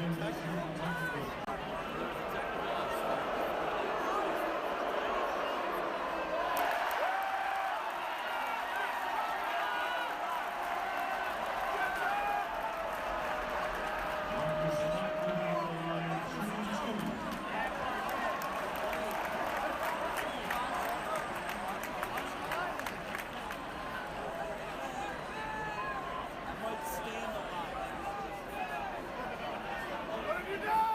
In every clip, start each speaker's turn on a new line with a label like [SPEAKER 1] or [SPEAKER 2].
[SPEAKER 1] What have you done?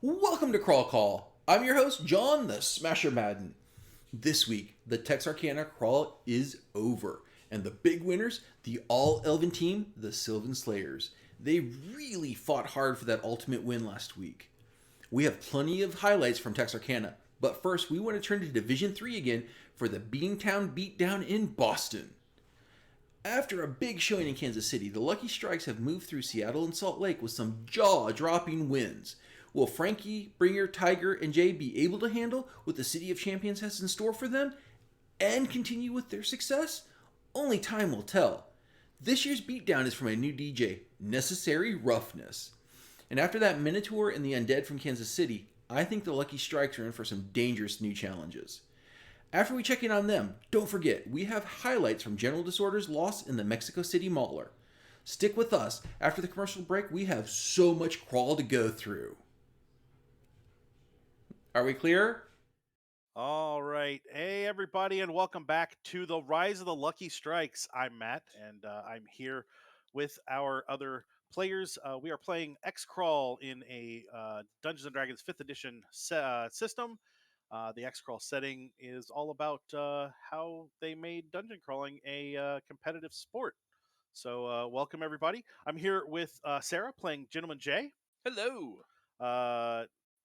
[SPEAKER 1] Welcome to Crawl Call. I'm your host, John the Smasher Madden. This week, the Texarkana Crawl is over, and the big winners, the all-elven team, the Sylvan Slayers. They really fought hard for that ultimate win last week. We have plenty of highlights from Texarkana, but first we want to turn to Division 3 again for the Beantown Beatdown in Boston. After a big showing in Kansas City, the Lucky Strykes have moved through Seattle and Salt Lake with some jaw-dropping wins. Will Frankie, Bringer, Tiger, and Jay be able to handle what the City of Champions has in store for them and continue with their success? Only time will tell. This year's beatdown is from a new DJ, Necessary Roughness. And after that Minotaur and the Undead from Kansas City, I think the Lucky Strikes are in for some dangerous new challenges. After we check in on them, don't forget, we have highlights from General Disorder's loss in the Mexico City Mauler. Stick with us. After the commercial break, we have so much crawl to go through. Are we clear?
[SPEAKER 2] All right. Hey, everybody, and welcome back to the Rise of the Lucky Strikes. I'm Matt, and I'm here with our other players. We are playing XCrawl in a Dungeons & Dragons 5th edition system. The XCrawl setting is all about how they made dungeon crawling a competitive sport. So welcome, everybody. I'm here with Sarah playing Gentleman Jay.
[SPEAKER 3] Hello.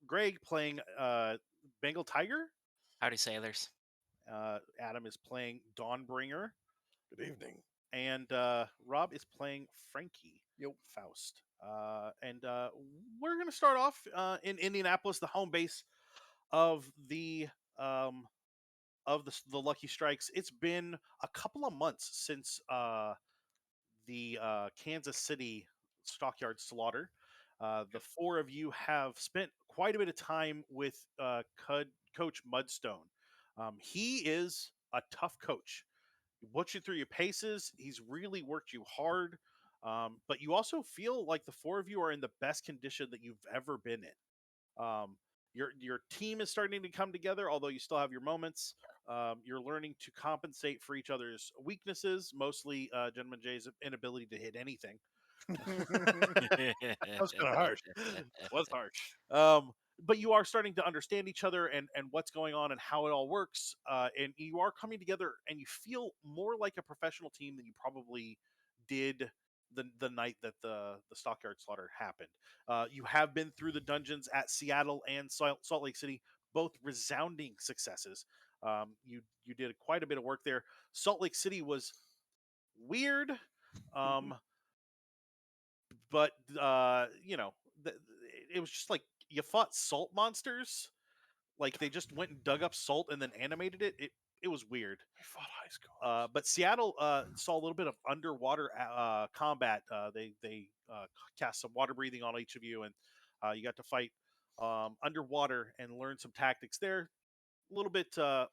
[SPEAKER 2] Greg playing Bengal Tiger.
[SPEAKER 3] Howdy, sailors.
[SPEAKER 2] Adam is playing Dawnbringer.
[SPEAKER 4] Good evening.
[SPEAKER 2] And Rob is playing Frankie. Faust. And we're going to start off in Indianapolis, the home base of the Lucky Strikes. It's been a couple of months since the Kansas City Stockyard Slaughter. The four of you have spent quite a bit of time with Coach Mudstone. He is a tough coach. He puts you through your paces. He's really worked you hard. But you also feel like the four of you are in the best condition that you've ever been in. Your team is starting to come together, although you still have your moments. You're learning to compensate for each other's weaknesses, mostly Gentleman Jay's inability to hit anything.
[SPEAKER 4] That was kind of harsh.
[SPEAKER 2] Was harsh. But you are starting to understand each other and what's going on and how it all works. And you are coming together and you feel more like a professional team than you probably did the night that the Stockyard Slaughter happened. You have been through the dungeons at Seattle and Salt Lake City, both resounding successes. You did quite a bit of work there. Salt Lake City was weird. But it was just like you fought salt monsters. Like they just went and dug up salt and then animated it. It was weird.
[SPEAKER 4] I fought high school.
[SPEAKER 2] But Seattle saw a little bit of underwater combat. They cast some water breathing on each of you, and you got to fight underwater and learn some tactics there. A little bit to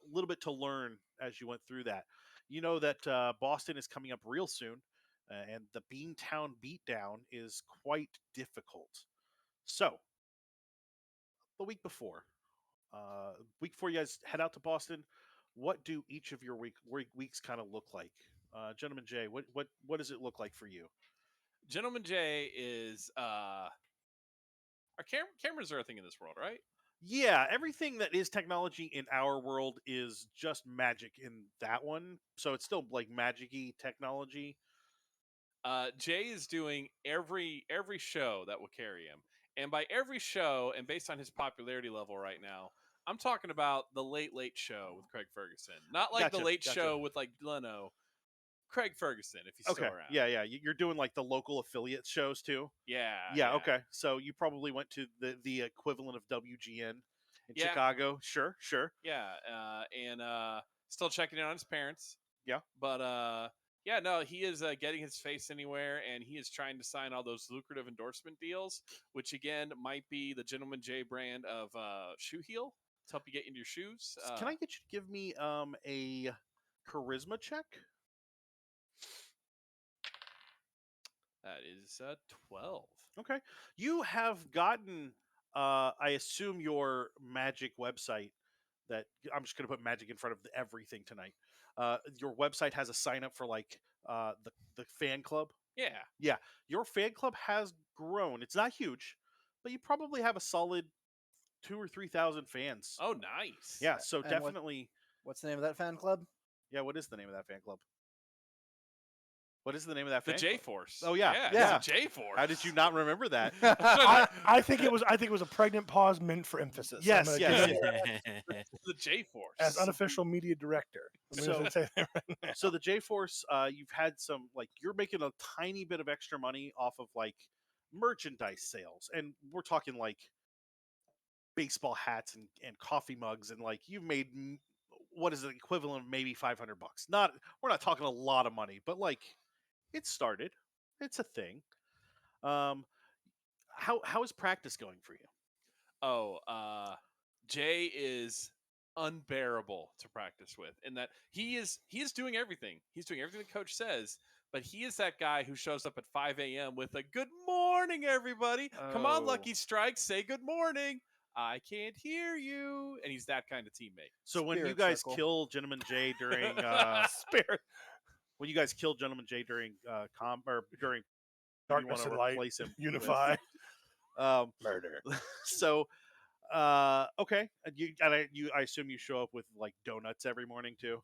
[SPEAKER 2] learn as you went through that. You know that Boston is coming up real soon, and the Beantown Beatdown is quite difficult. So, the week before you guys head out to Boston, what do each of your weeks kind of look like? Gentleman Jay, what does it look like for you?
[SPEAKER 3] Gentleman Jay is our cameras are a thing in this world, right?
[SPEAKER 2] Yeah, everything that is technology in our world is just magic in that one. So it's still like magic-y technology.
[SPEAKER 3] Jay is doing every show that will carry him. And by every show, and based on his popularity level right now, I'm talking about the Late Show with Craig Ferguson. Not like
[SPEAKER 2] Gotcha,
[SPEAKER 3] the Late
[SPEAKER 2] gotcha.
[SPEAKER 3] Show with like Leno. Craig Ferguson, if he's still around.
[SPEAKER 2] Yeah. You're doing like the local affiliate shows too.
[SPEAKER 3] Yeah.
[SPEAKER 2] Okay. So you probably went to the equivalent of WGN in Chicago. Sure.
[SPEAKER 3] Yeah, and still checking in on his parents.
[SPEAKER 2] Yeah.
[SPEAKER 3] But he is getting his face anywhere, and he is trying to sign all those lucrative endorsement deals, which again might be the Gentleman J brand of shoe heel to help you get into your shoes.
[SPEAKER 2] Can I get you to give me a charisma check?
[SPEAKER 3] That is 12.
[SPEAKER 2] Okay. You have gotten, I assume, your magic website. That I'm just going to put magic in front of everything tonight. Your website has a sign up for like the fan club.
[SPEAKER 3] Yeah.
[SPEAKER 2] Your fan club has grown. It's not huge, but you probably have a solid 2,000 or 3,000 fans.
[SPEAKER 3] Oh, nice.
[SPEAKER 2] Yeah, so
[SPEAKER 5] And
[SPEAKER 2] definitely.
[SPEAKER 5] What's the name of that fan club?
[SPEAKER 2] Yeah, what is the name of that fan club? What is the name of that
[SPEAKER 3] The
[SPEAKER 2] fan
[SPEAKER 3] J
[SPEAKER 2] club?
[SPEAKER 3] Force.
[SPEAKER 2] Oh, yeah.
[SPEAKER 3] Yeah. It's a J Force.
[SPEAKER 2] How did you not remember that?
[SPEAKER 4] I think it was a pregnant pause meant for emphasis.
[SPEAKER 2] Yes,
[SPEAKER 4] I'm gonna
[SPEAKER 2] yes.
[SPEAKER 4] give you
[SPEAKER 3] The J Force.
[SPEAKER 4] as unofficial media director. I'm
[SPEAKER 2] So-
[SPEAKER 4] gonna say that right now.
[SPEAKER 2] So the J Force, you've had some, like, you're making a tiny bit of extra money off of, like, merchandise sales. And we're talking, like, baseball hats and coffee mugs. And, like, you've made, what is the equivalent of maybe $500? We're not talking a lot of money, but, like, it started. It's a thing. How is practice going for you?
[SPEAKER 3] Oh, Jay is unbearable to practice with in that he is doing everything. He's doing everything the coach says, but he is that guy who shows up at 5 a.m. with a good morning, everybody. Come on,
[SPEAKER 2] Oh.
[SPEAKER 3] Lucky Strykes, say good morning. I can't hear you. And he's that kind of teammate.
[SPEAKER 2] So when you
[SPEAKER 5] Spirit
[SPEAKER 2] guys
[SPEAKER 5] circle.
[SPEAKER 2] kill Gentleman Jay during
[SPEAKER 4] Spirit,
[SPEAKER 2] when you guys kill Gentleman Jay during during
[SPEAKER 4] darkness
[SPEAKER 2] wanna
[SPEAKER 4] and light,
[SPEAKER 2] replace him with,
[SPEAKER 4] unify,
[SPEAKER 2] um
[SPEAKER 4] murder.
[SPEAKER 2] so okay, I assume you show up with, like, donuts every morning too.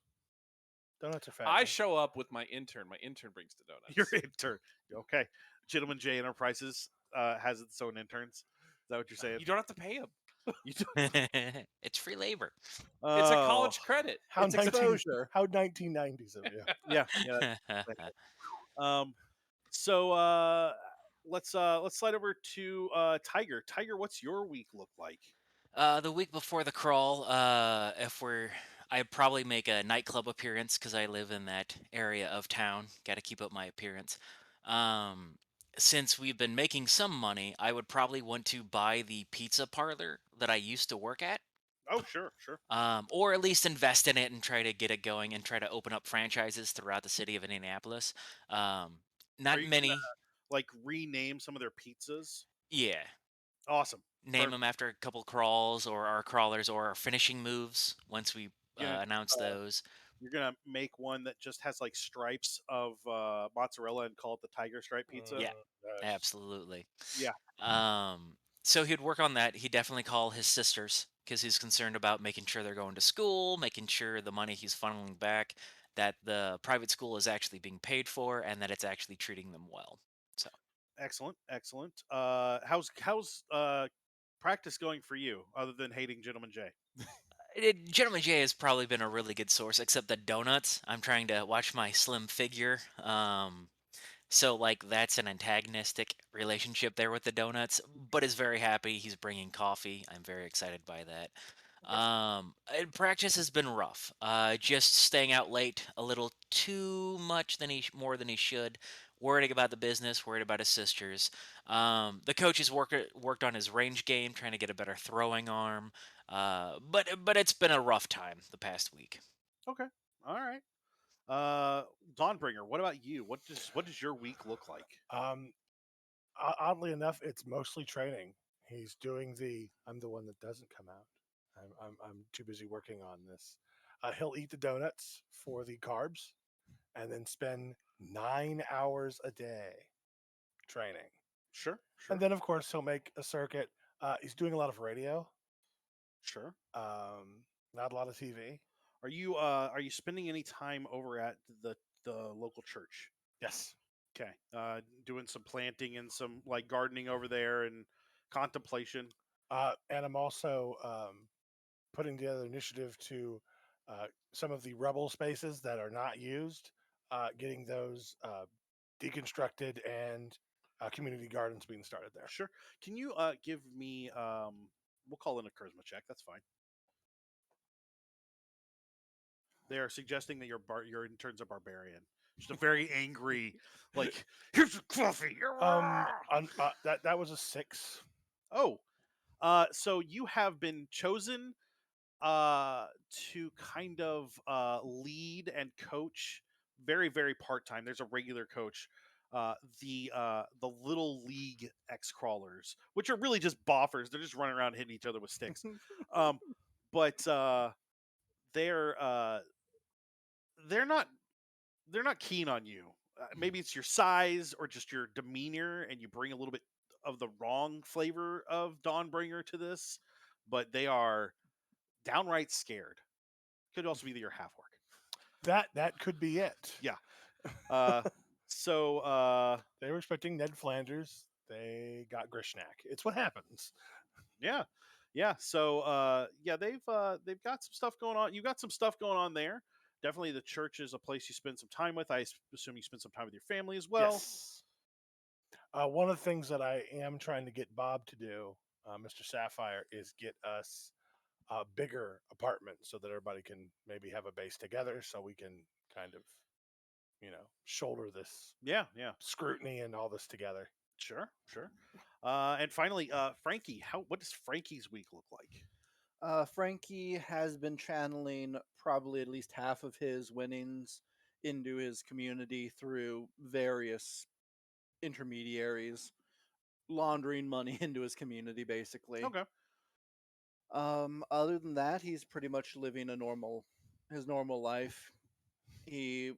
[SPEAKER 4] Donuts are fat.
[SPEAKER 3] I show up with my intern. My intern brings the donuts.
[SPEAKER 2] Your intern. Okay. Gentleman Jay Enterprises has its own interns. Is that what you're saying?
[SPEAKER 3] You don't have to pay him.
[SPEAKER 2] You don't-
[SPEAKER 6] It's free labor.
[SPEAKER 3] It's a
[SPEAKER 2] Oh,
[SPEAKER 3] college credit.
[SPEAKER 4] How
[SPEAKER 5] It's exposure.
[SPEAKER 4] How 1990s of you.
[SPEAKER 2] yeah. So let's slide over to Tiger. Tiger, what's your week look like?
[SPEAKER 6] The week before the crawl, I'd probably make a nightclub appearance because I live in that area of town. Got to keep up my appearance. Um, since we've been making some money, I would probably want to buy the pizza parlor that I used to work at.
[SPEAKER 2] Oh, sure.
[SPEAKER 6] Or at least invest in it and try to get it going and try to open up franchises throughout the city of Indianapolis. Not
[SPEAKER 2] Are you
[SPEAKER 6] many.
[SPEAKER 2] Like, rename some of their pizzas?
[SPEAKER 6] Yeah.
[SPEAKER 2] Awesome.
[SPEAKER 6] Name them after a couple crawls or our crawlers or our finishing moves once we
[SPEAKER 2] Yeah,
[SPEAKER 6] announce those.
[SPEAKER 2] You're gonna make one that just has, like, stripes of mozzarella and call it the Tiger Stripe Pizza.
[SPEAKER 6] Yeah.
[SPEAKER 4] Nice.
[SPEAKER 6] Absolutely.
[SPEAKER 2] Yeah.
[SPEAKER 6] So he'd work on that. He'd definitely call his sisters because he's concerned about making sure they're going to school, making sure the money he's funneling back, that the private school is actually being paid for, and that it's actually treating them well. So
[SPEAKER 2] Excellent. How's practice going for you, other than hating Gentleman Jay?
[SPEAKER 6] Gentleman J has probably been a really good source, except the donuts. I'm trying to watch my slim figure. So like that's an antagonistic relationship there with the donuts, but is very happy. He's bringing coffee. I'm very excited by that. And practice has been rough. Just staying out late a little too much than more than he should. Worried about the business. Worried about his sisters. The coach has worked on his range game, trying to get a better throwing arm. But it's been a rough time the past week.
[SPEAKER 2] Okay. All right. Dawnbringer, what about you? What does your week look like?
[SPEAKER 4] Oddly enough, it's mostly training. He's doing I'm the one that doesn't come out. I'm too busy working on this. He'll eat the donuts for the carbs, and then spend 9 hours a day training.
[SPEAKER 2] Sure.
[SPEAKER 4] And then, of course, he'll make a circuit. He's doing a lot of radio.
[SPEAKER 2] Sure.
[SPEAKER 4] Not a lot of TV.
[SPEAKER 2] Are you spending any time over at the local church?
[SPEAKER 4] Yes.
[SPEAKER 2] Okay. Doing some planting and some, like, gardening over there and contemplation.
[SPEAKER 4] And I'm also putting together an initiative to some of the rebel spaces that are not used, getting those deconstructed and community gardens being started there.
[SPEAKER 2] Sure. Can you give me we'll call it a charisma check. That's fine. They are suggesting that your intern's a barbarian. Just a very angry, like, here's your coffee.
[SPEAKER 4] That was a 6.
[SPEAKER 2] Oh, so you have been chosen to kind of lead and coach very, very part-time. There's a regular coach, the little league XCrawlers, which are really just boffers. They're just running around hitting each other with sticks. But they're not keen on you. Maybe it's your size or just your demeanor, and you bring a little bit of the wrong flavor of Dawnbringer to this. but they are downright scared. Could also be that you're half orc.
[SPEAKER 4] That could be it.
[SPEAKER 2] Yeah. So
[SPEAKER 4] They were expecting Ned Flanders. They got Grishnak. It's what happens.
[SPEAKER 2] yeah, yeah. So yeah, they've got some stuff going on. You got some stuff going on there. Definitely, the church is a place you spend some time with. I assume you spend some time with your family as well.
[SPEAKER 4] Yes. One of the things that I am trying to get Bob to do, Mr. Sapphire, is get us a bigger apartment so that everybody can maybe have a base together, so we can kind of, shoulder this
[SPEAKER 2] Yeah, yeah.
[SPEAKER 4] scrutiny and all this together.
[SPEAKER 2] Sure, sure. And finally, Frankie, what does Frankie's week look like?
[SPEAKER 5] Frankie has been channeling probably at least half of his winnings into his community through various intermediaries, laundering money into his community, basically.
[SPEAKER 2] Okay.
[SPEAKER 5] Other than that, he's pretty much living his normal life. He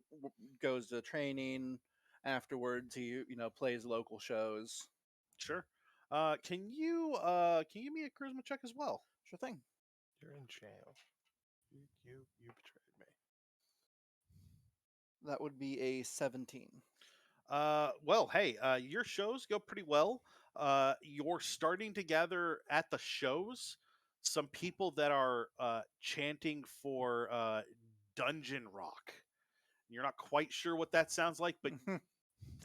[SPEAKER 5] goes to training. Afterwards, he plays local shows.
[SPEAKER 2] Sure. Can you give me a charisma check as well?
[SPEAKER 5] Sure thing.
[SPEAKER 4] You're in jail. You betrayed me.
[SPEAKER 5] That would be a 17.
[SPEAKER 2] Well, hey, your shows go pretty well. You're starting to gather at the shows some people that are chanting for Dungeon Rock. You're not quite sure what that sounds like, but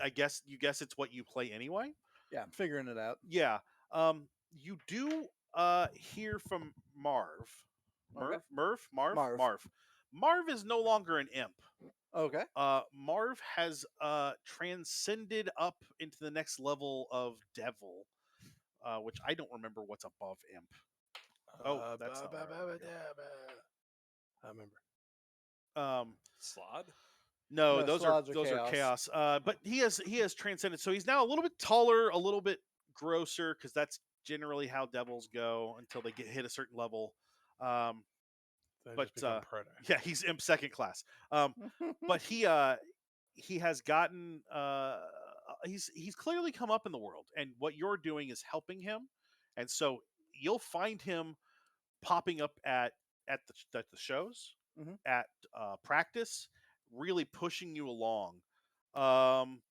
[SPEAKER 2] I guess it's what you play anyway.
[SPEAKER 5] Yeah, I'm figuring it out.
[SPEAKER 2] Yeah. You do hear from Marv.
[SPEAKER 5] Okay.
[SPEAKER 2] Marv. Marv is no longer an imp.
[SPEAKER 5] Okay.
[SPEAKER 2] Marv has transcended up into the next level of devil, which I don't remember what's above imp. Oh, that's not where I wanna go.
[SPEAKER 4] I remember.
[SPEAKER 3] Slod.
[SPEAKER 2] No,
[SPEAKER 5] No,
[SPEAKER 2] those
[SPEAKER 5] slots
[SPEAKER 2] are chaos. But he has transcended, so he's now a little bit taller, a little bit grosser, because that's generally how devils go until they hit a certain level.
[SPEAKER 4] They
[SPEAKER 2] But
[SPEAKER 4] just become predator.
[SPEAKER 2] yeah, he's imp second class. But he has gotten he's clearly come up in the world, and what you're doing is helping him, and so you'll find him popping up at the shows,
[SPEAKER 5] Mhm.
[SPEAKER 2] at practice, really pushing you along. Um,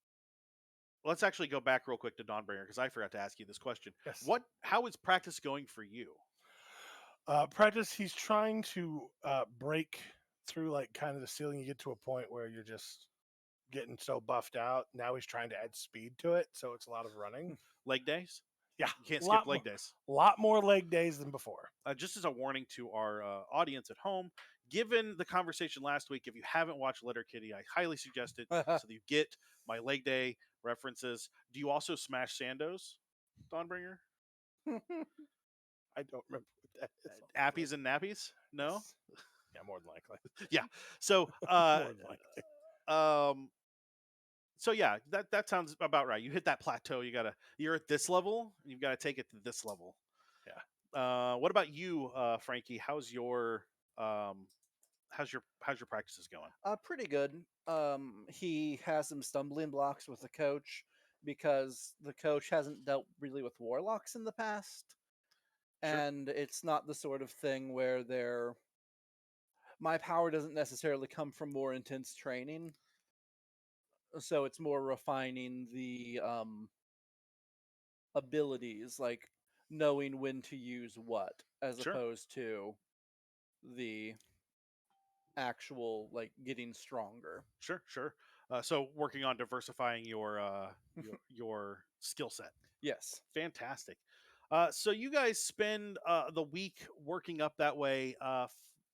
[SPEAKER 2] let's actually go back real quick to Dawnbringer, because I forgot to ask you this question.
[SPEAKER 4] Yes.
[SPEAKER 2] How is practice going for you?
[SPEAKER 4] Practice, he's trying to break through like kind of the ceiling. You get to a point where you're just getting so buffed out. Now he's trying to add speed to it, so it's a lot of running.
[SPEAKER 2] Leg days?
[SPEAKER 4] Yeah,
[SPEAKER 2] You can't
[SPEAKER 4] lot
[SPEAKER 2] skip leg
[SPEAKER 4] more-
[SPEAKER 2] days.
[SPEAKER 4] A lot more leg days than before.
[SPEAKER 2] Just as a warning to our audience at home, given the conversation last week, if you haven't watched Letterkenny, I highly suggest it so that you get my leg day references. Do you also smash Sandos, Dawnbringer?
[SPEAKER 4] I don't remember what that is.
[SPEAKER 2] Appies and nappies? No?
[SPEAKER 4] Yeah, more than likely.
[SPEAKER 2] Yeah. So,
[SPEAKER 4] More than likely.
[SPEAKER 2] so yeah, that sounds about right. You hit that plateau. You're at this level, and you've got to take it to this level.
[SPEAKER 4] Yeah.
[SPEAKER 2] What about you, Frankie? How's your practices going?
[SPEAKER 5] Pretty good. He has some stumbling blocks with the coach because the coach hasn't dealt really with warlocks in the past.
[SPEAKER 2] Sure.
[SPEAKER 5] And it's not the sort of thing where my power doesn't necessarily come from more intense training. So it's more refining the abilities, like knowing when to use what, as
[SPEAKER 2] Sure.
[SPEAKER 5] opposed to the actual like getting stronger.
[SPEAKER 2] Sure. So working on diversifying your skill set.
[SPEAKER 5] Yes.
[SPEAKER 2] Fantastic. So you guys spend the week working up that way.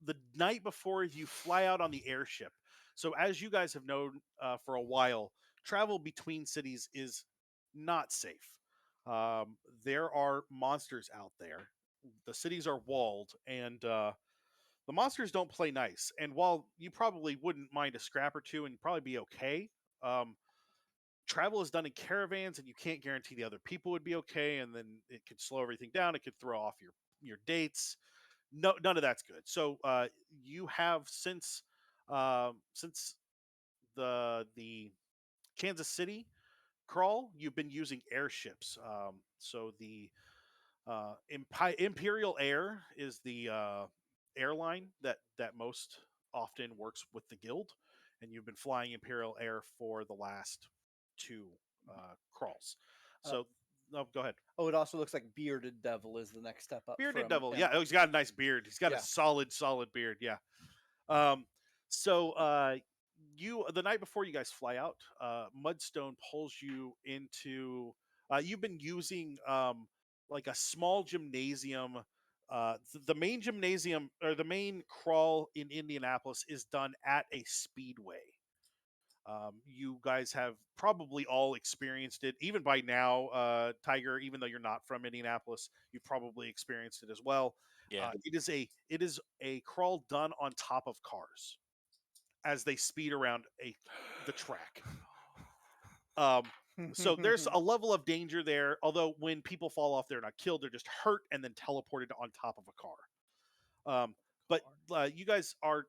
[SPEAKER 2] The night before you fly out on the airship. So as you guys have known for a while, travel between cities is not safe. There are monsters out there. The cities are walled, and the monsters don't play nice. And while you probably wouldn't mind a scrap or two and you'd probably be okay, travel is done in caravans, and you can't guarantee the other people would be okay, and then it could slow everything down. It could throw off your dates. No, none of that's good. So you have since the Kansas City crawl, you've been using airships. So the Imperial Air is the airline that most often works with the guild, and you've been flying Imperial Air for the last two crawls. So, no, go ahead.
[SPEAKER 5] Oh, it also looks like Bearded Devil is the next step up.
[SPEAKER 2] Bearded
[SPEAKER 5] from
[SPEAKER 2] Devil,
[SPEAKER 5] him.
[SPEAKER 2] yeah, he's got a nice beard. He's got
[SPEAKER 5] Yeah.
[SPEAKER 2] a solid beard, yeah. So you the night before you guys fly out, Mudstone pulls you into. You've been using like a small gymnasium. The main gymnasium or the main crawl in Indianapolis is done at a speedway. You guys have probably all experienced it, even by now, Tiger. Even though you're not from Indianapolis, you probably experienced it as well.
[SPEAKER 6] Yeah.
[SPEAKER 2] It is a crawl done on top of cars as they speed around the track. So there's a level of danger there. Although when people fall off, they're not killed; they're just hurt and then teleported on top of a car. But you guys are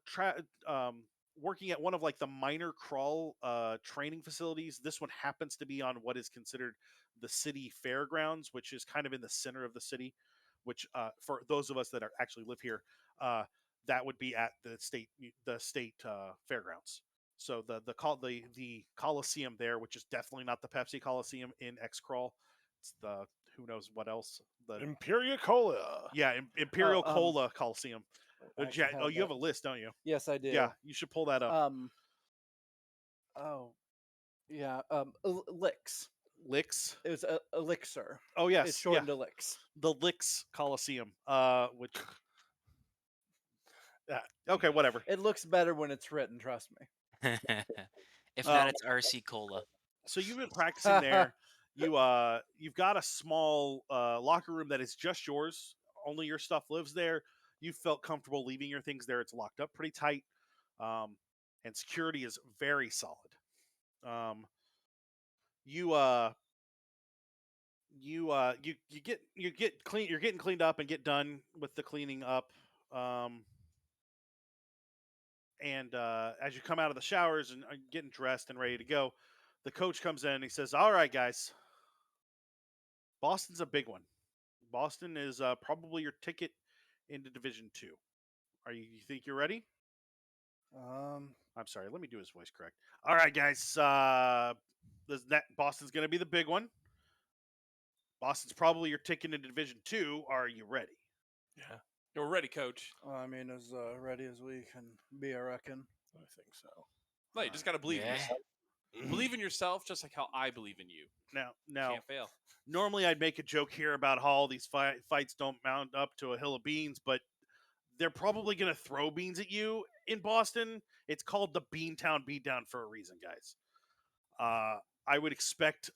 [SPEAKER 2] working at one of like the minor crawl training facilities. This one happens to be on what is considered the city fairgrounds, which is kind of in the center of the city. Which for those of us that actually live here, that would be at the state fairgrounds. So the Coliseum there, which is definitely not the Pepsi Coliseum in XCrawl. It's the who knows what else. The
[SPEAKER 4] Imperial Cola.
[SPEAKER 2] yeah, Imperial
[SPEAKER 5] Oh,
[SPEAKER 2] Cola Coliseum.
[SPEAKER 5] I actually
[SPEAKER 2] Oh, you have
[SPEAKER 5] that.
[SPEAKER 2] a list, don't you?
[SPEAKER 5] Yes, I do.
[SPEAKER 2] Yeah, you should pull that up.
[SPEAKER 5] Oh, yeah. Licks.
[SPEAKER 2] Licks.
[SPEAKER 5] It was Elixir.
[SPEAKER 2] Oh yes,
[SPEAKER 5] It's shortened to Licks.
[SPEAKER 2] the Licks Coliseum. Which okay, whatever.
[SPEAKER 5] It looks better when it's written. Trust me.
[SPEAKER 6] If not, it's RC Cola.
[SPEAKER 2] So you've been practicing there. You've got a small locker room that is just yours. Only your stuff lives there. You felt comfortable leaving your things there. It's locked up pretty tight, and security is very solid. You get clean. You're getting cleaned up and get done with the cleaning up. And as you come out of the showers and are getting dressed and ready to go, the coach comes in and he says, "All right, guys, Boston's a big one. Boston is probably your ticket into Division 2. You think you're ready?" I'm sorry, let me do his voice correct. "All right, guys, Boston's going to be the big one. Boston's probably your ticket into Division 2. Are you ready?"
[SPEAKER 4] Yeah,
[SPEAKER 3] We're ready, coach.
[SPEAKER 5] I mean, as ready as we can be, I reckon.
[SPEAKER 4] I think so.
[SPEAKER 3] No, you just got to believe in
[SPEAKER 6] Yeah.
[SPEAKER 3] yourself. Believe in yourself just like how I believe in you.
[SPEAKER 2] Now,
[SPEAKER 3] Can't fail.
[SPEAKER 2] normally I'd make a joke here about how all these fights don't mount up to a hill of beans, but they're probably going to throw beans at you in Boston. It's called the Beantown Beatdown for a reason, guys. I would expect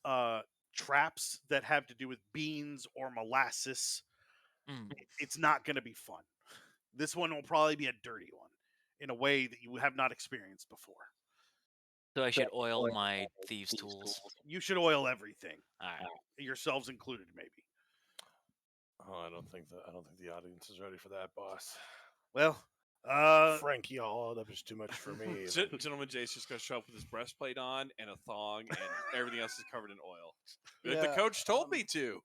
[SPEAKER 2] traps that have to do with beans or molasses. It's not going to be fun. This one will probably be a dirty one in a way that you have not experienced before.
[SPEAKER 6] So I should oil my thieves' tools.
[SPEAKER 2] You should oil everything,
[SPEAKER 6] All right.
[SPEAKER 2] yourselves included, maybe.
[SPEAKER 4] Oh, I don't think the audience is ready for that, boss.
[SPEAKER 2] Well,
[SPEAKER 4] Frankie all that was too much for me.
[SPEAKER 3] Gentleman Jay's just going to show up with his breastplate on and a thong, and everything else is covered in oil.
[SPEAKER 5] Yeah,
[SPEAKER 3] The coach told me to.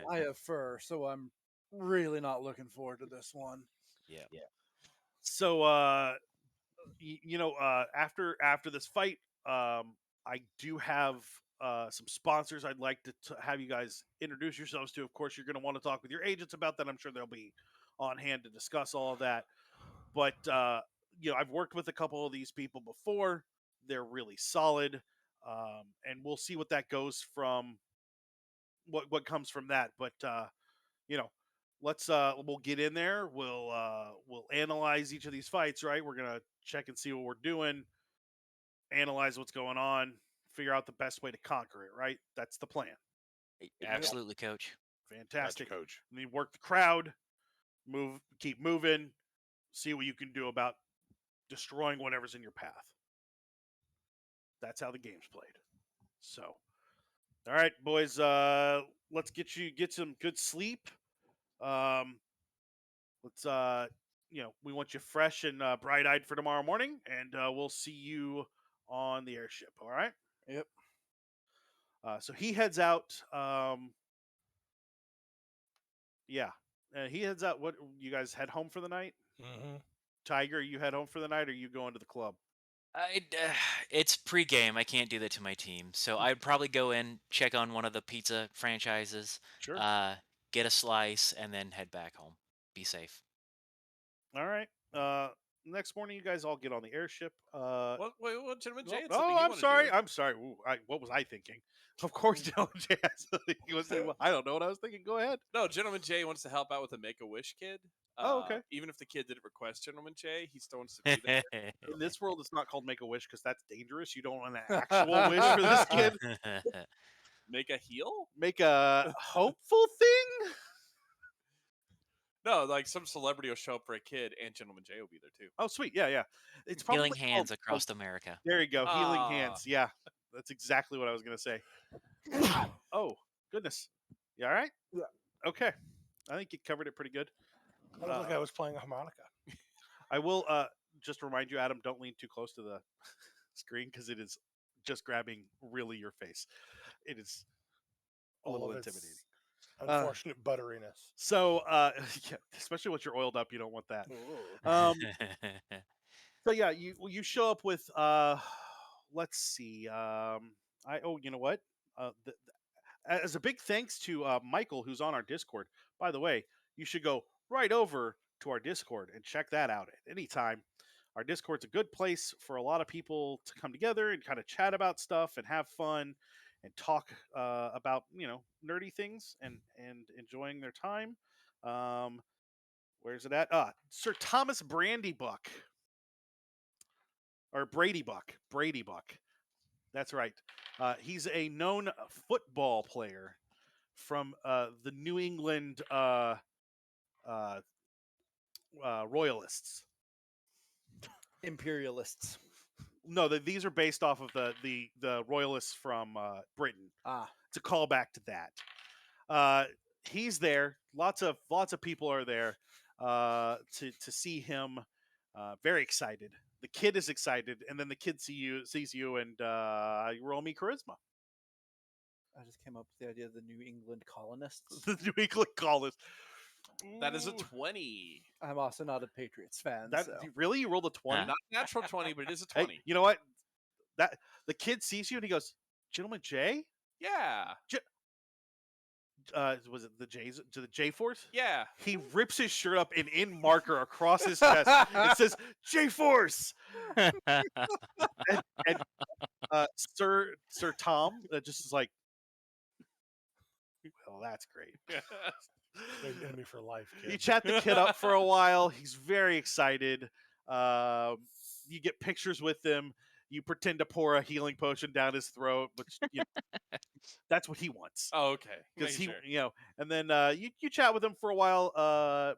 [SPEAKER 5] I have fur, so I'm really not looking forward to this one.
[SPEAKER 6] Yeah.
[SPEAKER 2] so after this fight, I do have some sponsors I'd like to have you guys introduce yourselves to. Of course, you're going to want to talk with your agents about that. I'm sure they'll be on hand to discuss all of that. But I've worked with a couple of these people before. They're really solid, and we'll see what that goes from. What comes from that, but let's we'll get in there. We'll analyze each of these fights. Right, we're gonna check and see what we're doing, analyze what's going on, figure out the best way to conquer it. Right, that's the plan.
[SPEAKER 6] Absolutely, coach.
[SPEAKER 2] Fantastic,
[SPEAKER 4] Gotcha, coach.
[SPEAKER 2] I mean, work the crowd, keep moving, see what you can do about destroying whatever's in your path. That's how the game's played. So, all right, boys, let's get some good sleep. Let's we want you fresh and bright-eyed for tomorrow morning, and we'll see you on the airship. All right.
[SPEAKER 5] Yep.
[SPEAKER 2] So he heads out. Yeah. He heads out. What, you guys head home for the night?
[SPEAKER 4] Mm-hmm.
[SPEAKER 2] Tiger, you head home for the night, or you going to the club?
[SPEAKER 6] It's pregame. I can't do that to my team, so I'd probably go in, check on one of the pizza franchises,
[SPEAKER 2] Sure.
[SPEAKER 6] get a slice, and then head back home. Be safe.
[SPEAKER 2] All right. Next morning, you guys all get on the airship.
[SPEAKER 3] What, Gentleman Jay?
[SPEAKER 2] Oh,
[SPEAKER 3] Had something you
[SPEAKER 2] I'm
[SPEAKER 3] wanna
[SPEAKER 2] sorry.
[SPEAKER 3] do.
[SPEAKER 2] I'm sorry. Ooh, what was I thinking? Of course, Dylan J has something he was saying. Well, I don't know what I was thinking. Go ahead.
[SPEAKER 3] No, Gentleman Jay wants to help out with a Make-A-Wish kid.
[SPEAKER 2] Oh, okay.
[SPEAKER 3] Even if the kid didn't request Gentleman Jay, he still wants to be there.
[SPEAKER 2] In this world, it's not called Make a Wish because that's dangerous. You don't want an actual wish for this kid.
[SPEAKER 3] Make a heel?
[SPEAKER 2] Make a hopeful thing.
[SPEAKER 3] No, like some celebrity will show up for a kid, and Gentleman Jay will be there too.
[SPEAKER 2] Oh, sweet. Yeah, yeah. It's probably
[SPEAKER 6] Healing hands
[SPEAKER 2] called-
[SPEAKER 6] across America.
[SPEAKER 2] There you go. Healing
[SPEAKER 3] Ah.
[SPEAKER 2] hands. Yeah, that's exactly what I was gonna say. Oh goodness. You all right?
[SPEAKER 4] Yeah.
[SPEAKER 2] Okay. I think you covered it pretty good.
[SPEAKER 4] I looked like I was playing a harmonica.
[SPEAKER 2] I will just remind you, Adam, don't lean too close to the screen because it is just grabbing really your face. It is a
[SPEAKER 4] All
[SPEAKER 2] little
[SPEAKER 4] of its
[SPEAKER 2] intimidating.
[SPEAKER 4] Unfortunate butteriness.
[SPEAKER 2] So, yeah, especially once you're oiled up, you don't want that. So yeah, you show up with let's see. You know what? As a big thanks to Michael, who's on our Discord. By the way, you should go right over to our Discord and check that out at any time. Our Discord's a good place for a lot of people to come together and kind of chat about stuff and have fun and talk about nerdy things and enjoying their time. Where's it at? Sir Thomas Brandybuck. Or Brady Buck. That's right. He's a known football player from the New England Royalists.
[SPEAKER 5] Imperialists.
[SPEAKER 2] No, these are based off of the Royalists from Britain.
[SPEAKER 5] Ah.
[SPEAKER 2] It's a callback to that. He's there. Lots of people are there to see him. Very excited. The kid is excited, and then the kid sees you, and you roll me charisma.
[SPEAKER 5] I just came up with the idea of the New England colonists.
[SPEAKER 2] The New England colonists.
[SPEAKER 3] That is a
[SPEAKER 2] Ooh.
[SPEAKER 3] 20.
[SPEAKER 5] I'm also not a Patriots fan.
[SPEAKER 2] That
[SPEAKER 5] so.
[SPEAKER 2] really, you rolled a 20?
[SPEAKER 3] Not a natural 20, but it is a
[SPEAKER 2] Hey,
[SPEAKER 3] 20.
[SPEAKER 2] you know what? That the kid sees you and he goes, "Gentleman Jay."
[SPEAKER 3] Yeah.
[SPEAKER 2] Was it the J's to the J Force?
[SPEAKER 3] Yeah.
[SPEAKER 2] He rips his shirt up and in marker across his chest it says J Force. And Sir Tom just is like, well, that's great.
[SPEAKER 4] Enemy for life, kid.
[SPEAKER 2] You chat the kid up for a while. He's very excited. You get pictures with him. You pretend to pour a healing potion down his throat, which that's what he wants.
[SPEAKER 3] Oh, okay.
[SPEAKER 2] Because
[SPEAKER 3] Making
[SPEAKER 2] he,
[SPEAKER 3] sure.
[SPEAKER 2] and then you chat with him for a while.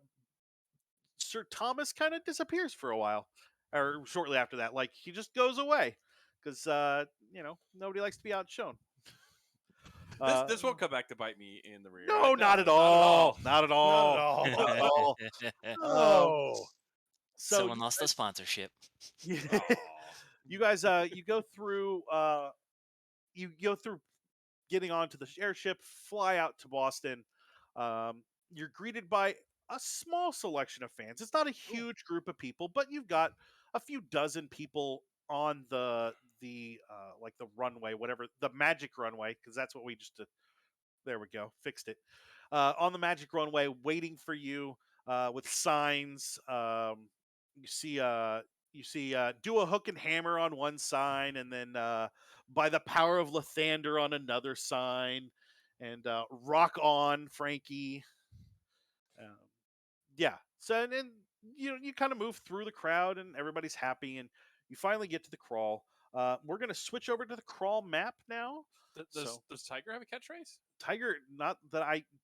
[SPEAKER 2] Sir Thomas kind of disappears for a while, or shortly after that. Like he just goes away because nobody likes to be outshone.
[SPEAKER 3] This won't come back to bite me in the rear.
[SPEAKER 2] No, not at all. Not at all.
[SPEAKER 4] Not at all.
[SPEAKER 2] Not at all.
[SPEAKER 4] Oh.
[SPEAKER 2] So
[SPEAKER 6] Someone lost the sponsorship.
[SPEAKER 2] you guys you go through getting onto the airship, fly out to Boston. You're greeted by a small selection of fans. It's not a huge group of people, but you've got a few dozen people on the like the runway, whatever, the magic runway, because that's what we just did. There we go, fixed it. On the magic runway, waiting for you with signs. You see do a hook and hammer on one sign, and then by the power of Lathander on another sign, and rock on Frankie. Yeah. So and then you kind of move through the crowd, and everybody's happy, and you finally get to the crawl. We're gonna switch over to the crawl map now.
[SPEAKER 3] Does Tiger have a catchphrase?
[SPEAKER 2] Tiger,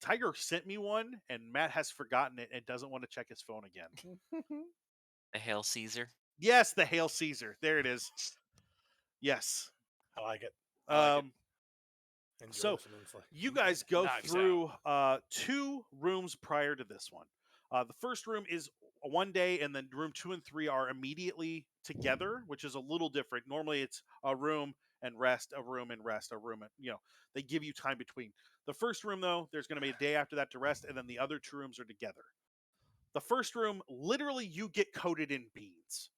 [SPEAKER 2] Tiger sent me one, and Matt has forgotten it and doesn't want to check his phone again.
[SPEAKER 6] The Hail Caesar.
[SPEAKER 2] Yes, the Hail Caesar. There it is. Yes.
[SPEAKER 4] I like it. Enjoy
[SPEAKER 2] So,
[SPEAKER 4] this immensely.
[SPEAKER 2] You guys go
[SPEAKER 3] Knives
[SPEAKER 2] through 2 rooms prior to this one. The first room is one day, and then room 2 and 3 are immediately together, which is a little different. Normally, it's a room and rest, a room and rest, a room. And, they give you time between. The first room, though, there's going to be a day after that to rest, and then the other 2 rooms are together. The first room, literally, you get coated in beans.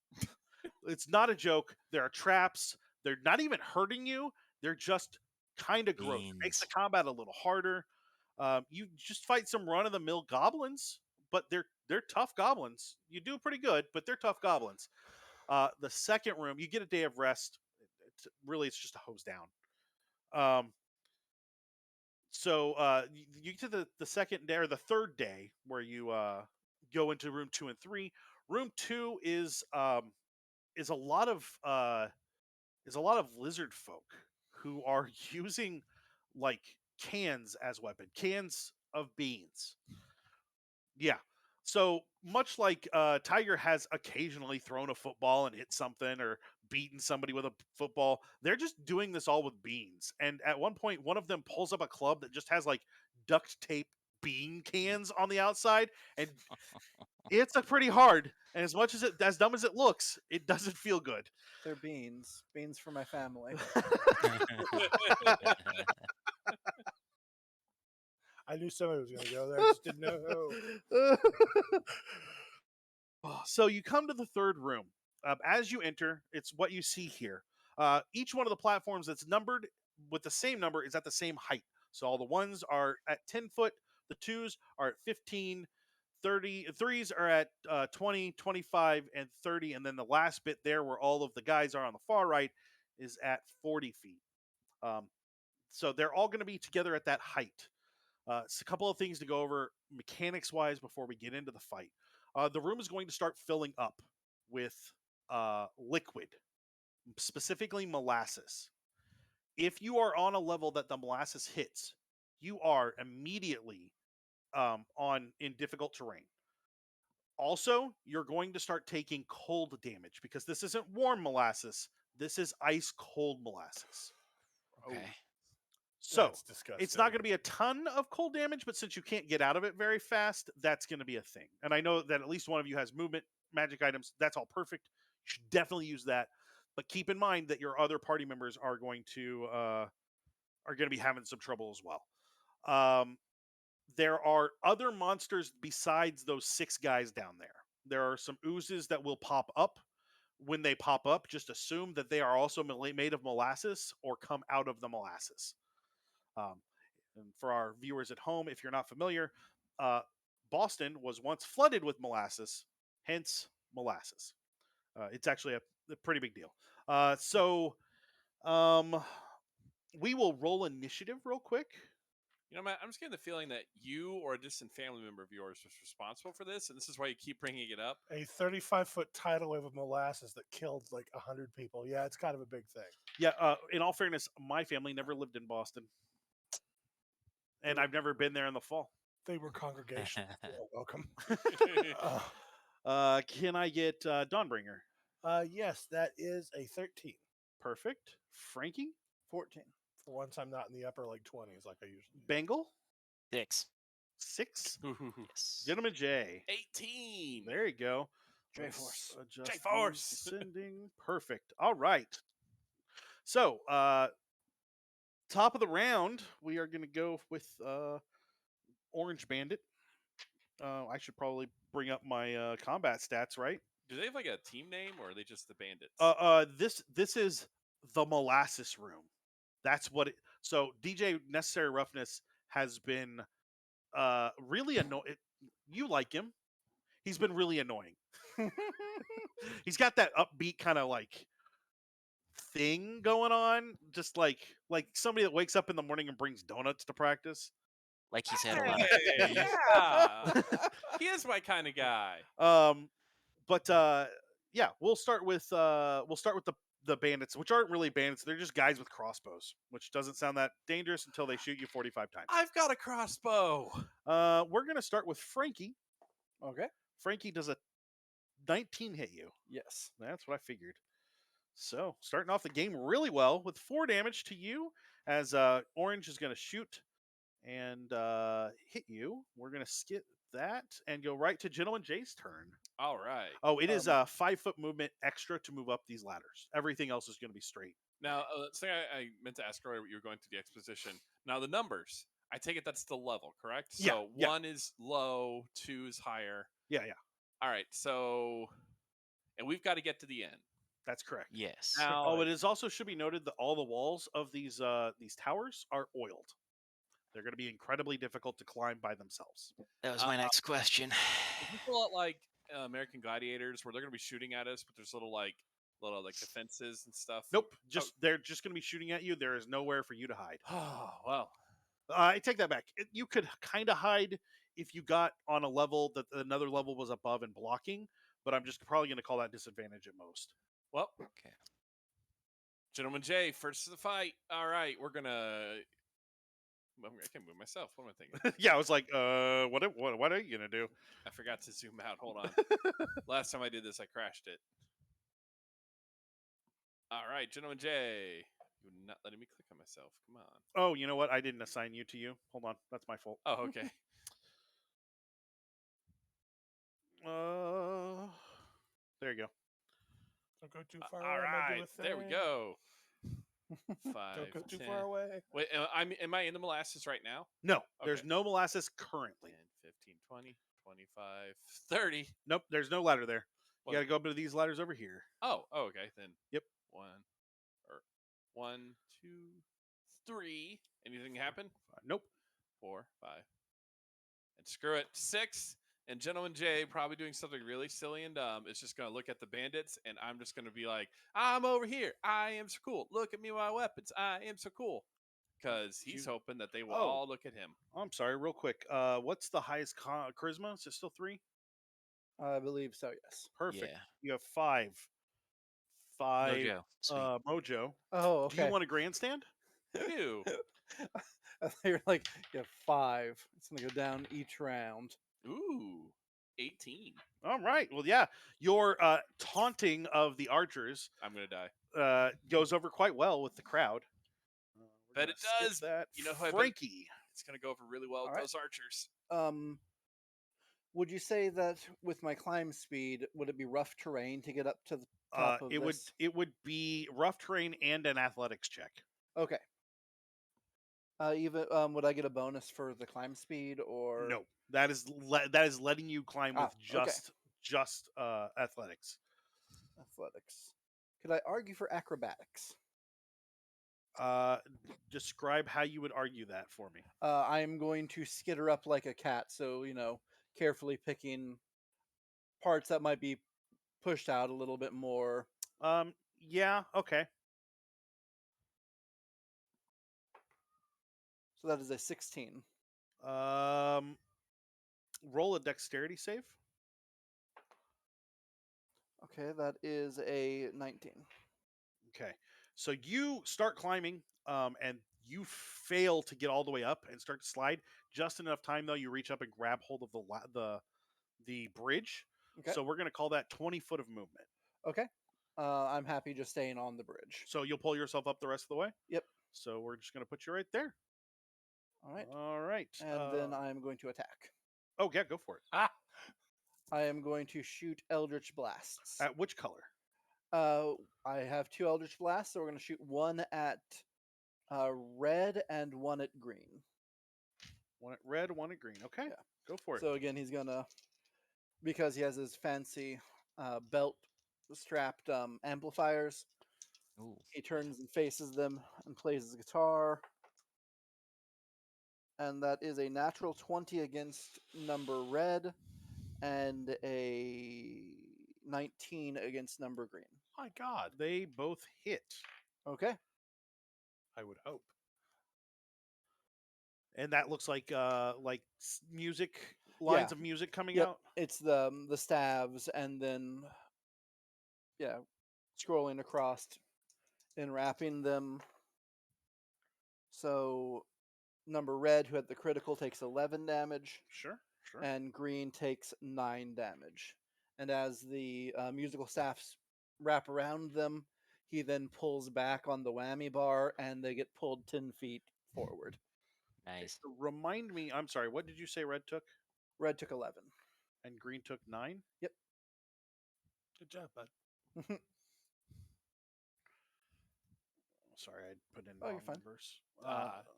[SPEAKER 2] It's not a joke. There are traps. They're not even hurting you. They're just kind of gross. It makes the
[SPEAKER 6] Beans.
[SPEAKER 2] combat a little harder. You just fight some run-of-the-mill goblins, but they're tough goblins. You do pretty good, but they're tough goblins. The second room, you get a day of rest. It's just a hose down. So you get to the second day or the third day where you go into room 2 and 3. Room 2 is a lot of lizard folk who are using like cans as weapon, cans of beans. Yeah. So much like Tiger has occasionally thrown a football and hit something or beaten somebody with a football, they're just doing this all with beans. And at one point, one of them pulls up a club that just has like duct tape bean cans on the outside, and it's a pretty hard. And as much as dumb as it looks, it doesn't feel good.
[SPEAKER 5] They're beans. Beans for my family.
[SPEAKER 4] I knew somebody was going to go there. I just didn't know who.
[SPEAKER 2] So you come to the third room. As you enter, it's what you see here. Each one of the platforms that's numbered with the same number is at the same height. So all the ones are at 10 foot, the 2s are at 15, 30, 3s are at 20, 25, and 30. And then the last bit there where all of the guys are on the far right is at 40 feet. So they're all going to be together at that height. It's a couple of things to go over mechanics-wise before we get into the fight. The room is going to start filling up with liquid, specifically molasses. If you are on a level that the molasses hits, you are immediately in difficult terrain. Also, you're going to start taking cold damage because this isn't warm molasses. This is ice cold molasses.
[SPEAKER 6] Okay.
[SPEAKER 2] So
[SPEAKER 4] That's disgusting.
[SPEAKER 2] it's not going to be a ton of cold damage, but since you can't get out of it very fast, that's going to be a thing. And I know that at least one of you has movement magic items. That's all perfect. You should definitely use that. But keep in mind that your other party members are going to be having some trouble as well. There are other monsters besides those 6 guys down there. There are some oozes that will pop up. When they pop up, just assume that they are also made of molasses or come out of the molasses. And for our viewers at home, if you're not familiar, Boston was once flooded with molasses, hence molasses. It's actually a pretty big deal. So we will roll initiative real quick.
[SPEAKER 3] Matt, I'm just getting the feeling that you or a distant family member of yours was responsible for this, and this is why you keep bringing it up.
[SPEAKER 4] A 35-foot tidal wave of molasses that killed like 100 people. Yeah, it's kind of a big thing.
[SPEAKER 2] Yeah, in all fairness, my family never lived in Boston. And I've never been there in the fall.
[SPEAKER 4] They were congregational. Welcome.
[SPEAKER 2] Can I get Dawnbringer?
[SPEAKER 4] Yes, that is a 13.
[SPEAKER 2] Perfect. Frankie?
[SPEAKER 5] 14.
[SPEAKER 4] For once, I'm not in the upper like 20s like I usually do.
[SPEAKER 2] Bengal?
[SPEAKER 6] 6.
[SPEAKER 2] 6?
[SPEAKER 6] Yes.
[SPEAKER 2] Gentleman J.
[SPEAKER 3] 18.
[SPEAKER 2] There you go.
[SPEAKER 5] J-Force.
[SPEAKER 3] J-Force.
[SPEAKER 2] Sending. Perfect. All right. So, top of the round, we are going to go with Orange Bandit. I should probably bring up my combat stats, right?
[SPEAKER 3] Do they have like a team name, or are they just the bandits?
[SPEAKER 2] This is the Molasses Room. That's what it. So DJ Necessary Roughness has been really annoying. You like him? He's been really annoying. He's got that upbeat kind of like thing going on, just like somebody that wakes up in the morning and brings donuts to practice.
[SPEAKER 6] Like he's had a lot of
[SPEAKER 3] Hey, yeah. He is my kind of guy.
[SPEAKER 2] But yeah, we'll start with the bandits, which aren't really bandits. They're just guys with crossbows, which doesn't sound that dangerous until they shoot you 45 times.
[SPEAKER 3] I've got a crossbow.
[SPEAKER 2] We're gonna start with Frankie.
[SPEAKER 5] Okay.
[SPEAKER 2] Frankie, does a 19 hit you?
[SPEAKER 5] Yes.
[SPEAKER 2] That's what I figured. So starting off the game really well with 4 damage to you, as Orange is gonna shoot and hit you. We're gonna skip that and go right to Gentleman Jay's turn.
[SPEAKER 3] All right.
[SPEAKER 2] Oh, it is a 5-foot movement extra to move up these ladders. Everything else is going to be straight
[SPEAKER 3] Now, something I meant to ask earlier, you were going through the exposition. Now, the numbers, I take it that's the level, correct?
[SPEAKER 2] Yeah,
[SPEAKER 3] So
[SPEAKER 2] yeah.
[SPEAKER 3] 1 is low, 2 is higher.
[SPEAKER 2] Yeah.
[SPEAKER 3] All right, so, and we've got to get to the end.
[SPEAKER 2] That's correct.
[SPEAKER 6] Yes.
[SPEAKER 3] Now,
[SPEAKER 2] Oh, it is also should be noted that all the walls of these towers are oiled. They're going to be incredibly difficult to climb by themselves.
[SPEAKER 6] That was my next question.
[SPEAKER 3] is this a lot like American Gladiators, where they're going to be shooting at us, but there's little defenses and stuff?
[SPEAKER 2] Nope. They're just going to be shooting at you. There is nowhere for you to hide.
[SPEAKER 3] Oh, well.
[SPEAKER 2] I take that back. You could kind of hide if you got on a level that another level was above and blocking, but I'm just probably going to call that disadvantage at most.
[SPEAKER 3] Well,
[SPEAKER 6] Okay.
[SPEAKER 3] Gentleman Jay, first of the fight. All right, we're going to... I can't move myself. What am I thinking?
[SPEAKER 2] Yeah, I was like, what are you going to do?
[SPEAKER 3] I forgot to zoom out. Hold on. Last time I did this, I crashed it. All right, Gentleman Jay. You're not letting me click on myself. Come on.
[SPEAKER 2] Oh, you know what? I didn't assign you to you. Hold on. That's my fault.
[SPEAKER 3] Oh, okay.
[SPEAKER 2] There you go.
[SPEAKER 4] Don't go too far
[SPEAKER 3] All
[SPEAKER 4] away. I'm gonna do
[SPEAKER 3] right,
[SPEAKER 4] a
[SPEAKER 3] there we
[SPEAKER 4] thing.
[SPEAKER 3] go. 5,
[SPEAKER 4] Don't go too
[SPEAKER 3] 10.
[SPEAKER 4] far away.
[SPEAKER 3] Wait, am I in the molasses right now?
[SPEAKER 2] No, there's
[SPEAKER 3] Okay.
[SPEAKER 2] no molasses currently.
[SPEAKER 3] 10, 15, 20, 25, 30.
[SPEAKER 2] Nope, there's no ladder there.
[SPEAKER 3] What?
[SPEAKER 2] You got to go up to these ladders over here.
[SPEAKER 3] Oh, okay. Then.
[SPEAKER 2] Yep.
[SPEAKER 3] 1, 2, 3. Anything happen?
[SPEAKER 2] Nope.
[SPEAKER 3] 4, 5. And screw it. 6. And Gentleman Jay, probably doing something really silly and dumb, is just going to look at the bandits, and I'm just going to be like, I'm over here. I am so cool. Look at me, my weapons. I am so cool. Because he's hoping that they will all look at him.
[SPEAKER 2] I'm sorry, real quick. What's the highest charisma? Is it still 3?
[SPEAKER 5] I believe so, yes.
[SPEAKER 2] Perfect.
[SPEAKER 6] Yeah.
[SPEAKER 2] You have 5. 5
[SPEAKER 6] Mojo. Sweet.
[SPEAKER 2] mojo.
[SPEAKER 5] Oh, okay.
[SPEAKER 2] Do you want a grandstand?
[SPEAKER 3] Ew.
[SPEAKER 5] I thought you were like, you have 5. It's going to go down each round.
[SPEAKER 3] Ooh. 18.
[SPEAKER 2] All right. Well, yeah. Your taunting of the archers
[SPEAKER 3] I'm going to die.
[SPEAKER 2] goes over quite well with the crowd.
[SPEAKER 3] Bet it does.
[SPEAKER 2] That.
[SPEAKER 3] You know who I bet-
[SPEAKER 2] Frankie.
[SPEAKER 3] It's going to go over really well with
[SPEAKER 5] All right.
[SPEAKER 3] those archers.
[SPEAKER 5] Would you say that with my climb speed, would it be rough terrain to get up to the top of this?
[SPEAKER 2] It would be rough terrain and an athletics check.
[SPEAKER 5] Okay. Even would I get a bonus for the climb speed or
[SPEAKER 2] No, that is letting you climb with just athletics.
[SPEAKER 5] athletics? Could I argue for acrobatics?
[SPEAKER 2] Describe how you would argue that for me.
[SPEAKER 5] I'm going to skitter up like a cat, so carefully picking parts that might be pushed out a little bit more.
[SPEAKER 2] Yeah, okay.
[SPEAKER 5] So that is a 16.
[SPEAKER 2] Roll a dexterity save.
[SPEAKER 5] Okay, that is a 19.
[SPEAKER 2] Okay, so you start climbing, and you fail to get all the way up and start to slide. Just enough time though, you reach up and grab hold of the bridge.
[SPEAKER 5] Okay.
[SPEAKER 2] So we're gonna call that 20 foot of movement.
[SPEAKER 5] Okay. I'm happy just staying on the bridge.
[SPEAKER 2] So you'll pull yourself up the rest of the way.
[SPEAKER 5] Yep.
[SPEAKER 2] So we're just gonna put you right there.
[SPEAKER 5] All right.
[SPEAKER 2] All right.
[SPEAKER 5] And then I'm going to attack.
[SPEAKER 2] Oh yeah, go for it.
[SPEAKER 5] I am going to shoot Eldritch Blasts.
[SPEAKER 2] At which color?
[SPEAKER 5] I have 2 Eldritch Blasts, so we're going to shoot one at red and one at green.
[SPEAKER 2] One at red, one at green. Okay,
[SPEAKER 5] Yeah.
[SPEAKER 2] go for it.
[SPEAKER 5] So again, he's going to, because he has his fancy belt-strapped amplifiers,
[SPEAKER 6] Ooh.
[SPEAKER 5] he turns and faces them and plays his guitar. And that is a natural 20 against number red and a 19 against number green.
[SPEAKER 2] My God, they both hit.
[SPEAKER 5] Okay.
[SPEAKER 2] I would hope. And that looks like music lines of music coming
[SPEAKER 5] Yep.
[SPEAKER 2] out.
[SPEAKER 5] It's the staves and then scrolling across and wrapping them. So number red, who had the critical, takes 11 damage.
[SPEAKER 2] Sure.
[SPEAKER 5] And green takes 9 damage. And as the musical staffs wrap around them, he then pulls back on the whammy bar, and they get pulled 10 feet forward.
[SPEAKER 6] Nice.
[SPEAKER 2] So remind me, I'm sorry, what did you say red took?
[SPEAKER 5] Red took 11.
[SPEAKER 2] And green took 9?
[SPEAKER 5] Yep.
[SPEAKER 4] Good job, bud.
[SPEAKER 2] sorry, I put in
[SPEAKER 5] Oh, you're
[SPEAKER 2] wrong
[SPEAKER 5] fine.
[SPEAKER 2] numbers.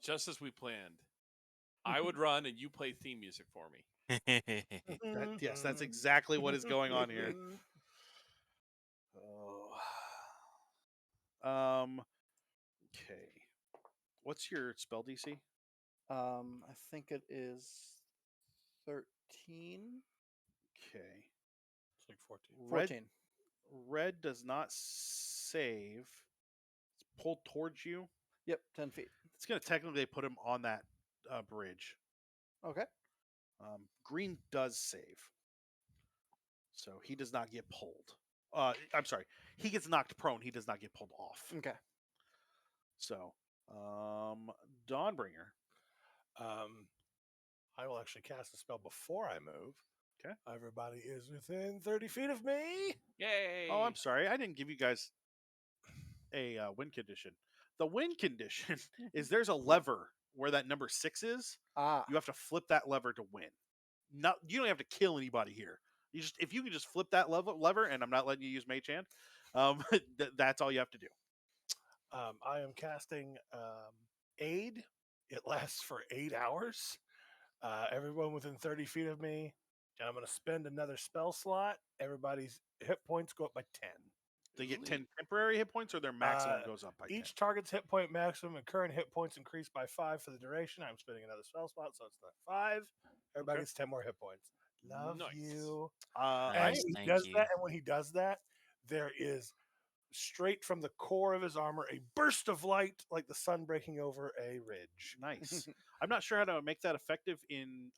[SPEAKER 3] Just as we planned. I would run and you play theme music for me.
[SPEAKER 2] Yes, that's exactly what is going on here. Okay. What's your spell DC?
[SPEAKER 5] I think it is 13.
[SPEAKER 2] Okay.
[SPEAKER 4] It's like 14.
[SPEAKER 5] 14.
[SPEAKER 2] Red does not save. It's pulled towards you.
[SPEAKER 5] Yep, 10 feet.
[SPEAKER 2] It's going to technically put him on that bridge.
[SPEAKER 5] Okay.
[SPEAKER 2] Green does save. So he does not get pulled. I'm sorry. He gets knocked prone. He does not get pulled off.
[SPEAKER 5] Okay.
[SPEAKER 2] So, Dawnbringer.
[SPEAKER 4] I will actually cast a spell before I move.
[SPEAKER 2] Okay.
[SPEAKER 4] Everybody is within 30 feet of me.
[SPEAKER 3] Yay!
[SPEAKER 2] Oh, I'm sorry. I didn't give you guys a win condition. The win condition is there's a lever where that number 6 is.
[SPEAKER 5] Ah.
[SPEAKER 2] You have to flip that lever to win. Not you don't have to kill anybody here. You just if you can just flip that lever, and I'm not letting you use Mage Hand, that's all you have to do.
[SPEAKER 4] I am casting Aid. It lasts for 8 hours. Everyone within 30 feet of me. And I'm going to spend another spell slot. Everybody's hit points go up by 10.
[SPEAKER 2] They get 10 temporary hit points, or their maximum goes up by 10?
[SPEAKER 4] Each target's hit point maximum and current hit points increase by 5 for the duration. I'm spending another spell slot, so it's not 5. Everybody gets 10 more hit points. Love
[SPEAKER 3] Nice.
[SPEAKER 4] you.
[SPEAKER 6] Nice,
[SPEAKER 4] And
[SPEAKER 6] thank
[SPEAKER 4] he does
[SPEAKER 6] you.
[SPEAKER 4] that, and when he does that, there is straight from the core of his armor a burst of light like the sun breaking over a ridge.
[SPEAKER 2] Nice. I'm not sure how to make that effective in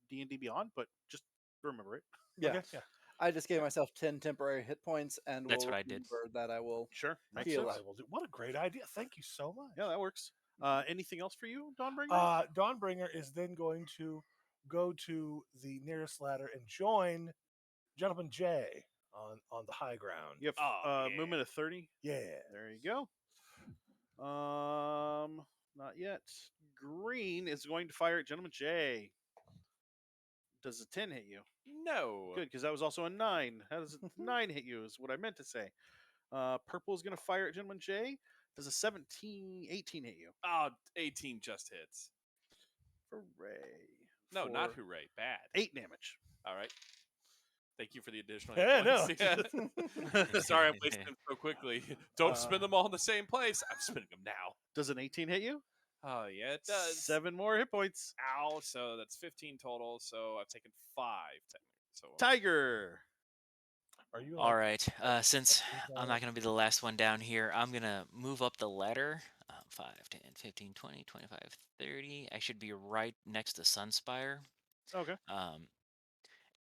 [SPEAKER 2] D&D Beyond, but just remember it.
[SPEAKER 5] Yeah.
[SPEAKER 4] Okay, yeah.
[SPEAKER 5] I just gave myself 10 temporary hit points and
[SPEAKER 6] That's
[SPEAKER 5] will
[SPEAKER 6] what I did.
[SPEAKER 5] remember that I will.
[SPEAKER 2] Sure. Makes
[SPEAKER 5] Heal
[SPEAKER 2] sense.
[SPEAKER 4] I will do. What a great idea. Thank you so much.
[SPEAKER 2] Yeah, that works. Anything else for you, Dawnbringer?
[SPEAKER 4] Dawnbringer is then going to go to the nearest ladder and join Gentleman J on the high ground.
[SPEAKER 2] You have
[SPEAKER 3] Oh, yeah.
[SPEAKER 2] movement of 30.
[SPEAKER 4] Yeah.
[SPEAKER 2] There you go. Not yet. Green is going to fire at Gentleman J. Does a 10 hit you?
[SPEAKER 3] No.
[SPEAKER 2] Good, because that was also a 9. How does a 9 hit you is what I meant to say. Purple is going to fire at Gentleman J. Does a 18 hit you?
[SPEAKER 3] Oh, 18 just hits.
[SPEAKER 2] Hooray.
[SPEAKER 3] No, not
[SPEAKER 2] For
[SPEAKER 3] hooray. Bad.
[SPEAKER 2] 8 damage.
[SPEAKER 3] All right. Thank you for the additional
[SPEAKER 4] Yeah,
[SPEAKER 3] hit points. Yeah. Sorry, I'm wasting them so quickly. Don't spend them all in the same place. I'm spending them now.
[SPEAKER 2] Does an 18 hit you?
[SPEAKER 3] Oh, yeah, it does.
[SPEAKER 2] 7 more hit points.
[SPEAKER 3] Ow. So that's 15 total. So I've taken 5 technically. So
[SPEAKER 2] Tiger.
[SPEAKER 4] Are you
[SPEAKER 6] All right. Since I'm not going to be the last one down here, I'm going to move up the ladder. 5, 10, 15, 20, 25, 30. I should be right next to Sunspire.
[SPEAKER 2] Okay.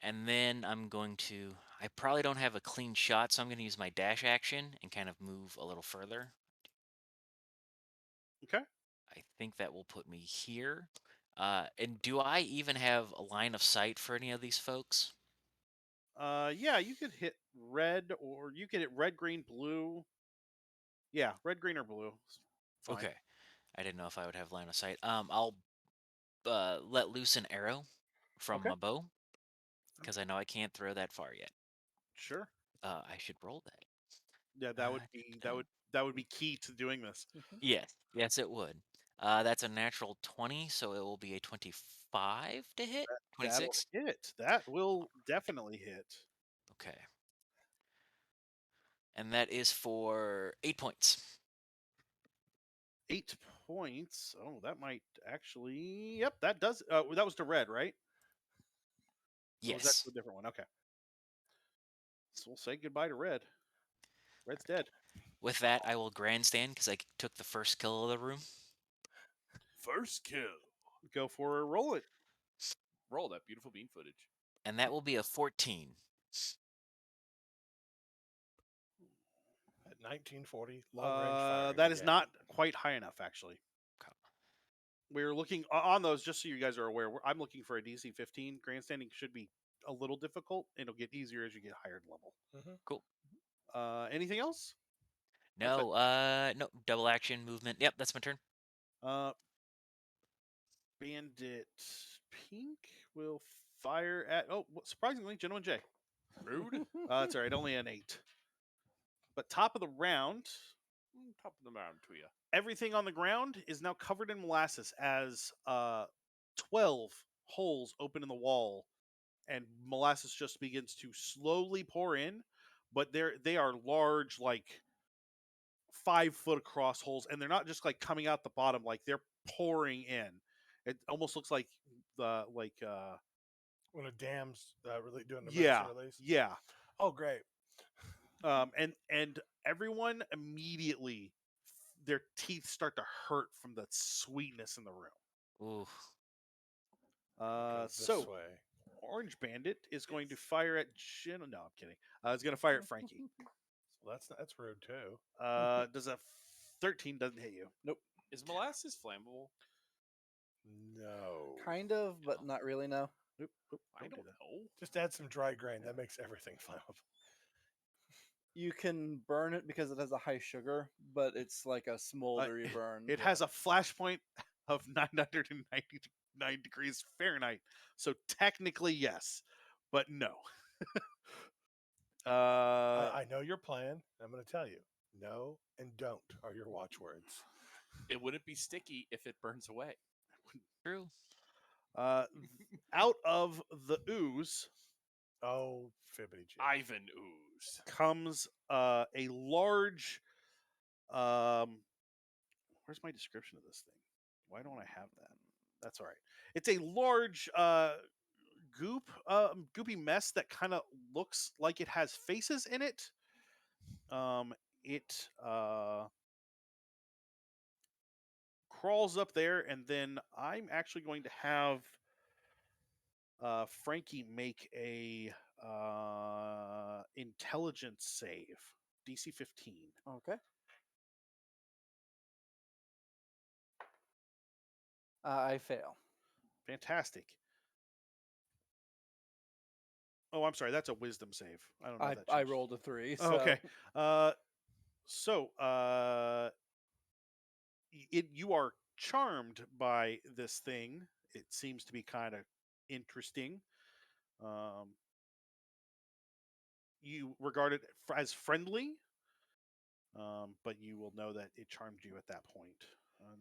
[SPEAKER 6] And then I'm going to... I probably don't have a clean shot, so I'm going to use my dash action and kind of move a little further.
[SPEAKER 2] Okay.
[SPEAKER 6] I think that will put me here. And do I even have a line of sight for any of these folks?
[SPEAKER 2] Yeah, you could hit red, or you could hit red, green, blue. Yeah, red, green, or blue. Fine.
[SPEAKER 6] Okay. I didn't know if I would have line of sight. I'll let loose an arrow from my bow because I know I can't throw that far yet.
[SPEAKER 2] Sure.
[SPEAKER 6] I should roll that.
[SPEAKER 2] Yeah, that would be that would be key to doing this.
[SPEAKER 6] Yes, it would. That's a natural 20, so it will be a 25 to hit. 26.
[SPEAKER 2] That'll hit. That will definitely hit.
[SPEAKER 6] Okay. And that is for 8 points.
[SPEAKER 2] 8 points. Oh, that might actually. Yep, that does. That was to red, right? Or was that
[SPEAKER 6] Yes.
[SPEAKER 2] to a different one? Okay. So we'll say goodbye to red. Red's dead.
[SPEAKER 6] With that, I will grandstand because I took the first kill of the room.
[SPEAKER 3] first kill.
[SPEAKER 2] Go for it. Roll it.
[SPEAKER 3] Roll that beautiful bean footage.
[SPEAKER 6] And that will be a 14.
[SPEAKER 4] At 1940, long range firing.
[SPEAKER 2] That is not quite high enough, actually.
[SPEAKER 6] Okay.
[SPEAKER 2] We're looking on those, just so you guys are aware. I'm looking for a DC 15. Grandstanding should be a little difficult. It'll get easier as you get higher in level.
[SPEAKER 6] Cool.
[SPEAKER 2] Anything else?
[SPEAKER 6] No, no, double action movement. Yep, that's my turn.
[SPEAKER 2] Bandit Pink will fire at. Oh, surprisingly, Gentleman J.
[SPEAKER 3] Rude.
[SPEAKER 2] That's all right. Only an 8. But top of the round,
[SPEAKER 3] top of the mountain to you.
[SPEAKER 2] Everything on the ground is now covered in molasses as 12 holes open in the wall, and molasses just begins to slowly pour in. But they are large, like 5 foot across holes, and they're not just like coming out the bottom; like they're pouring in. It almost looks like the
[SPEAKER 4] When a dam's really doing the
[SPEAKER 2] yeah,
[SPEAKER 4] release.
[SPEAKER 2] yeah.
[SPEAKER 4] Oh, great.
[SPEAKER 2] And everyone immediately their teeth start to hurt from the sweetness in the room.
[SPEAKER 6] Ooh.
[SPEAKER 4] Goes this
[SPEAKER 2] So
[SPEAKER 4] way.
[SPEAKER 2] Orange Bandit is going to fire at Jin. No, I'm kidding. It's going to fire at Frankie.
[SPEAKER 4] Well, that's rude too.
[SPEAKER 2] Does a 13 doesn't hit you?
[SPEAKER 5] Nope.
[SPEAKER 3] Is molasses flammable?
[SPEAKER 4] No.
[SPEAKER 5] Kind of, but not really. No.
[SPEAKER 2] Nope,
[SPEAKER 3] I
[SPEAKER 2] do
[SPEAKER 3] don't
[SPEAKER 2] that.
[SPEAKER 3] know.
[SPEAKER 4] Just add some dry grain. That makes everything flammable.
[SPEAKER 5] You can burn it because it has a high sugar, but it's like a smoldery burn.
[SPEAKER 2] It has a flash point of 999 degrees Fahrenheit. So technically, yes, but no.
[SPEAKER 4] I know your plan. I'm going to tell you. No and don't are your watchwords.
[SPEAKER 3] It wouldn't be sticky if it burns away.
[SPEAKER 6] True.
[SPEAKER 2] Out of the ooze
[SPEAKER 4] Oh, fibbity jig.
[SPEAKER 3] Ivan ooze.
[SPEAKER 2] comes a large. Where's my description of this thing? Why don't I have that? That's all right. It's a large goopy mess that kind of looks like it has faces in it. It crawls up there, and then I'm actually going to have Frankie make a intelligence save, DC 15.
[SPEAKER 5] Okay. I fail.
[SPEAKER 2] Fantastic. Oh, I'm sorry. That's a wisdom save. I don't know. if that
[SPEAKER 5] I
[SPEAKER 2] changed.
[SPEAKER 5] rolled a 3.
[SPEAKER 2] Oh,
[SPEAKER 5] So.
[SPEAKER 2] okay. You are charmed by this thing. It seems to be kind of interesting. You regard it as friendly, but you will know that it charmed you at that point.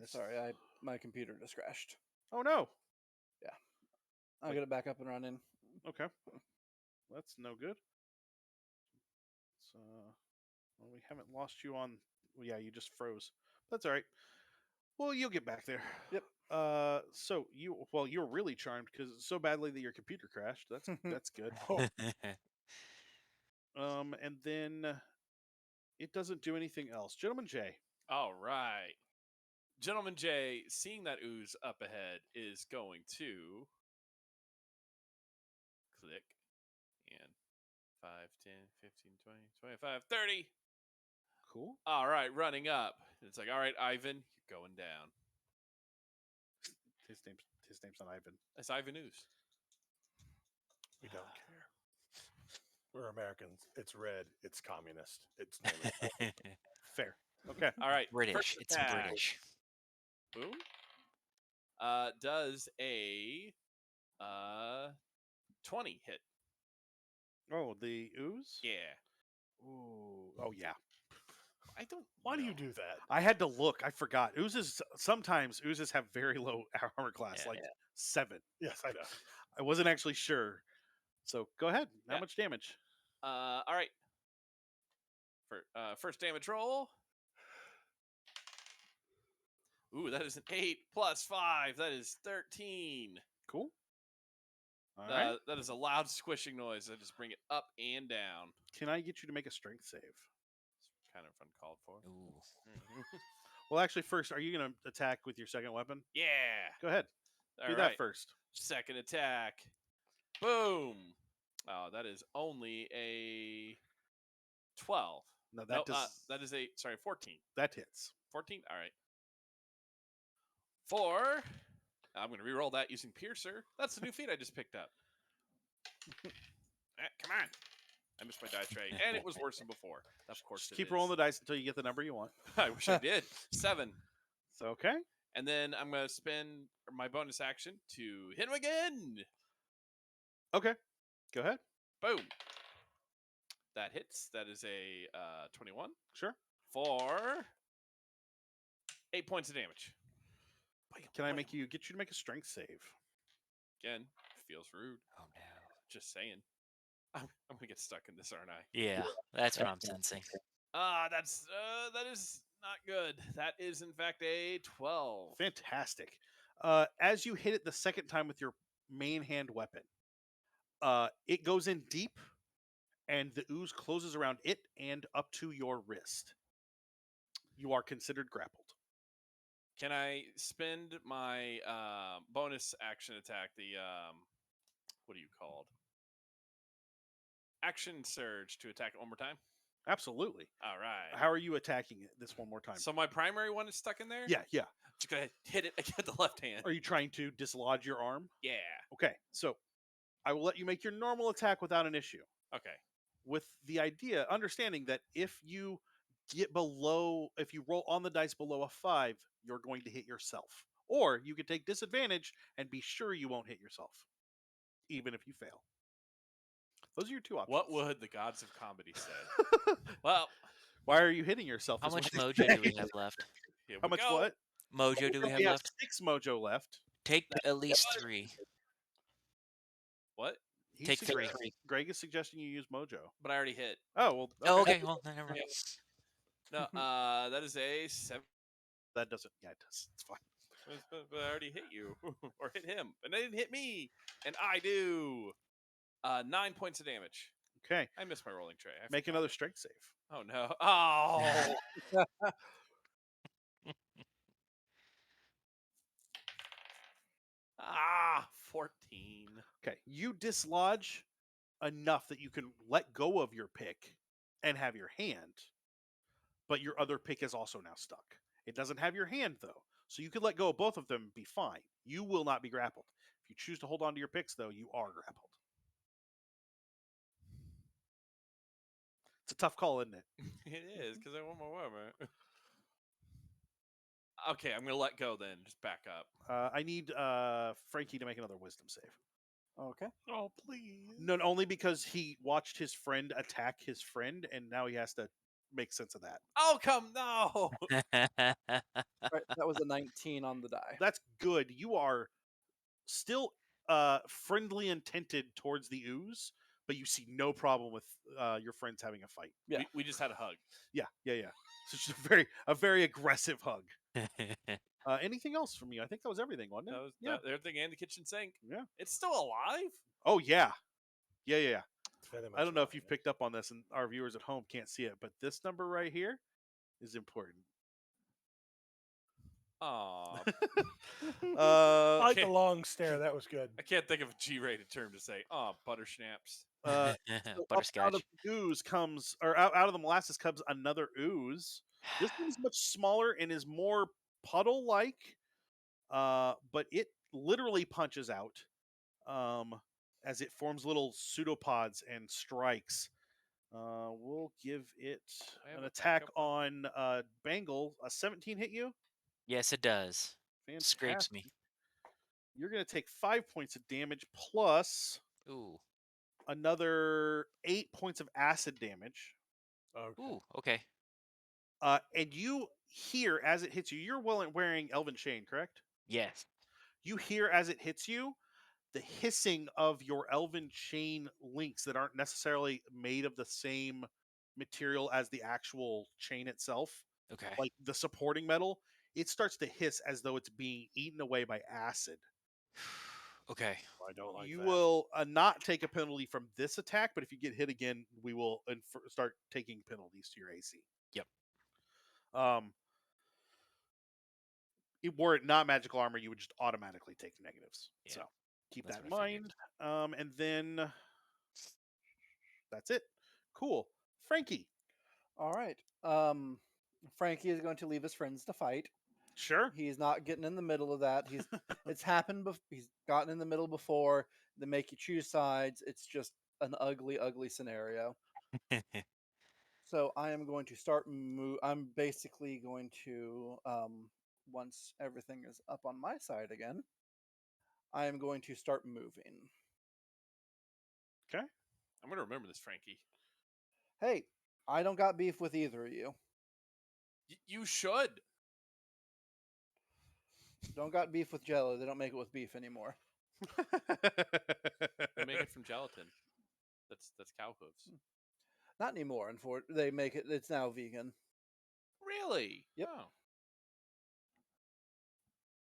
[SPEAKER 5] Sorry, my computer just crashed.
[SPEAKER 2] Oh no.
[SPEAKER 5] I'll get it back up and running.
[SPEAKER 2] Okay. That's no good. So, well, we haven't lost you on. Well, yeah, you just froze. That's all right. Well, you'll get back there.
[SPEAKER 5] Yep.
[SPEAKER 2] So you're really charmed because so badly that your computer crashed. That's good. And then it doesn't do anything else. Gentleman J.
[SPEAKER 3] All right. Gentleman J, seeing that ooze up ahead, is going to click and 5, 10, 15, 20, 25, 30.
[SPEAKER 2] Cool.
[SPEAKER 3] All right, running up. It's like, all right, Ivan, you're going down.
[SPEAKER 2] His name's not Ivan.
[SPEAKER 3] It's Ivan Ooze.
[SPEAKER 4] We don't care. We're Americans. It's red. It's communist. Its name is
[SPEAKER 2] Fair. Okay.
[SPEAKER 3] All right,
[SPEAKER 6] British.
[SPEAKER 3] first
[SPEAKER 6] It's
[SPEAKER 3] attack.
[SPEAKER 6] British.
[SPEAKER 3] Boom. Does a 20 hit?
[SPEAKER 2] Oh, the ooze?
[SPEAKER 3] Yeah.
[SPEAKER 2] Ooh. Oh, yeah.
[SPEAKER 3] I don't.
[SPEAKER 4] Why do
[SPEAKER 3] know.
[SPEAKER 4] you do that?
[SPEAKER 2] I had to look. I forgot. Sometimes oozes have very low armor class,
[SPEAKER 3] Yeah.
[SPEAKER 2] like 7.
[SPEAKER 4] Yes, I know.
[SPEAKER 2] I wasn't actually sure. So go ahead. How
[SPEAKER 3] Yeah.
[SPEAKER 2] much damage?
[SPEAKER 3] All right. For first damage roll. Ooh, that is an 8 plus 5. That is 13.
[SPEAKER 2] Cool. All right.
[SPEAKER 3] That is a loud squishing noise. I just bring it up and down.
[SPEAKER 2] Can I get you to make a strength save?
[SPEAKER 3] It's kind of uncalled for.
[SPEAKER 6] Ooh.
[SPEAKER 2] Well, actually, first, are you going to attack with your second weapon?
[SPEAKER 3] Yeah.
[SPEAKER 2] Go ahead.
[SPEAKER 3] All
[SPEAKER 2] Do
[SPEAKER 3] right.
[SPEAKER 2] that first.
[SPEAKER 3] Second attack. Boom. Oh, that is only a 12.
[SPEAKER 2] No,
[SPEAKER 3] No,
[SPEAKER 2] that does.
[SPEAKER 3] 14.
[SPEAKER 2] That hits.
[SPEAKER 3] 14? All right. 4. I'm going to re-roll that using Piercer. That's the new feat I just picked up. Come on. I missed my die tray. And it was worse than before. Of course
[SPEAKER 2] Just
[SPEAKER 3] it
[SPEAKER 2] keep
[SPEAKER 3] is.
[SPEAKER 2] rolling the dice until you get the number you want.
[SPEAKER 3] I wish I did. 7.
[SPEAKER 2] So, okay.
[SPEAKER 3] And then I'm going to spend my bonus action to hit him again.
[SPEAKER 2] Okay. Go ahead.
[SPEAKER 3] Boom. That hits. That is a 21.
[SPEAKER 2] Sure.
[SPEAKER 3] For 8 points of damage.
[SPEAKER 2] Can I get you to make a strength save?
[SPEAKER 3] Again, feels rude.
[SPEAKER 6] Oh no.
[SPEAKER 3] Just saying. I'm gonna get stuck in this, aren't I?
[SPEAKER 6] Yeah, that's what I'm sensing.
[SPEAKER 3] That is not good. That is in fact a 12.
[SPEAKER 2] Fantastic. As you hit it the second time with your main hand weapon, it goes in deep, and the ooze closes around it and up to your wrist. You are considered grappled.
[SPEAKER 3] Can I spend my bonus action attack? The what are you called? Action surge to attack it one more time.
[SPEAKER 2] Absolutely.
[SPEAKER 3] All right.
[SPEAKER 2] How are you attacking it this one more time?
[SPEAKER 3] So my primary one is stuck in there.
[SPEAKER 2] Yeah.
[SPEAKER 3] Just go ahead, hit it again with the left hand.
[SPEAKER 2] Are you trying to dislodge your arm?
[SPEAKER 3] Yeah.
[SPEAKER 2] Okay, so I will let you make your normal attack without an issue.
[SPEAKER 3] Okay.
[SPEAKER 2] With the idea, understanding that if you roll on the dice below a 5, you're going to hit yourself. Or you could take disadvantage and be sure you won't hit yourself, even if you fail. Those are your two options.
[SPEAKER 3] What would the gods of comedy say? Well,
[SPEAKER 2] why are you hitting yourself?
[SPEAKER 6] How
[SPEAKER 2] is what
[SPEAKER 6] much
[SPEAKER 2] they
[SPEAKER 6] mojo
[SPEAKER 2] say.
[SPEAKER 6] do we have left?
[SPEAKER 3] here
[SPEAKER 2] How
[SPEAKER 3] we
[SPEAKER 2] much
[SPEAKER 3] go.
[SPEAKER 2] what?
[SPEAKER 6] Mojo do we have
[SPEAKER 2] We have
[SPEAKER 6] left?
[SPEAKER 2] 6 mojo left.
[SPEAKER 6] Take at least 3.
[SPEAKER 3] What?
[SPEAKER 6] Take 3.
[SPEAKER 2] Greg is suggesting you use mojo.
[SPEAKER 3] But I already hit.
[SPEAKER 2] Oh, well.
[SPEAKER 6] Oh, okay. Well, then never mind.
[SPEAKER 3] No, that is a 7.
[SPEAKER 2] That doesn't. Yeah, it does. It's fine.
[SPEAKER 3] But I already hit you. Or hit him. And they didn't hit me. And I do. 9 points of damage.
[SPEAKER 2] Okay.
[SPEAKER 3] I missed my rolling tray.
[SPEAKER 2] Make another strength save.
[SPEAKER 3] Oh, no. Oh. 14.
[SPEAKER 2] Okay. You dislodge enough that you can let go of your pick and have your hand, but your other pick is also now stuck. It doesn't have your hand, though, so you could let go of both of them and be fine. You will not be grappled. If you choose to hold on to your picks, though, you are grappled. It's a tough call, isn't it?
[SPEAKER 3] It is, because I want my weapon. Okay, I'm going to let go then. Just back up.
[SPEAKER 2] I need Frankie to make another wisdom save.
[SPEAKER 5] Okay.
[SPEAKER 3] Oh, please.
[SPEAKER 2] No, only because he watched his friend attack his friend, and now he has to make sense of that.
[SPEAKER 3] Oh, no.
[SPEAKER 5] Right, that was a 19 on the die.
[SPEAKER 2] That's good. You are still friendly intended towards the ooze, but you see no problem with your friends having a fight.
[SPEAKER 5] Yeah.
[SPEAKER 3] We just had a hug.
[SPEAKER 2] Yeah. So it's just a very aggressive hug. Anything else from you? I think that was everything, wasn't it?
[SPEAKER 3] That was everything and the kitchen sink.
[SPEAKER 2] Yeah.
[SPEAKER 3] It's still alive?
[SPEAKER 2] Oh yeah. Yeah.
[SPEAKER 4] It's very much
[SPEAKER 2] I don't know if
[SPEAKER 4] alive,
[SPEAKER 2] you've
[SPEAKER 4] yeah.
[SPEAKER 2] picked up on this, and our viewers at home can't see it, but this number right here is important.
[SPEAKER 3] Aw.
[SPEAKER 4] I like the
[SPEAKER 3] Okay.
[SPEAKER 4] long stare. That was good.
[SPEAKER 3] I can't think of a G-rated term to say. Oh, butter schnapps.
[SPEAKER 2] So up
[SPEAKER 6] Butterscotch.
[SPEAKER 2] out of the ooze comes, or out of the molasses comes another ooze. This one's much smaller and is more puddle-like, but it literally punches out as it forms little pseudopods and strikes. We'll give it
[SPEAKER 3] I have
[SPEAKER 2] an
[SPEAKER 3] a
[SPEAKER 2] attack
[SPEAKER 3] backup
[SPEAKER 2] on Bangle. A 17 hit you?
[SPEAKER 6] Yes, it does.
[SPEAKER 2] Fantastic.
[SPEAKER 6] Scrapes me.
[SPEAKER 2] You're going to take 5 points of damage plus
[SPEAKER 6] Ooh.
[SPEAKER 2] another 8 points of acid damage.
[SPEAKER 4] Okay.
[SPEAKER 6] Ooh. Okay.
[SPEAKER 2] And you hear as it hits you, you're wearing Elven Chain, correct?
[SPEAKER 6] Yes.
[SPEAKER 2] You hear as it hits you the hissing of your Elven Chain links that aren't necessarily made of the same material as the actual chain itself,
[SPEAKER 6] Okay.
[SPEAKER 2] like the supporting metal. It starts to hiss as though it's being eaten away by acid.
[SPEAKER 6] Okay.
[SPEAKER 4] I don't like
[SPEAKER 2] You
[SPEAKER 4] that.
[SPEAKER 2] will not take a penalty from this attack, but if you get hit again, we will start taking penalties to your AC.
[SPEAKER 6] Yep.
[SPEAKER 2] Were it not magical armor, you would just automatically take negatives.
[SPEAKER 6] Yeah,
[SPEAKER 2] So keep
[SPEAKER 6] that's
[SPEAKER 2] that in
[SPEAKER 6] what I figured.
[SPEAKER 2] mind. And then that's it. Cool. Frankie.
[SPEAKER 5] All right. Frankie is going to leave his friends to fight.
[SPEAKER 2] Sure.
[SPEAKER 5] He's not getting in the middle of that. It's happened. He's gotten in the middle before. They make you choose sides. It's just an ugly, ugly scenario. So I am going to start I'm basically going to once everything is up on my side again, I am going to start moving.
[SPEAKER 2] Okay.
[SPEAKER 3] I'm going to remember this, Frankie.
[SPEAKER 5] Hey, I don't got beef with either of you.
[SPEAKER 3] You should.
[SPEAKER 5] Don't got beef with Jello. They don't make it with beef anymore.
[SPEAKER 3] They make it from gelatin. That's cow hooves.
[SPEAKER 5] Not anymore. They make it. It's now vegan.
[SPEAKER 3] Really?
[SPEAKER 5] Yep.
[SPEAKER 3] Oh.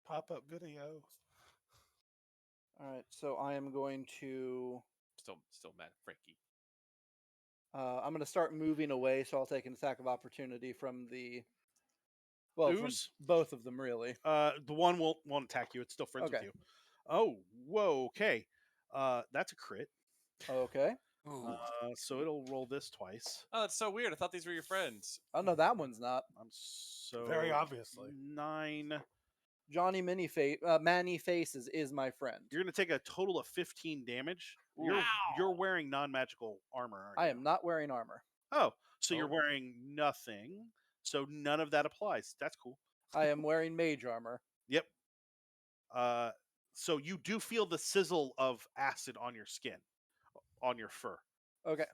[SPEAKER 4] Pop-up video.
[SPEAKER 5] All right. So I am going to.
[SPEAKER 3] Still mad at Frankie.
[SPEAKER 5] I'm going to start moving away. So I'll take an attack of opportunity from the. Well, from
[SPEAKER 2] Ooze?
[SPEAKER 5] both of them, really.
[SPEAKER 2] The one won't attack you. It's still friends with
[SPEAKER 5] Okay.
[SPEAKER 2] you. Oh, whoa. Okay. That's a crit.
[SPEAKER 5] Okay.
[SPEAKER 6] Ooh.
[SPEAKER 2] So it'll roll this twice.
[SPEAKER 3] Oh, that's so weird. I thought these were your friends.
[SPEAKER 5] Oh no, that one's not.
[SPEAKER 2] I'm so
[SPEAKER 4] Very obviously.
[SPEAKER 2] 9.
[SPEAKER 5] Johnny Manny Faces is my friend.
[SPEAKER 2] You're gonna take a total of 15 damage.
[SPEAKER 3] Wow.
[SPEAKER 2] You're wearing non-magical armor, aren't you?
[SPEAKER 5] I am not wearing armor.
[SPEAKER 2] Oh, so you're
[SPEAKER 3] Oh.
[SPEAKER 2] wearing nothing. So none of that applies. That's cool.
[SPEAKER 5] I am wearing mage armor.
[SPEAKER 2] Yep. So you do feel the sizzle of acid on your skin, on your fur,
[SPEAKER 5] Okay.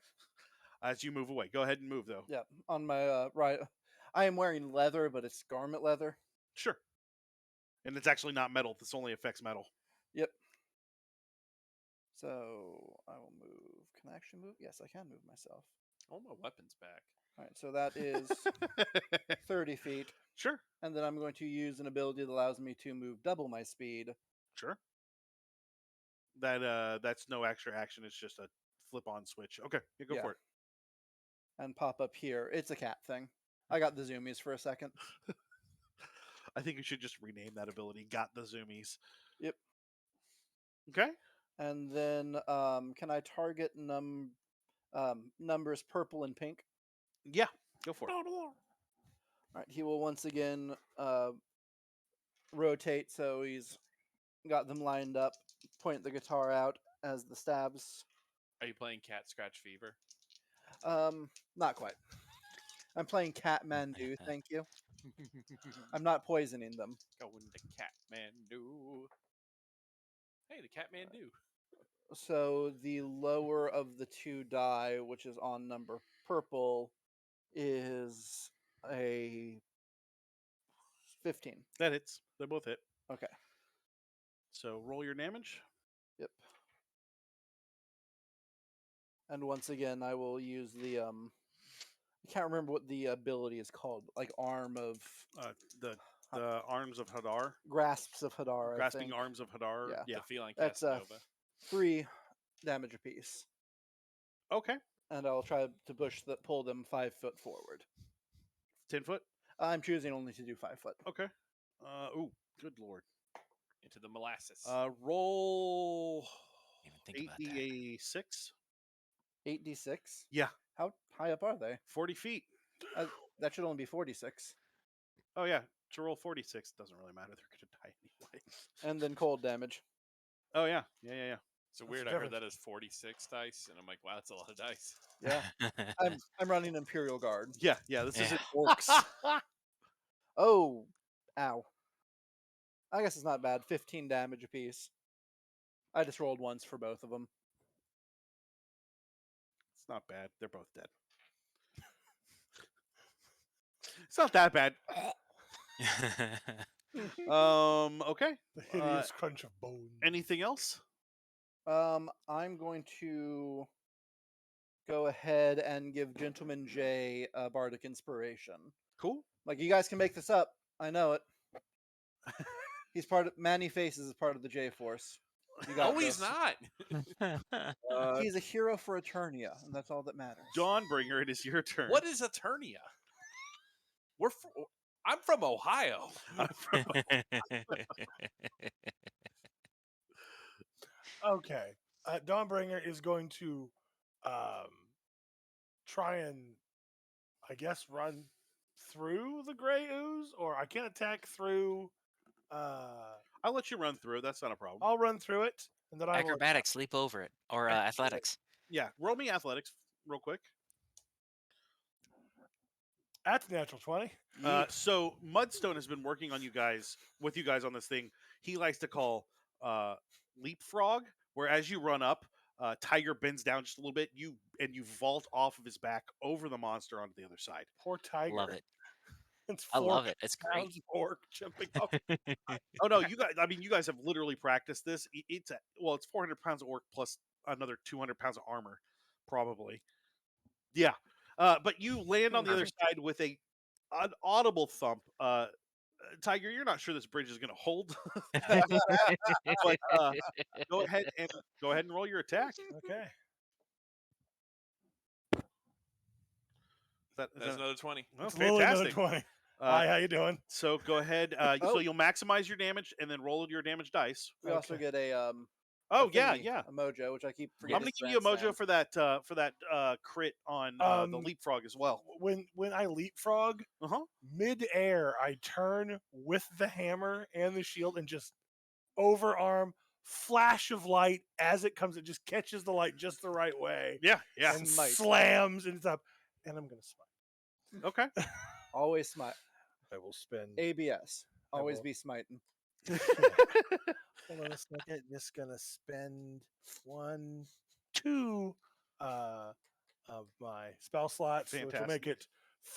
[SPEAKER 2] as you move away. Go ahead and move though.
[SPEAKER 5] Yeah. On my right. I am wearing leather, but it's garment leather.
[SPEAKER 2] Sure. And it's actually not metal. This only affects metal.
[SPEAKER 5] Yep. So I will move. Can I actually move? Yes, I can move myself.
[SPEAKER 3] I want my weapons back.
[SPEAKER 5] All right. So that is 30 feet.
[SPEAKER 2] Sure.
[SPEAKER 5] And then I'm going to use an ability that allows me to move double my speed.
[SPEAKER 2] Sure. That's no extra action. It's just a flip-on switch. Okay, yeah, go
[SPEAKER 5] Yeah.
[SPEAKER 2] for it.
[SPEAKER 5] And pop up here. It's a cat thing. I got the zoomies for a second.
[SPEAKER 2] I think you should just rename that ability. Got the zoomies.
[SPEAKER 5] Yep.
[SPEAKER 2] Okay.
[SPEAKER 5] And then can I target numbers purple and pink?
[SPEAKER 2] Yeah, go for it.
[SPEAKER 5] All right. He will once again rotate so he's got them lined up, point the guitar out as the stabs.
[SPEAKER 3] Are you playing Cat Scratch Fever?
[SPEAKER 5] Not quite. I'm playing Catmandu, thank you. I'm not poisoning them.
[SPEAKER 3] Going to Catmandu. Hey, the Catmandu.
[SPEAKER 5] So the lower of the two die, which is on number purple, is a 15.
[SPEAKER 2] That hits. They both hit.
[SPEAKER 5] Okay.
[SPEAKER 2] So roll your damage.
[SPEAKER 5] Yep. And once again, I will use the I can't remember what the ability is called, like arm of
[SPEAKER 2] The arms of Hadar.
[SPEAKER 5] grasps of Hadar. I
[SPEAKER 2] Grasping
[SPEAKER 5] think.
[SPEAKER 2] arms of Hadar.
[SPEAKER 5] Yeah.
[SPEAKER 2] Yeah.
[SPEAKER 3] The feline
[SPEAKER 5] That's
[SPEAKER 3] Casanova.
[SPEAKER 5] 3 damage apiece,
[SPEAKER 2] Okay.
[SPEAKER 5] and I'll try to pull them 5 foot forward.
[SPEAKER 2] 10 foot.
[SPEAKER 5] I'm choosing only to do 5 foot.
[SPEAKER 2] Okay. Ooh, good lord.
[SPEAKER 3] Into the molasses.
[SPEAKER 2] Roll
[SPEAKER 6] Even think about that.
[SPEAKER 2] 8d6.
[SPEAKER 5] 8d6.
[SPEAKER 2] Yeah.
[SPEAKER 5] How high up are they?
[SPEAKER 2] 40 feet.
[SPEAKER 5] That should only be 46.
[SPEAKER 2] Oh yeah. To roll 46 doesn't really matter. They're gonna die anyway.
[SPEAKER 5] And then cold damage.
[SPEAKER 2] Oh yeah. Yeah.
[SPEAKER 3] So
[SPEAKER 4] What's
[SPEAKER 3] weird.
[SPEAKER 4] the
[SPEAKER 3] I heard
[SPEAKER 4] difference?
[SPEAKER 3] that as 46 dice, and I'm like, wow, that's a lot of dice.
[SPEAKER 5] Yeah. I'm running Imperial Guard.
[SPEAKER 2] Yeah. This
[SPEAKER 6] Yeah.
[SPEAKER 2] isn't orcs.
[SPEAKER 5] Oh, ow. I guess it's not bad. 15 damage apiece. I just rolled once for both of them.
[SPEAKER 2] It's not bad. They're both dead. It's not that bad. Okay.
[SPEAKER 4] The hideous crunch of bone.
[SPEAKER 2] Anything else?
[SPEAKER 5] I'm going to go ahead and give Gentleman J a bardic inspiration.
[SPEAKER 2] Cool.
[SPEAKER 5] Like, you guys can make this up. I know it. He's part of Manny Faces is part of the J Force. You got
[SPEAKER 3] No, he's
[SPEAKER 5] this.
[SPEAKER 3] not.
[SPEAKER 5] He's a hero for Eternia, and that's all that matters.
[SPEAKER 2] Dawnbringer, it is your turn.
[SPEAKER 3] What is Eternia? I'm from Ohio.
[SPEAKER 4] Okay. Dawnbringer is going to try and, I guess, run through the gray ooze, or I can attack through.
[SPEAKER 2] I'll let you run through. That's not a problem.
[SPEAKER 4] I'll run through it, and then I will.
[SPEAKER 6] Acrobatics, leap over it, or athletics.
[SPEAKER 2] Yeah. Roll me athletics real quick.
[SPEAKER 4] That's a natural 20.
[SPEAKER 2] So Mudstone has been working on you guys on this thing he likes to call leapfrog, where as you run up, Tiger bends down just a little bit, you vault off of his back over the monster onto the other side.
[SPEAKER 4] Poor tiger.
[SPEAKER 6] Love it.
[SPEAKER 4] It's
[SPEAKER 6] I
[SPEAKER 4] 4
[SPEAKER 6] love it. It's great.
[SPEAKER 4] pounds of orc jumping off.
[SPEAKER 2] Oh no, you guys! I mean, you guys have literally practiced this. It's 400 pounds of orc plus another 200 pounds of armor, probably. Yeah, but you land on the other side with an audible thump. Tiger, you're not sure this bridge is going to hold, but go ahead and roll your attack.
[SPEAKER 4] Okay.
[SPEAKER 3] That's another 20.
[SPEAKER 2] Oh,
[SPEAKER 4] It's literally another
[SPEAKER 2] fantastic.
[SPEAKER 4] 20. Hi, how you doing?
[SPEAKER 2] So go ahead. So you'll maximize your damage and then roll your damage dice.
[SPEAKER 5] We also get a
[SPEAKER 2] Oh
[SPEAKER 5] a
[SPEAKER 2] yeah,
[SPEAKER 5] thingy,
[SPEAKER 2] yeah.
[SPEAKER 5] a mojo, which I keep
[SPEAKER 2] I'm
[SPEAKER 5] forgetting.
[SPEAKER 2] gonna give you a mojo for that crit on the leapfrog as well.
[SPEAKER 4] When I leapfrog, mid-air, I turn with the hammer and the shield and just overarm, flash of light as it comes. It just catches the light just the right way.
[SPEAKER 2] Yeah, yeah.
[SPEAKER 4] And
[SPEAKER 5] Smite.
[SPEAKER 4] slams and it's up. And I'm gonna smite.
[SPEAKER 2] Okay.
[SPEAKER 5] Always smite.
[SPEAKER 4] I will spend.
[SPEAKER 5] ABS. Always
[SPEAKER 4] will.
[SPEAKER 5] be smiting.
[SPEAKER 4] Hold on a second. Just gonna spend 1, 2 of my spell slots, which will make it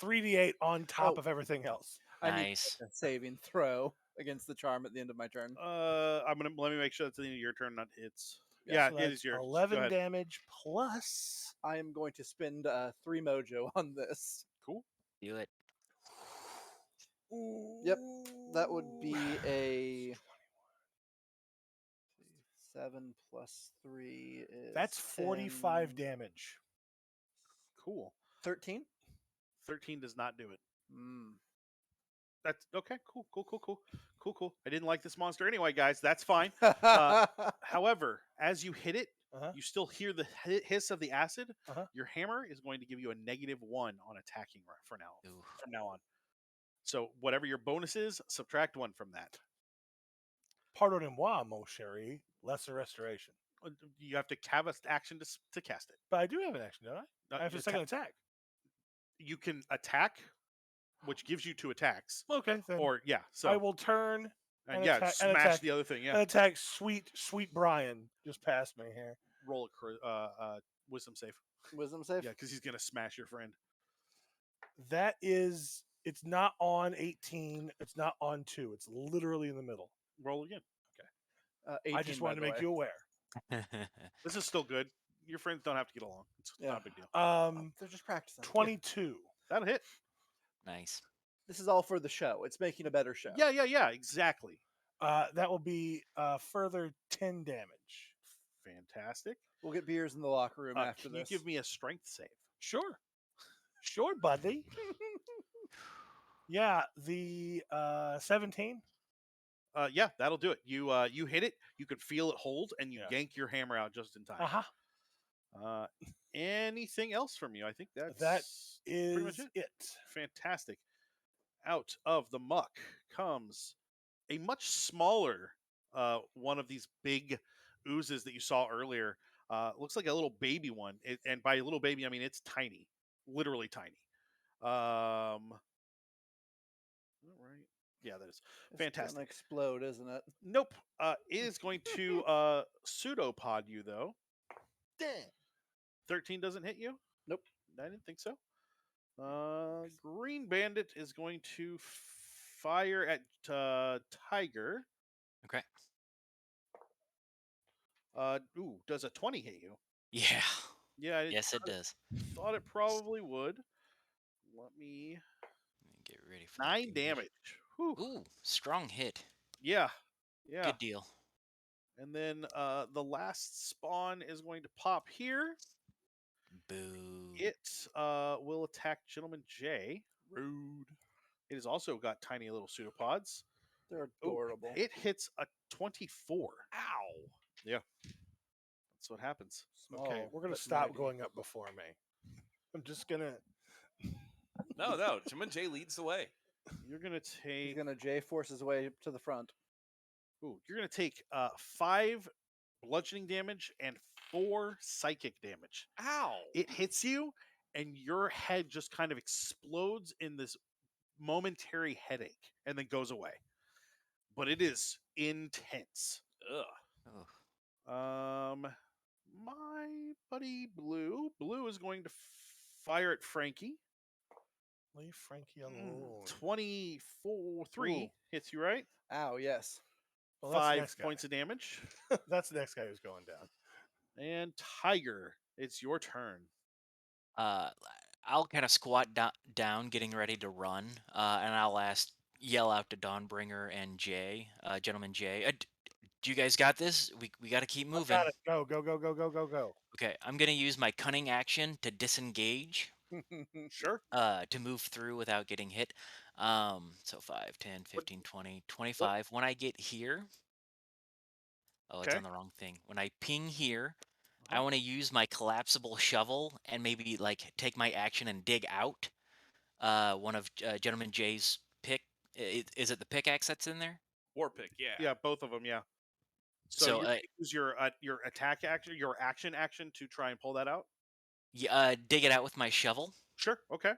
[SPEAKER 4] 3d8 on top of everything else.
[SPEAKER 5] I need
[SPEAKER 6] Nice.
[SPEAKER 5] a saving throw against the charm at the end of my turn.
[SPEAKER 2] Let me make sure that's the end of your turn, not its.
[SPEAKER 4] So
[SPEAKER 2] Yeah, it
[SPEAKER 4] that's
[SPEAKER 2] is yours. Go
[SPEAKER 4] 11
[SPEAKER 2] ahead.
[SPEAKER 4] damage plus.
[SPEAKER 5] I am going to spend 3 mojo on this.
[SPEAKER 2] Cool.
[SPEAKER 6] Do it.
[SPEAKER 5] Yep, that would be a 7 plus 3 is
[SPEAKER 4] That's 45
[SPEAKER 5] 10,
[SPEAKER 4] damage.
[SPEAKER 2] Cool.
[SPEAKER 5] 13.
[SPEAKER 2] 13 does not do it.
[SPEAKER 5] Mm.
[SPEAKER 2] That's okay. Cool. I didn't like this monster anyway, guys. That's fine. However, as you hit it, you still hear the hiss of the acid. Your hammer is going to give you a -1 on attacking for now.
[SPEAKER 6] Ooh.
[SPEAKER 2] From now on. So whatever your bonus is, subtract 1 from that.
[SPEAKER 4] Pardonnez-moi, mon chéri. Lesser restoration.
[SPEAKER 2] You have to have an action to cast it.
[SPEAKER 4] But I do have an action, don't I? I have a second attack.
[SPEAKER 2] You can attack, which gives you 2 attacks.
[SPEAKER 4] Okay, then
[SPEAKER 2] Or yeah, so
[SPEAKER 4] I will turn
[SPEAKER 2] and
[SPEAKER 4] attack,
[SPEAKER 2] smash the other thing. Yeah,
[SPEAKER 4] and attack sweet Brian just past me here.
[SPEAKER 2] roll a wisdom save.
[SPEAKER 5] Wisdom save?
[SPEAKER 2] Yeah, because he's gonna smash your friend.
[SPEAKER 4] That is, it's not on 18. It's not on 2. It's literally in the middle.
[SPEAKER 2] Roll again.
[SPEAKER 5] 18,
[SPEAKER 4] I just wanted to make you aware.
[SPEAKER 2] This is still good. Your friends don't have to get along. It's not a big deal.
[SPEAKER 5] They're just practicing.
[SPEAKER 4] 22.
[SPEAKER 2] That'll hit.
[SPEAKER 6] Nice.
[SPEAKER 5] This is all for the show. It's making a better show.
[SPEAKER 2] Yeah, exactly.
[SPEAKER 4] That will be further 10 damage.
[SPEAKER 2] Fantastic.
[SPEAKER 5] We'll get beers in the locker room after
[SPEAKER 2] Can
[SPEAKER 5] this.
[SPEAKER 2] you give me a strength save?
[SPEAKER 4] Sure, buddy. Yeah, the 17.
[SPEAKER 2] Yeah, that'll do it. You hit it. You could feel it hold, and you yank your hammer out just in time. Anything else from you? I think that
[SPEAKER 4] is
[SPEAKER 2] pretty much
[SPEAKER 4] it.
[SPEAKER 2] Fantastic. Out of the muck comes a much smaller one of these big oozes that you saw earlier. Looks like a little baby one, and by little baby I mean it's tiny, literally tiny. All right. Yeah, that is fantastic.
[SPEAKER 5] It's gonna explode, isn't it?
[SPEAKER 2] Nope. It is going to pseudopod you though. 13 doesn't hit you?
[SPEAKER 5] Nope.
[SPEAKER 2] I didn't think so. Green Bandit is going to fire at Tiger.
[SPEAKER 6] Okay.
[SPEAKER 2] Does a 20 hit you?
[SPEAKER 6] Yeah.
[SPEAKER 2] Yeah.
[SPEAKER 6] Yes, it does.
[SPEAKER 2] Thought it probably would. Let me
[SPEAKER 6] get ready for
[SPEAKER 2] 9 damage. Whew.
[SPEAKER 6] Ooh, strong hit.
[SPEAKER 2] Yeah.
[SPEAKER 6] Good deal.
[SPEAKER 2] And then the last spawn is going to pop here.
[SPEAKER 6] Boo.
[SPEAKER 2] It will attack Gentleman J. Rude. It has also got tiny little pseudopods.
[SPEAKER 5] They're adorable.
[SPEAKER 2] It hits a 24. Ow. Yeah. That's what happens.
[SPEAKER 4] Okay, we're going to stop going up before me. I'm just going to...
[SPEAKER 3] No. Gentleman J leads the way.
[SPEAKER 2] You're going to take...
[SPEAKER 5] He's going to J-force his way to the front.
[SPEAKER 2] You're going to take 5 bludgeoning damage and 4 psychic damage.
[SPEAKER 3] Ow!
[SPEAKER 2] It hits you, and your head just kind of explodes in this momentary headache, and then goes away. But it is intense.
[SPEAKER 3] Ugh.
[SPEAKER 2] My buddy Blue is going to fire at Frankie.
[SPEAKER 4] Leave Frankie alone.
[SPEAKER 2] 3
[SPEAKER 5] Ooh.
[SPEAKER 2] hits you, right?
[SPEAKER 5] Ow, yes.
[SPEAKER 4] Well, that's the
[SPEAKER 2] 5
[SPEAKER 4] next guy.
[SPEAKER 2] points of damage.
[SPEAKER 4] That's the next guy who's going down.
[SPEAKER 2] And Tiger, it's your turn.
[SPEAKER 6] Uh, I'll kind of squat down, getting ready to run, and I'll yell out to Dawnbringer and Jay, Gentleman Jay. Do you guys got this? We got to keep
[SPEAKER 4] I
[SPEAKER 6] moving.
[SPEAKER 4] got it. Go, go, go, go, go, go, go.
[SPEAKER 6] Okay, I'm gonna use my cunning action to disengage,
[SPEAKER 2] Sure.
[SPEAKER 6] to move through without getting hit. So 5, 10, 15, 20, 25. When I get here, oh, it's
[SPEAKER 2] Okay.
[SPEAKER 6] on the wrong thing. When I ping here, I
[SPEAKER 2] Uh-huh.
[SPEAKER 6] want to use my collapsible shovel and maybe like take my action and dig out one of Gentleman Jay's pick. Is it the pickaxe that's in there?
[SPEAKER 3] War pick, yeah.
[SPEAKER 2] Yeah, both of them, yeah. So,
[SPEAKER 6] So,
[SPEAKER 2] you're gonna use your attack action, your action to try and pull that out?
[SPEAKER 6] dig it out with my shovel.
[SPEAKER 2] Sure, okay.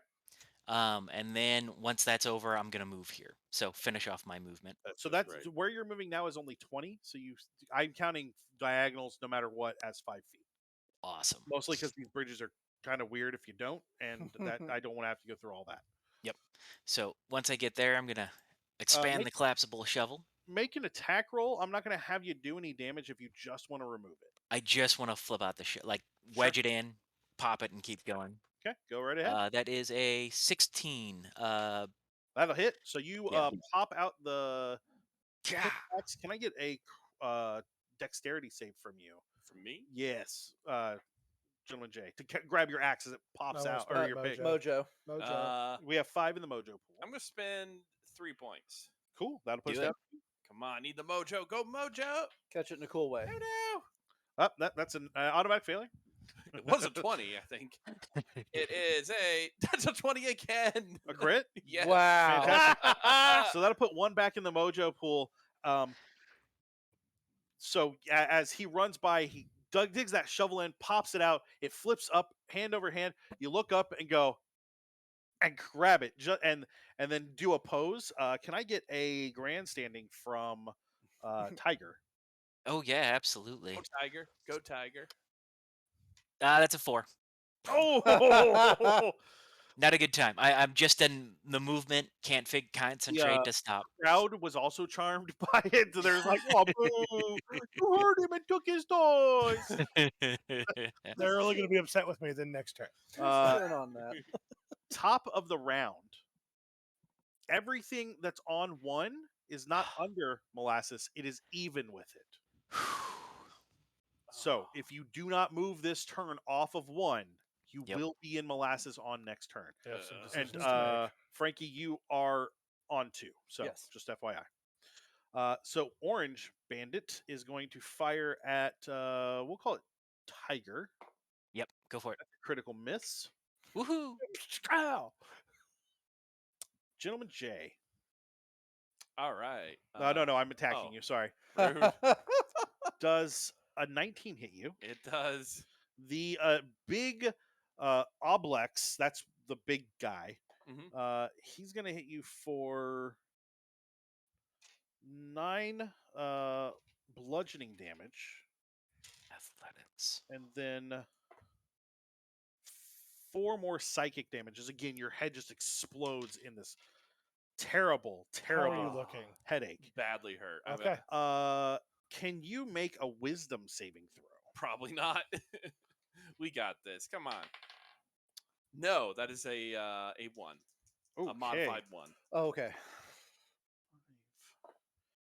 [SPEAKER 6] And then once that's over, I'm gonna move here. So finish off my movement.
[SPEAKER 2] So
[SPEAKER 3] just
[SPEAKER 2] that's
[SPEAKER 3] right.
[SPEAKER 2] where you're moving now is only 20. So I'm counting diagonals no matter what as 5 feet.
[SPEAKER 6] Awesome.
[SPEAKER 2] Mostly because these bridges are kind of weird if you don't, and that I don't want to have to go through all that.
[SPEAKER 6] Yep. So once I get there, I'm gonna expand the collapsible shovel.
[SPEAKER 2] Make an attack roll. I'm not going to have you do any damage if you just want to remove it.
[SPEAKER 6] I just want to flip out the like wedge it in, pop it, and keep going.
[SPEAKER 2] Okay, go right ahead.
[SPEAKER 6] That is a 16.
[SPEAKER 2] That'll hit. So you
[SPEAKER 6] Yeah.
[SPEAKER 2] pop out the
[SPEAKER 6] Yeah.
[SPEAKER 2] pickaxe. Can I get a dexterity save from you?
[SPEAKER 3] From me?
[SPEAKER 2] Yes, Gentleman Jay, to grab your axe as it pops
[SPEAKER 4] No,
[SPEAKER 2] out,
[SPEAKER 4] it's
[SPEAKER 2] or
[SPEAKER 4] not
[SPEAKER 2] your
[SPEAKER 4] Mojo.
[SPEAKER 2] pick.
[SPEAKER 5] Mojo.
[SPEAKER 4] Mojo.
[SPEAKER 2] We have 5 in the mojo pool.
[SPEAKER 3] I'm gonna spend 3 points.
[SPEAKER 2] Cool. That'll push
[SPEAKER 6] Do
[SPEAKER 2] that.
[SPEAKER 3] Come on, need the mojo. Go mojo.
[SPEAKER 5] Catch it in a cool way.
[SPEAKER 3] Oh no.
[SPEAKER 2] That's an automatic failure.
[SPEAKER 3] It was a 20, I think. It is that's a 20 again.
[SPEAKER 2] A crit.
[SPEAKER 3] Yeah.
[SPEAKER 5] Wow.
[SPEAKER 2] Fantastic. So that'll put 1 back in the mojo pool. So as he runs by, he digs that shovel in, pops it out. It flips up, hand over hand. You look up and go and grab it, and then do a pose. Can I get a grandstanding from Tiger?
[SPEAKER 6] Oh yeah, absolutely.
[SPEAKER 3] Go Tiger. Go Tiger.
[SPEAKER 6] That's a 4.
[SPEAKER 2] Oh,
[SPEAKER 6] Not a good time. I'm just in the movement. Can't concentrate to stop.
[SPEAKER 2] crowd was also charmed by it. So there's like, oh, boo! You heard him and took his toys.
[SPEAKER 4] They're only going to be upset with me the next turn.
[SPEAKER 5] Turn on that.
[SPEAKER 2] Top of the round. Everything that's on 1 is not under molasses. It is even with it. So if you do not move this turn off of 1, you will be in molasses on next turn. And Frankie, you are on 2. So
[SPEAKER 5] Yes.
[SPEAKER 2] just FYI. So Orange Bandit is going to fire at we'll call it Tiger.
[SPEAKER 6] Yep, go for it.
[SPEAKER 2] Critical miss.
[SPEAKER 6] Woohoo!
[SPEAKER 2] Ow! Gentleman Jay.
[SPEAKER 3] All right.
[SPEAKER 2] No, I'm attacking you. Sorry.
[SPEAKER 3] Rude.
[SPEAKER 2] Does a 19 hit you?
[SPEAKER 3] It does.
[SPEAKER 2] The big Oblex, that's the big guy.
[SPEAKER 3] Mhm.
[SPEAKER 2] He's going to hit you for 9 bludgeoning damage.
[SPEAKER 6] Athletics.
[SPEAKER 2] And then 4 more psychic damages. Again, your head just explodes in this terrible
[SPEAKER 4] How are you looking?
[SPEAKER 2] headache.
[SPEAKER 3] Badly hurt. I
[SPEAKER 4] Okay.
[SPEAKER 3] mean,
[SPEAKER 2] Can you make a wisdom saving throw?
[SPEAKER 3] probably not. We got this. Come on. No, that is a 1.
[SPEAKER 2] Okay.
[SPEAKER 3] A modified 1.
[SPEAKER 5] Oh, okay.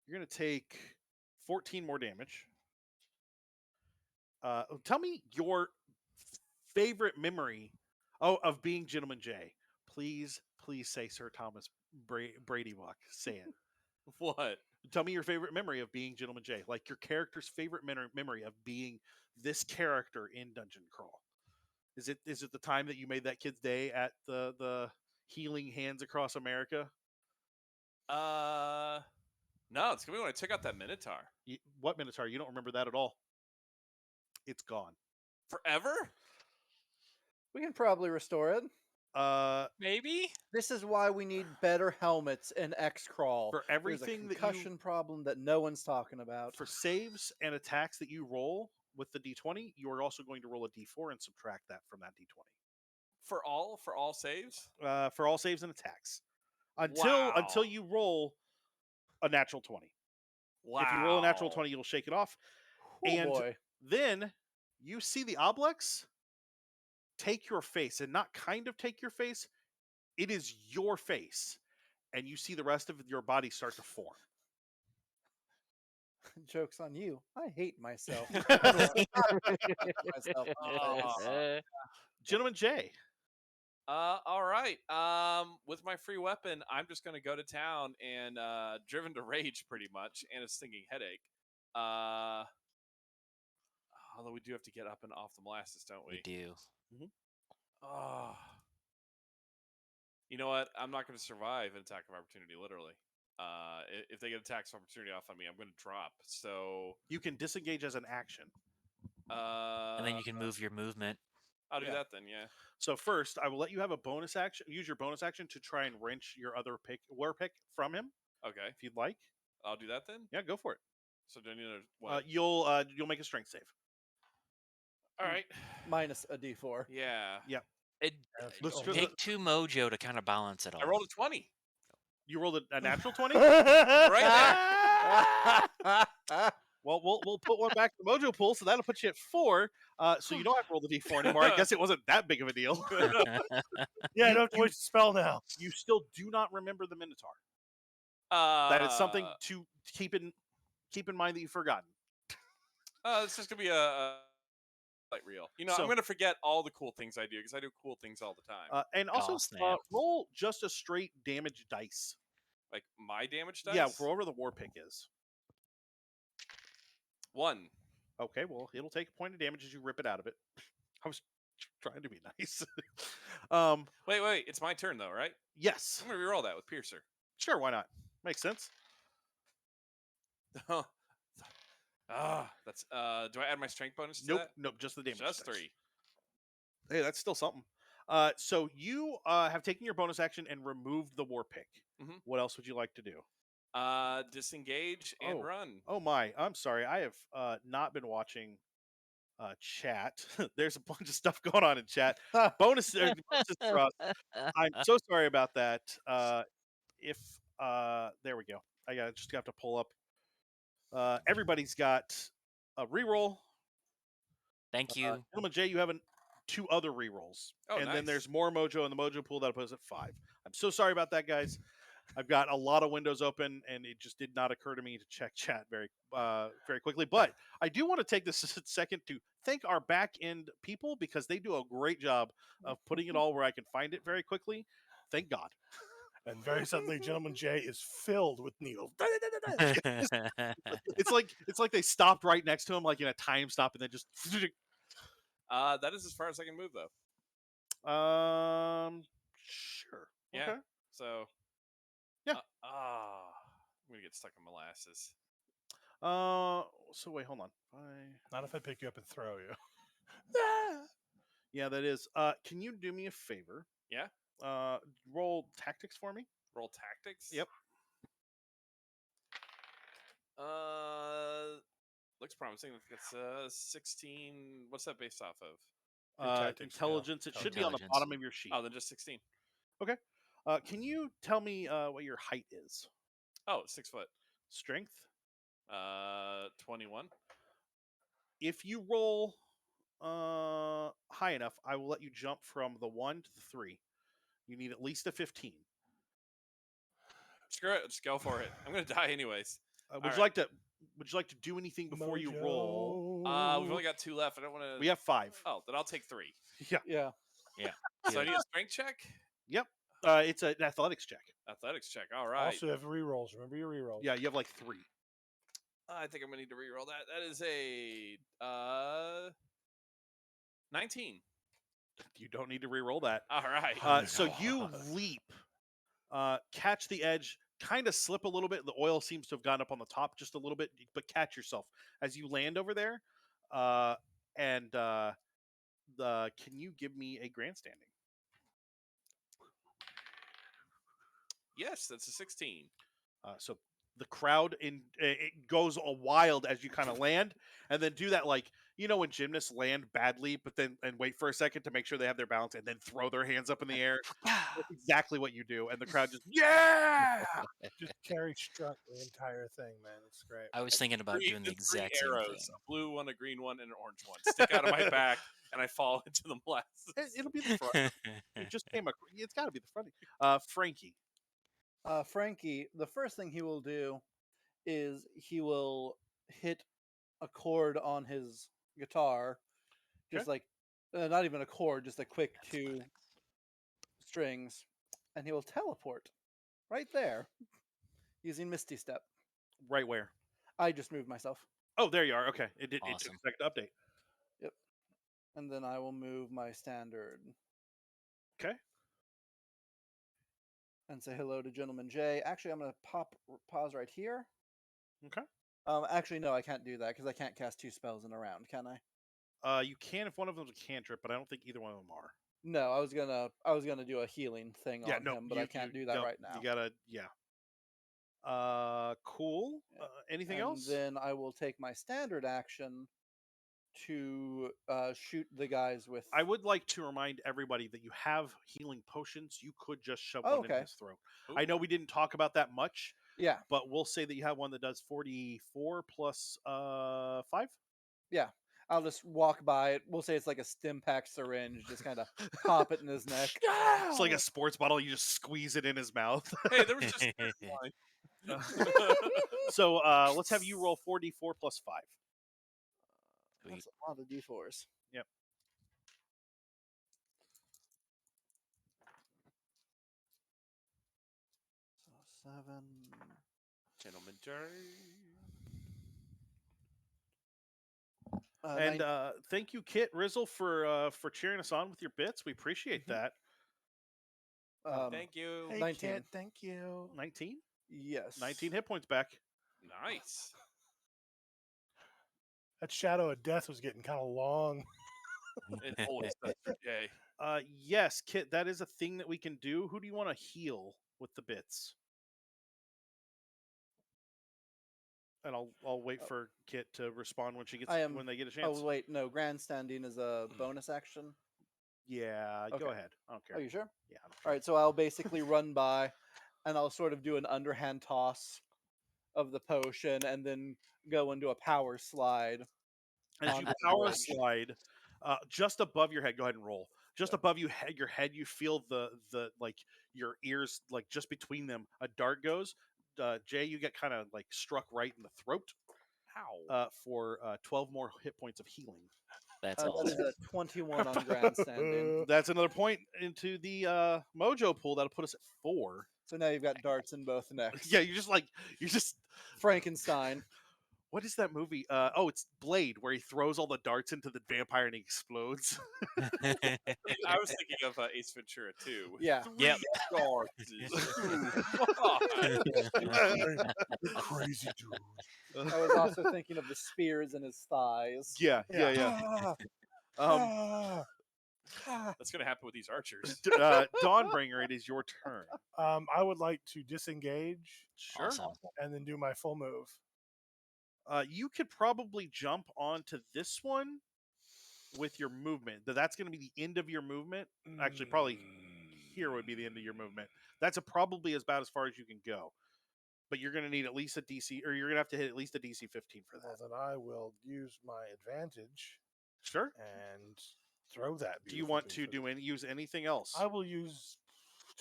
[SPEAKER 2] You're going to take 14 more damage. Tell me your favorite memory of being Gentleman Jay. Please say Sir Thomas Brady Buck. Say it.
[SPEAKER 3] What?
[SPEAKER 2] Tell me your favorite memory of being Gentleman Jay. Like your character's favorite memory of being this character in Dungeon Crawl. Is it the time that you made that kid's day at the Healing Hands Across America?
[SPEAKER 3] No, it's gonna be when I took out that Minotaur.
[SPEAKER 2] What Minotaur? You don't remember that at all. It's gone.
[SPEAKER 3] Forever?
[SPEAKER 5] We can probably restore it.
[SPEAKER 6] Maybe?
[SPEAKER 5] This is why we need better helmets in XCrawl.
[SPEAKER 2] For everything
[SPEAKER 5] There's a concussion problem that no one's talking about.
[SPEAKER 2] For saves and attacks that you roll with the D20, you are also going to roll a D4 and subtract that from that D20.
[SPEAKER 3] For all saves?
[SPEAKER 2] For all saves and attacks. Until
[SPEAKER 3] Wow.
[SPEAKER 2] you roll a natural 20.
[SPEAKER 3] Wow.
[SPEAKER 2] If you roll a natural 20, you'll shake it off.
[SPEAKER 5] Oh
[SPEAKER 2] And
[SPEAKER 5] boy.
[SPEAKER 2] then you see the Oblex take your face, and not kind of take your face. It is your face. And you see the rest of your body start to form.
[SPEAKER 5] Joke's on you. I hate myself.
[SPEAKER 2] Gentleman Jay.
[SPEAKER 3] All right. With my free weapon, I'm just gonna go to town and driven to rage pretty much, and a stinging headache. Although we do have to get up and off the molasses, don't we?
[SPEAKER 6] We do.
[SPEAKER 3] Oh. You know what? I'm not going to survive an attack of opportunity, literally. If they get attacks of opportunity off on me, I'm going to drop. So
[SPEAKER 2] You can disengage as an action.
[SPEAKER 6] And then you can move your movement.
[SPEAKER 3] I'll do
[SPEAKER 2] Yeah.
[SPEAKER 3] that then, yeah.
[SPEAKER 2] So first, I will let you have a bonus action. Use your bonus action to try and wrench your other war pick from him,
[SPEAKER 3] Okay.
[SPEAKER 2] if you'd like.
[SPEAKER 3] I'll do that then.
[SPEAKER 2] Yeah, go for it.
[SPEAKER 3] So do I need a what?
[SPEAKER 2] You'll make a strength save.
[SPEAKER 3] All right.
[SPEAKER 5] Minus a d4.
[SPEAKER 3] Yeah.
[SPEAKER 6] It,
[SPEAKER 2] Let's
[SPEAKER 6] take 2 mojo to kind of balance it all.
[SPEAKER 3] I rolled a 20.
[SPEAKER 2] You rolled a natural 20?
[SPEAKER 3] Right there.
[SPEAKER 2] Well, we'll put one back in the mojo pool, so that'll put you at 4. So you don't have to roll the d4 anymore. I guess it wasn't that big of a deal.
[SPEAKER 4] Yeah, I don't have to waste a spell now.
[SPEAKER 2] You still do not remember the Minotaur.
[SPEAKER 3] That
[SPEAKER 2] That is something to keep in mind that you've forgotten.
[SPEAKER 3] It's just gonna be a light reel. You know,
[SPEAKER 2] So-
[SPEAKER 3] I'm gonna forget all the cool things I do because I do cool things all the time.
[SPEAKER 2] And also,
[SPEAKER 6] snap.
[SPEAKER 2] roll just a straight damage dice.
[SPEAKER 3] Like my damage dice.
[SPEAKER 2] Yeah, for whatever the war pick is.
[SPEAKER 3] 1.
[SPEAKER 2] Okay, well, it'll take a point of damage as you rip it out of it. I was trying to be nice.
[SPEAKER 3] Wait. It's my turn though, right?
[SPEAKER 2] Yes.
[SPEAKER 3] I'm gonna reroll that with Piercer.
[SPEAKER 2] Sure, why not? Makes sense.
[SPEAKER 3] That's do I add my strength bonus to
[SPEAKER 2] Nope,
[SPEAKER 3] that?
[SPEAKER 2] nope, just the damage
[SPEAKER 3] Just
[SPEAKER 2] dice.
[SPEAKER 3] 3.
[SPEAKER 2] Hey, that's still something. So you have taken your bonus action and removed the war pick.
[SPEAKER 3] Mhm.
[SPEAKER 2] What else would you like to do?
[SPEAKER 3] Disengage and run.
[SPEAKER 2] Oh my, I'm sorry. I have not been watching chat. There's a bunch of stuff going on in chat. Bonuses for us. I'm so sorry about that. There we go. I just have to pull up. Everybody's got a reroll.
[SPEAKER 6] Thank you.
[SPEAKER 2] Gentleman Jay, you have 2 other rerolls.
[SPEAKER 3] Oh,
[SPEAKER 2] and then
[SPEAKER 3] nice.
[SPEAKER 2] there's more mojo in the mojo pool that puts at 5. I'm so sorry about that, guys. I've got a lot of windows open, and it just did not occur to me to check chat very quickly. But I do want to take this second to thank our back end people because they do a great job of putting it all where I can find it very quickly. Thank God.
[SPEAKER 4] And very suddenly, Gentleman Jay is filled with needles.
[SPEAKER 2] It's like they stopped right next to him, like in a time stop, and then just.
[SPEAKER 3] That is as far as I can move though.
[SPEAKER 2] Sure.
[SPEAKER 3] Yeah.
[SPEAKER 2] Okay.
[SPEAKER 3] So.
[SPEAKER 2] Yeah.
[SPEAKER 3] I'm gonna get stuck in molasses.
[SPEAKER 2] So wait, hold on.
[SPEAKER 4] Not if I pick you up and throw you.
[SPEAKER 2] Yeah, that is. Can you do me a favor?
[SPEAKER 3] Yeah.
[SPEAKER 2] Roll tactics for me.
[SPEAKER 3] Roll tactics.
[SPEAKER 2] Yep.
[SPEAKER 3] Looks promising. It's 16. What's that based off of?
[SPEAKER 4] tactics skill.
[SPEAKER 2] Intelligence. It should be on the
[SPEAKER 6] Intelligence.
[SPEAKER 2] bottom of your sheet.
[SPEAKER 3] Oh, then just 16.
[SPEAKER 2] Can you tell me what your height is?
[SPEAKER 3] Oh, 6 foot.
[SPEAKER 2] Strength.
[SPEAKER 3] 21.
[SPEAKER 2] If you roll high enough, I will let you jump from the 1 to the 3. You need at least a 15.
[SPEAKER 3] Screw it. Just go for it. I'm gonna die anyways.
[SPEAKER 2] Would you like to do anything before you roll?
[SPEAKER 3] We've only got 2 left. I don't want to.
[SPEAKER 2] We have 5.
[SPEAKER 3] Oh, then I'll take 3.
[SPEAKER 5] Yeah.
[SPEAKER 3] So I need a strength check.
[SPEAKER 2] It's an athletics check.
[SPEAKER 3] Athletics check. All right.
[SPEAKER 4] Also, you have rerolls. Remember your rerolls.
[SPEAKER 2] Yeah, you have like 3.
[SPEAKER 3] I think I'm gonna need to reroll that. That is a 19.
[SPEAKER 2] You don't need to re-roll that.
[SPEAKER 3] All right.
[SPEAKER 2] So you leap, catch the edge, kind of slip a little bit. The oil seems to have gone up on the top just a little bit, but catch yourself as you land over there. Can you give me a grandstanding?
[SPEAKER 3] Yes, that's a 16.
[SPEAKER 2] So the crowd it goes a wild as you kind of land, and then do that like you know when gymnasts land badly, but then and wait for a second to make sure they have their balance, and then throw their hands up in the air. That's exactly what you do, and the crowd just
[SPEAKER 4] Just carry struck the entire thing, man. It's great.
[SPEAKER 6] I was thinking about doing the
[SPEAKER 3] Three
[SPEAKER 6] exact same
[SPEAKER 3] arrows,
[SPEAKER 6] thing.
[SPEAKER 3] a blue one, a green one, and an orange one, stick out of my back, and I fall into the molasses.
[SPEAKER 2] It'll be the front. It just came. It's got to be the front. Frankie.
[SPEAKER 5] Frankie, the first thing he will do is he will hit a chord on his guitar, just
[SPEAKER 2] Okay.
[SPEAKER 5] like not even a chord, just a quick 2 strings, and he will teleport right there using Misty Step.
[SPEAKER 2] Right where?
[SPEAKER 5] I just moved myself.
[SPEAKER 2] Oh, there you are. Okay, it took a
[SPEAKER 6] Awesome.
[SPEAKER 2] second to update.
[SPEAKER 5] Yep. And then I will move my standard.
[SPEAKER 2] Okay.
[SPEAKER 5] And say hello to Gentleman J. Actually, I'm going to pause right here.
[SPEAKER 2] Okay.
[SPEAKER 5] Actually, no, I can't do that because I can't cast 2 spells in a round, can I?
[SPEAKER 2] You can if one of them's a cantrip, but I don't think either one of them are.
[SPEAKER 5] No, I was gonna do a healing thing on him, but I can't do that
[SPEAKER 2] no,
[SPEAKER 5] right now.
[SPEAKER 2] You gotta, cool.
[SPEAKER 5] Yeah.
[SPEAKER 2] Anything
[SPEAKER 5] And
[SPEAKER 2] else?
[SPEAKER 5] then I will take my standard action to shoot the guys with.
[SPEAKER 2] I would like to remind everybody that you have healing potions. You could just shove
[SPEAKER 5] Oh,
[SPEAKER 2] one into
[SPEAKER 5] okay.
[SPEAKER 2] his throat.
[SPEAKER 3] Ooh.
[SPEAKER 2] I know we didn't talk about that much,
[SPEAKER 5] Yeah,
[SPEAKER 2] but we'll say that you have one that does 44 plus 5.
[SPEAKER 5] yeah. I'll just walk by it. We'll say it's like a stim pack syringe, just kind of pop it in his neck.
[SPEAKER 2] It's like a sports bottle. You just squeeze it in his mouth.
[SPEAKER 3] Hey, there was just one.
[SPEAKER 2] So let's have you roll 4d4 plus 5.
[SPEAKER 5] That's a lot of d4s.
[SPEAKER 2] Yep.
[SPEAKER 5] So 7.
[SPEAKER 3] Gentleman J.
[SPEAKER 2] And thank you, Kit Rizzle, for cheering us on with your bits. We appreciate that.
[SPEAKER 3] Thank you.
[SPEAKER 4] Hey,
[SPEAKER 5] 19.
[SPEAKER 4] Kit, thank you.
[SPEAKER 2] 19?
[SPEAKER 5] Yes.
[SPEAKER 2] 19 hit points back.
[SPEAKER 3] Nice.
[SPEAKER 4] That shadow of death was getting kind of long.
[SPEAKER 3] It always does for Jay.
[SPEAKER 2] Yes, Kit, that is a thing that we can do. Who do you want to heal with the bits? And I'll wait for Kit to respond when she gets when they get a chance.
[SPEAKER 5] Oh wait, no. Grandstanding is a bonus action.
[SPEAKER 2] Yeah, go
[SPEAKER 5] Okay.
[SPEAKER 2] ahead. I don't care.
[SPEAKER 5] Are you sure?
[SPEAKER 2] Yeah. I don't
[SPEAKER 5] All right, so I'll basically run by, and I'll sort of do an underhand toss of the potion, and then go into a power slide.
[SPEAKER 2] As you
[SPEAKER 5] onto the
[SPEAKER 2] power
[SPEAKER 5] bridge.
[SPEAKER 2] slide, just above your head, go ahead and roll. Just above your head, you feel the like your ears, like just between them, a dart goes. Jay, you get kind of like struck right in the throat.
[SPEAKER 3] Ow.
[SPEAKER 2] For 12 more hit points of healing.
[SPEAKER 6] That's
[SPEAKER 5] That is
[SPEAKER 6] awesome.
[SPEAKER 5] a 21 on grandstanding.
[SPEAKER 2] That's another point into the mojo pool. That'll put us at 4.
[SPEAKER 5] So now you've got darts in both necks.
[SPEAKER 2] Yeah, you're just
[SPEAKER 5] Frankenstein.
[SPEAKER 2] what is that movie? It's Blade, where he throws all the darts into the vampire and he explodes.
[SPEAKER 3] I was thinking of Ace Ventura 2.
[SPEAKER 5] Yeah.
[SPEAKER 6] Yep.
[SPEAKER 4] You crazy dude.
[SPEAKER 5] I was also thinking of the spears in his thighs.
[SPEAKER 2] Yeah.
[SPEAKER 3] That's going to happen with these archers.
[SPEAKER 2] Dawnbringer, it is your turn.
[SPEAKER 4] I would like to disengage
[SPEAKER 2] Sure.
[SPEAKER 6] Awesome.
[SPEAKER 4] and then do my full move.
[SPEAKER 2] You could probably jump onto this one with your movement. That's going to be the end of your movement. Actually, probably here would be the end of your movement. That's probably about as far as you can go. But you're going to need at least a DC, or you're going to have to hit at least a DC 15 for
[SPEAKER 4] Well,
[SPEAKER 2] that.
[SPEAKER 4] then I will use my advantage
[SPEAKER 2] Sure.
[SPEAKER 4] and throw that.
[SPEAKER 2] Do you want to use anything else?
[SPEAKER 4] I will use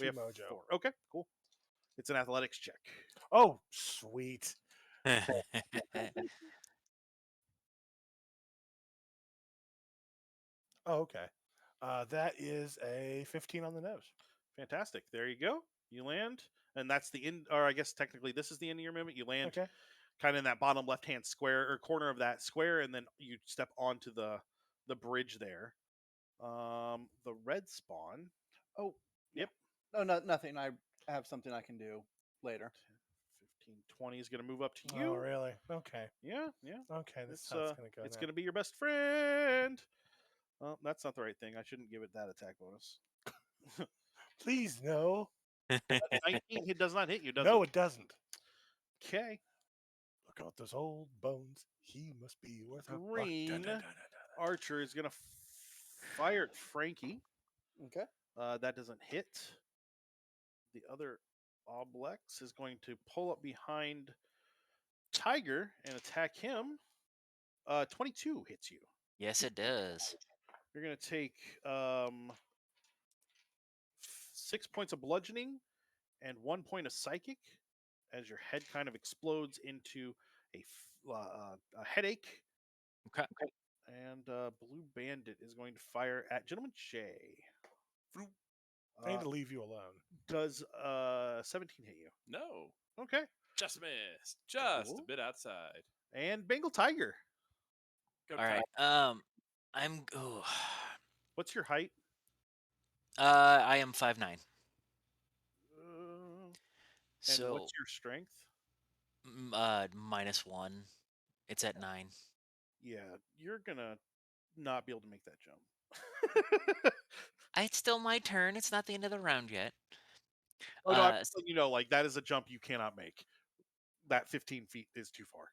[SPEAKER 2] We
[SPEAKER 4] 2
[SPEAKER 2] have
[SPEAKER 4] mojo.
[SPEAKER 2] 4. Okay, cool. It's an athletics check.
[SPEAKER 4] Oh, sweet. Oh, okay. That is a 15 on the nose.
[SPEAKER 2] Fantastic. There you go. You land, and that's the end. Or I guess technically this is the end of your movement. You land
[SPEAKER 4] Okay.
[SPEAKER 2] kind of in that bottom left-hand square or corner of that square, and then you step onto the bridge there. The red spawn.
[SPEAKER 5] Oh.
[SPEAKER 2] Yep.
[SPEAKER 5] No, nothing. I have something I can do later.
[SPEAKER 2] 15, 20 is going to move up to you.
[SPEAKER 4] Oh, really? Okay.
[SPEAKER 2] Yeah.
[SPEAKER 4] Okay. This
[SPEAKER 2] It's
[SPEAKER 4] is how it's going to go.
[SPEAKER 2] it's
[SPEAKER 4] now.
[SPEAKER 2] going to be your best friend. Well, that's not the right thing. I shouldn't give it that attack bonus.
[SPEAKER 4] Please, no.
[SPEAKER 2] 19 does not hit you, does
[SPEAKER 4] No,
[SPEAKER 2] it?
[SPEAKER 4] it doesn't.
[SPEAKER 2] Okay.
[SPEAKER 4] Check out those old bones. He must be worth a buck.
[SPEAKER 2] Green Archer is going to fire at Frankie.
[SPEAKER 5] Okay.
[SPEAKER 2] That doesn't hit. The other Oblex is going to pull up behind Tiger and attack him. 22 hits you.
[SPEAKER 6] Yes, it does.
[SPEAKER 2] You're going to take 6 points of bludgeoning and 1 point of psychic as your head kind of explodes into a headache.
[SPEAKER 6] Okay.
[SPEAKER 2] And Blue Bandit is going to fire at Gentleman J.
[SPEAKER 4] I need to leave you alone.
[SPEAKER 2] Does 17 hit you?
[SPEAKER 3] No.
[SPEAKER 2] Okay.
[SPEAKER 3] Just missed. Just
[SPEAKER 2] Cool.
[SPEAKER 3] a bit outside.
[SPEAKER 2] And Bengal Tiger.
[SPEAKER 3] Go
[SPEAKER 6] All right.
[SPEAKER 3] Tiger.
[SPEAKER 6] I'm. Oh.
[SPEAKER 2] What's your height?
[SPEAKER 6] I am 5'9".
[SPEAKER 2] And
[SPEAKER 6] So
[SPEAKER 2] what's your strength?
[SPEAKER 6] -1. It's at 9.
[SPEAKER 2] Yeah, you're gonna not be able to make that jump.
[SPEAKER 6] It's still my turn. It's not the end of the round yet.
[SPEAKER 2] Oh no, I'm
[SPEAKER 6] Uh,
[SPEAKER 2] just letting you know, like that is a jump you cannot make. That 15 feet is too far.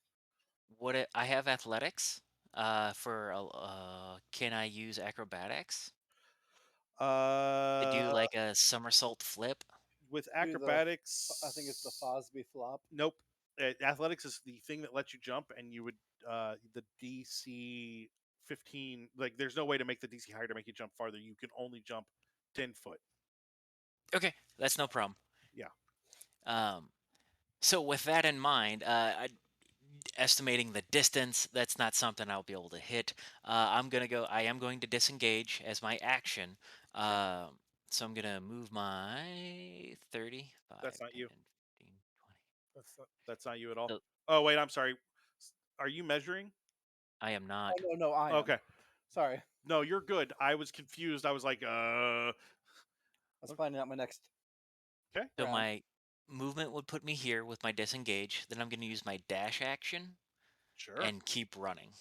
[SPEAKER 6] I have athletics. Can I use acrobatics to do like a somersault flip?
[SPEAKER 2] With
[SPEAKER 5] Do the-
[SPEAKER 2] acrobatics,
[SPEAKER 5] I think it's the Fosby flop.
[SPEAKER 2] Nope. Athletics is the thing that lets you jump, and you would the DC 15. Like, there's no way to make the DC higher to make you jump farther. You can only jump 10 foot.
[SPEAKER 6] Okay, that's no problem.
[SPEAKER 2] Yeah.
[SPEAKER 6] So with that in mind, estimating the distance, that's not something I'll be able to hit. I am going to disengage as my action. So I'm gonna move my 30.
[SPEAKER 2] That's not you.
[SPEAKER 6] 10, 15, 20.
[SPEAKER 2] That's not you at all.
[SPEAKER 6] Oh.
[SPEAKER 2] Oh wait, I'm sorry. Are you measuring?
[SPEAKER 6] I am not.
[SPEAKER 5] Oh, no, I am.
[SPEAKER 2] Okay.
[SPEAKER 5] Sorry.
[SPEAKER 2] No, you're good. I was confused. I was like,
[SPEAKER 5] I was finding out my next.
[SPEAKER 2] Okay.
[SPEAKER 6] So
[SPEAKER 5] round.
[SPEAKER 6] my movement would put me here with my disengage. Then I'm going to use my dash action
[SPEAKER 2] Sure.
[SPEAKER 6] and keep running.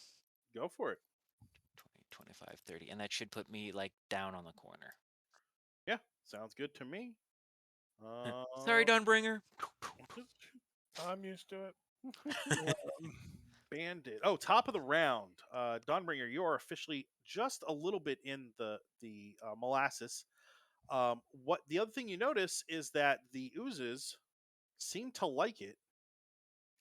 [SPEAKER 2] Go for it.
[SPEAKER 6] 20, 25, 30. And that should put me like down on the corner.
[SPEAKER 2] Yeah, sounds good to me.
[SPEAKER 6] Sorry, Dawnbringer.
[SPEAKER 4] I'm used to it.
[SPEAKER 2] Bandit. Oh, top of the round. Dawnbringer, you are officially just a little bit in the molasses. What the other thing you notice is that the oozes seem to like it,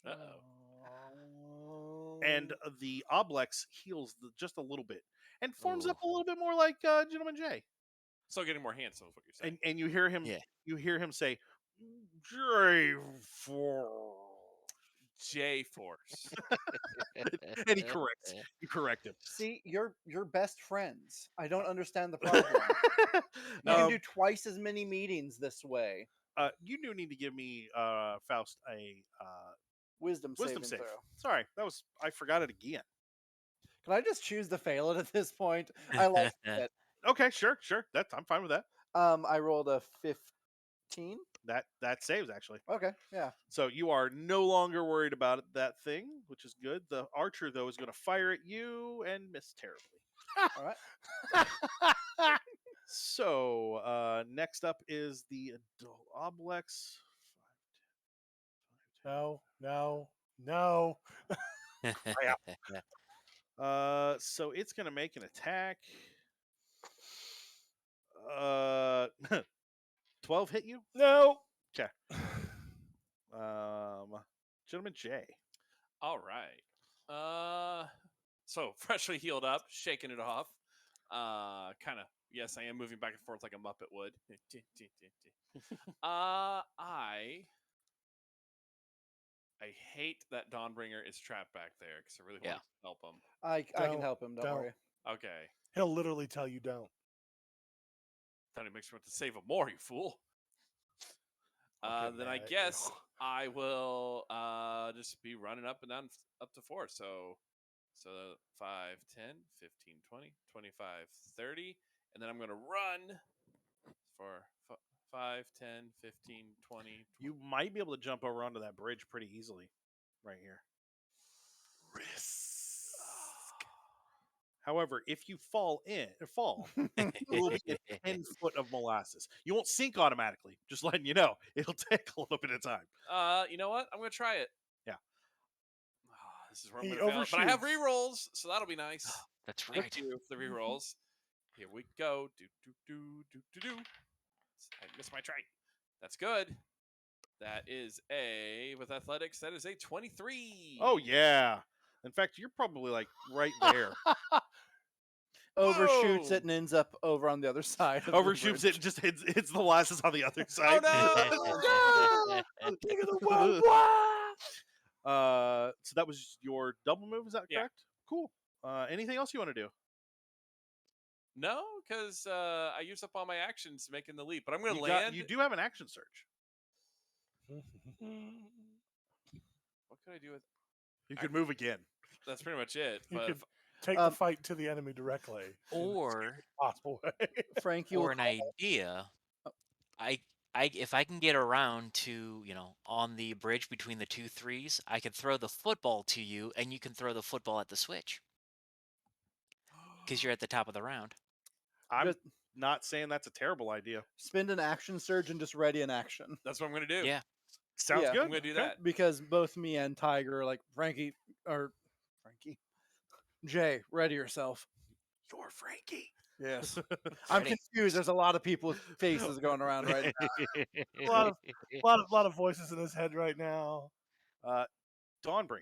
[SPEAKER 3] Uh-oh.
[SPEAKER 2] and the Oblex heals just a little bit and forms up
[SPEAKER 6] Ooh.
[SPEAKER 2] a little bit more like Gentleman J.
[SPEAKER 3] So getting more handsome is what you're saying.
[SPEAKER 2] And you hear him.
[SPEAKER 6] Yeah.
[SPEAKER 2] You hear him say, "J for."
[SPEAKER 3] J-Force.
[SPEAKER 2] And he corrects. You correct him.
[SPEAKER 5] See, you're best friends. I don't understand the problem. You can do twice as many meetings this way.
[SPEAKER 2] You do need to give me Faust a
[SPEAKER 5] Wisdom
[SPEAKER 2] wisdom
[SPEAKER 5] saving
[SPEAKER 2] save.
[SPEAKER 5] throw.
[SPEAKER 2] Sorry, I forgot it again.
[SPEAKER 5] Can I just choose to fail it at this point? I like it.
[SPEAKER 2] Okay, sure. I'm fine with that.
[SPEAKER 5] I rolled a 15.
[SPEAKER 2] That saves actually.
[SPEAKER 5] Okay, yeah.
[SPEAKER 2] So you are no longer worried about that thing, which is good. The archer though is going to fire at you and miss terribly.
[SPEAKER 5] All right.
[SPEAKER 2] So next up is the Oblex.
[SPEAKER 4] No.
[SPEAKER 2] So it's going to make an attack. 12 hit you?
[SPEAKER 4] No.
[SPEAKER 2] Okay. Gentleman J.
[SPEAKER 3] All right. So freshly healed up, shaking it off. Kind of. Yes, I am moving back and forth like a Muppet would. I hate that Dawnbringer is trapped back there because I really want to help him.
[SPEAKER 5] I can
[SPEAKER 4] Don't-
[SPEAKER 5] help him. Don't
[SPEAKER 4] don't.
[SPEAKER 5] worry.
[SPEAKER 3] Okay.
[SPEAKER 4] He'll literally tell you don't.
[SPEAKER 3] Thought he makes me want to save him more, you fool.
[SPEAKER 4] I'll get
[SPEAKER 3] Then
[SPEAKER 4] mad
[SPEAKER 3] I
[SPEAKER 4] at
[SPEAKER 3] guess
[SPEAKER 4] you.
[SPEAKER 3] I will just be running up and down up to 4. So 5, 10, 15, 20, 25, 30. And then I'm going to run for 5, 10, 15, 20.
[SPEAKER 2] You might be able to jump over onto that bridge pretty easily right here. However, if you fall, it will be in 10 foot of molasses. You won't sink automatically. Just letting you know. It'll take a little bit of time.
[SPEAKER 3] You know what? I'm going to try it.
[SPEAKER 2] Yeah.
[SPEAKER 3] This is where I'm
[SPEAKER 4] He
[SPEAKER 3] going to fail. But I have
[SPEAKER 4] overshoots.
[SPEAKER 3] rerolls, so that'll be nice.
[SPEAKER 6] That's
[SPEAKER 3] Thank
[SPEAKER 6] right.
[SPEAKER 3] you for the rerolls. Here we go. I missed my try. That's good. That is with athletics, that is a 23.
[SPEAKER 2] Oh yeah. In fact, you're probably like right there.
[SPEAKER 5] Overshoots
[SPEAKER 3] Whoa!
[SPEAKER 5] it and ends up over on the other side. Of
[SPEAKER 2] Overshoots
[SPEAKER 5] the
[SPEAKER 2] it, and just hits the molasses on the other side.
[SPEAKER 3] Oh no!
[SPEAKER 4] King of the world. Wah!
[SPEAKER 2] So that was your double move. Is that
[SPEAKER 3] Yeah.
[SPEAKER 2] correct? Cool. Anything else you want to do?
[SPEAKER 3] No, because I used up all my actions making the leap. But I'm going to
[SPEAKER 2] You
[SPEAKER 3] land.
[SPEAKER 2] you do have an action search.
[SPEAKER 3] What could I do with?
[SPEAKER 2] You could move again.
[SPEAKER 3] That's pretty much it.
[SPEAKER 4] You
[SPEAKER 3] But
[SPEAKER 4] could take the fight to the enemy directly. in the
[SPEAKER 6] Or
[SPEAKER 4] scariest possible way.
[SPEAKER 5] Frankie
[SPEAKER 6] or
[SPEAKER 5] will
[SPEAKER 6] an idea. I if I can get around to, on the bridge between the two threes, I could throw the football to you, and you can throw the football at the switch because you're at the top of the round.
[SPEAKER 2] I'm
[SPEAKER 5] Just
[SPEAKER 2] not saying that's a terrible idea.
[SPEAKER 5] spend an action surge and just ready an action.
[SPEAKER 3] that's what I'm going to do.
[SPEAKER 6] Yeah.
[SPEAKER 2] Sounds
[SPEAKER 5] Yeah.
[SPEAKER 2] good.
[SPEAKER 3] I'm going to do
[SPEAKER 2] Okay.
[SPEAKER 3] that.
[SPEAKER 5] Because both me and Tiger are like, Frankie, Jay, ready yourself.
[SPEAKER 2] You're Frankie.
[SPEAKER 5] Yes. I'm
[SPEAKER 6] Ready.
[SPEAKER 5] confused. There's a lot of people with faces going around right
[SPEAKER 4] a lot of voices in his head right now.
[SPEAKER 2] Dawnbringer.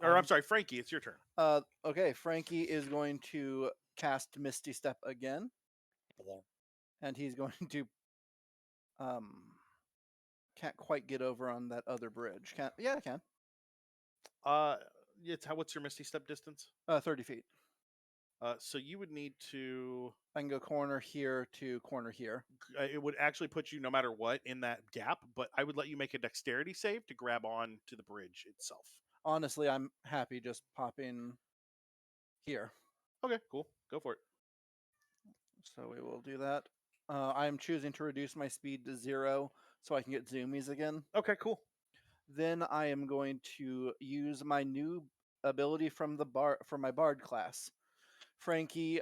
[SPEAKER 2] Or I'm sorry, Frankie. It's your turn.
[SPEAKER 5] now. Okay, Frankie is going to cast Misty Step again. And he's going to can't quite get over on that other bridge. Can't I can.
[SPEAKER 2] What's your Misty Step distance?
[SPEAKER 5] 30 feet.
[SPEAKER 2] So you would need to.
[SPEAKER 5] I can go corner here to corner here.
[SPEAKER 2] It would actually put you no matter what in that gap, but I would let you make a dexterity save to grab on to the bridge itself.
[SPEAKER 5] Honestly, I'm happy just popping here.
[SPEAKER 2] Okay, cool. Go for it.
[SPEAKER 5] So we will do that. I am choosing to reduce my speed to 0 so I can get zoomies again.
[SPEAKER 2] Okay, cool.
[SPEAKER 5] Then I am going to use my new ability from my bard class. Frankie,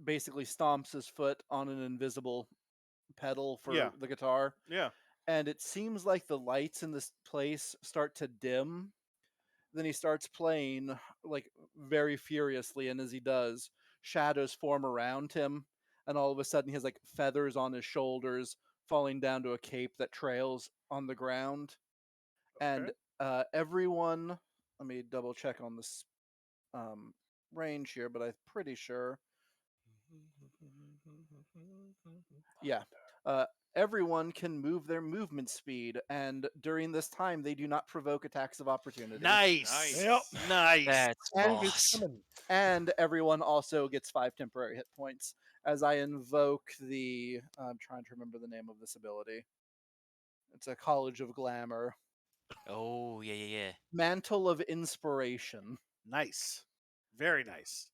[SPEAKER 5] basically stomps his foot on an invisible pedal for the guitar.
[SPEAKER 2] Yeah.
[SPEAKER 5] And it seems like the lights in this place start to dim. Then he starts playing like very furiously, and as he does, shadows form around him, and all of a sudden he has like feathers on his shoulders falling down to a cape that trails on the ground.
[SPEAKER 2] Okay.
[SPEAKER 5] And everyone, let me double check on this range here, but I'm pretty sure. Yeah. Everyone can move their movement speed, and during this time, they do not provoke attacks of opportunity.
[SPEAKER 2] Nice.
[SPEAKER 4] Yep.
[SPEAKER 2] Nice.
[SPEAKER 6] That's
[SPEAKER 5] And
[SPEAKER 6] boss.
[SPEAKER 5] And everyone also gets 5 temporary hit points as I invoke the. I'm trying to remember the name of this ability. It's a College of Glamour.
[SPEAKER 6] Oh, yeah.
[SPEAKER 5] Mantle of Inspiration.
[SPEAKER 2] Nice. Very nice.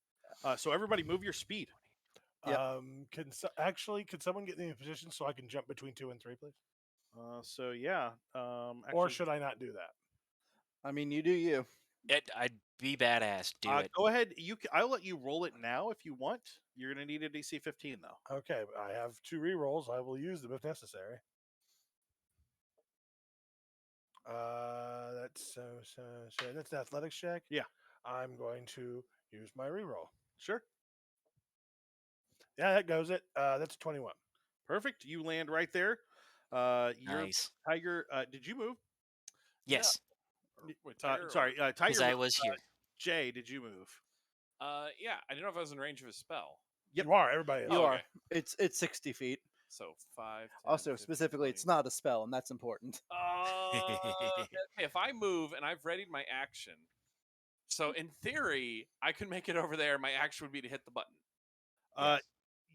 [SPEAKER 2] So everybody move your speed.
[SPEAKER 5] Yep.
[SPEAKER 4] Can someone get me in position so I can jump between 2 and 3, please?
[SPEAKER 2] So yeah.
[SPEAKER 4] Or should I not do that?
[SPEAKER 5] I mean, you do you.
[SPEAKER 6] I'd be badass. Do it.
[SPEAKER 2] Go ahead. I'll let you roll it now if you want. You're gonna need a DC 15 though.
[SPEAKER 4] Okay, I have 2 rerolls. I will use them if necessary. That's that's an athletics check.
[SPEAKER 2] Yeah.
[SPEAKER 4] I'm going to use my reroll.
[SPEAKER 2] Sure.
[SPEAKER 4] Yeah, that goes it. That's 21.
[SPEAKER 2] Perfect. You land right there.
[SPEAKER 6] Nice.
[SPEAKER 2] Tiger. Did you move?
[SPEAKER 6] Yes,
[SPEAKER 3] Wait, Tiger or-
[SPEAKER 2] Sorry, Tiger.
[SPEAKER 6] because I was here.
[SPEAKER 2] Jay, did you move?
[SPEAKER 3] Yeah, I didn't know if I was in range of his spell.
[SPEAKER 2] Yep.
[SPEAKER 4] You are. Everybody is.
[SPEAKER 5] You
[SPEAKER 3] Oh,
[SPEAKER 5] are.
[SPEAKER 3] okay.
[SPEAKER 5] It's 60 feet.
[SPEAKER 3] So 5. 10,
[SPEAKER 5] Also,
[SPEAKER 3] 15,
[SPEAKER 5] specifically,
[SPEAKER 3] 20.
[SPEAKER 5] it's not a spell, and that's important.
[SPEAKER 3] If I move and I've readied my action, so in theory, I could make it over there. My action would be to hit the button.
[SPEAKER 6] Yes.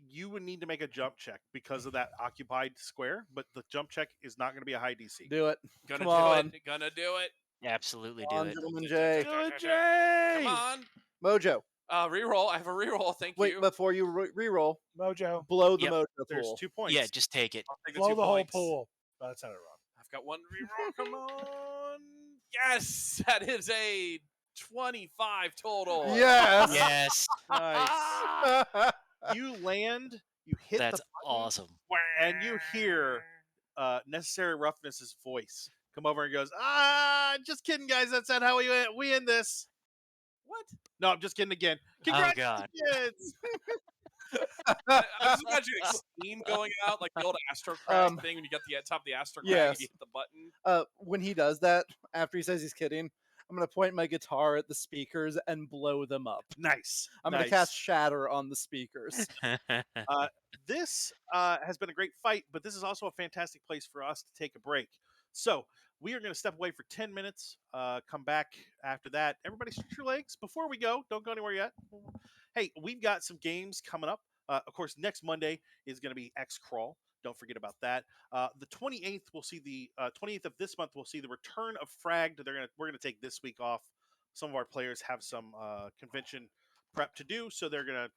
[SPEAKER 2] You would need to make a jump check because of that occupied square, but the jump check is not going to be a high DC.
[SPEAKER 5] Do it.
[SPEAKER 3] Gonna
[SPEAKER 5] Come
[SPEAKER 3] do
[SPEAKER 5] on.
[SPEAKER 3] it. Gonna do it.
[SPEAKER 6] Absolutely
[SPEAKER 5] Come
[SPEAKER 6] do
[SPEAKER 5] on,
[SPEAKER 6] it.
[SPEAKER 5] gentleman Jay.
[SPEAKER 2] Do it, Jay!
[SPEAKER 3] Come on.
[SPEAKER 5] Mojo.
[SPEAKER 3] Reroll. I have a reroll. Thank
[SPEAKER 5] Wait,
[SPEAKER 3] you.
[SPEAKER 5] before you reroll,
[SPEAKER 4] Mojo.
[SPEAKER 5] blow the
[SPEAKER 6] Yep.
[SPEAKER 5] mojo
[SPEAKER 2] There's
[SPEAKER 5] pool.
[SPEAKER 2] 2 points.
[SPEAKER 6] Yeah, just take it.
[SPEAKER 3] I'll take
[SPEAKER 4] Blow
[SPEAKER 3] 2
[SPEAKER 4] the whole
[SPEAKER 3] points.
[SPEAKER 4] pool. Oh, that sounded wrong.
[SPEAKER 3] I've got 1 reroll. Come on. Yes, that is a 25 total.
[SPEAKER 5] Yes.
[SPEAKER 6] Yes,
[SPEAKER 2] Nice. You land. You hit
[SPEAKER 6] that's
[SPEAKER 2] the button,
[SPEAKER 6] awesome.
[SPEAKER 2] and you hear Necessary Roughness's voice come over and goes, just kidding, guys. That's not how we end this.
[SPEAKER 3] What?
[SPEAKER 2] No, I'm just kidding again.
[SPEAKER 6] Oh, God.
[SPEAKER 2] Congratulations.
[SPEAKER 3] I'm just imagining steam going out, like the old Astro Crash thing when you got the top of the Astro Crash and you hit the button.
[SPEAKER 5] When he does that, after he says he's kidding, I'm going to point my guitar at the speakers and blow them up.
[SPEAKER 2] Nice.
[SPEAKER 5] I'm going to cast Shatter on the speakers.
[SPEAKER 2] This has been a great fight, but this is also a fantastic place for us to take a break. So we are going to step away for 10 minutes, come back after that. Everybody stretch your legs. Before we go, don't go anywhere yet. Hey, we've got some games coming up. Of course, next Monday is going to be XCrawl. Don't forget about that. The 28th, we'll see the 28th of this month. We'll see the return of Fragged. We're gonna take this week off. Some of our players have some convention prep to do, so they're gonna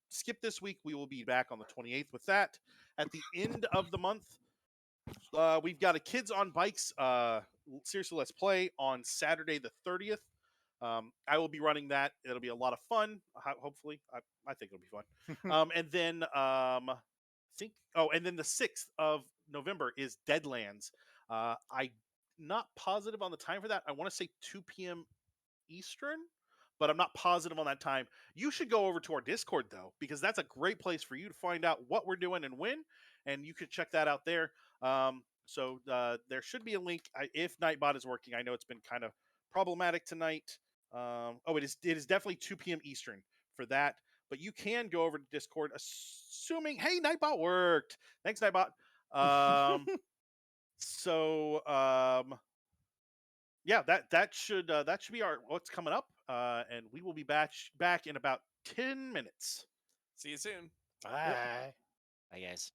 [SPEAKER 2] skip this week. We will be back on the 28th with that. At the end of the month, we've got a Kids on Bikes seriously Let's Play on Saturday the 30th. I will be running that. It'll be a lot of fun. Hopefully, I think it'll be fun. And then and then the 6th of November is Deadlands. I'm not positive on the time for that. I want to say 2 p.m. Eastern, but I'm not positive on that time. You should go over to our Discord, though, because that's a great place for you to find out what we're doing and when, and you can check that out there. So there should be a link if Nightbot is working. I know it's been kind of problematic tonight. It is definitely 2 p.m. Eastern for that. But you can go over to Discord, assuming, hey, Nightbot worked. Thanks, Nightbot. Yeah, that should be our what's coming up, and we will be back in about 10 minutes.
[SPEAKER 3] See you soon.
[SPEAKER 4] Bye.
[SPEAKER 2] Yep.
[SPEAKER 6] Bye, guys.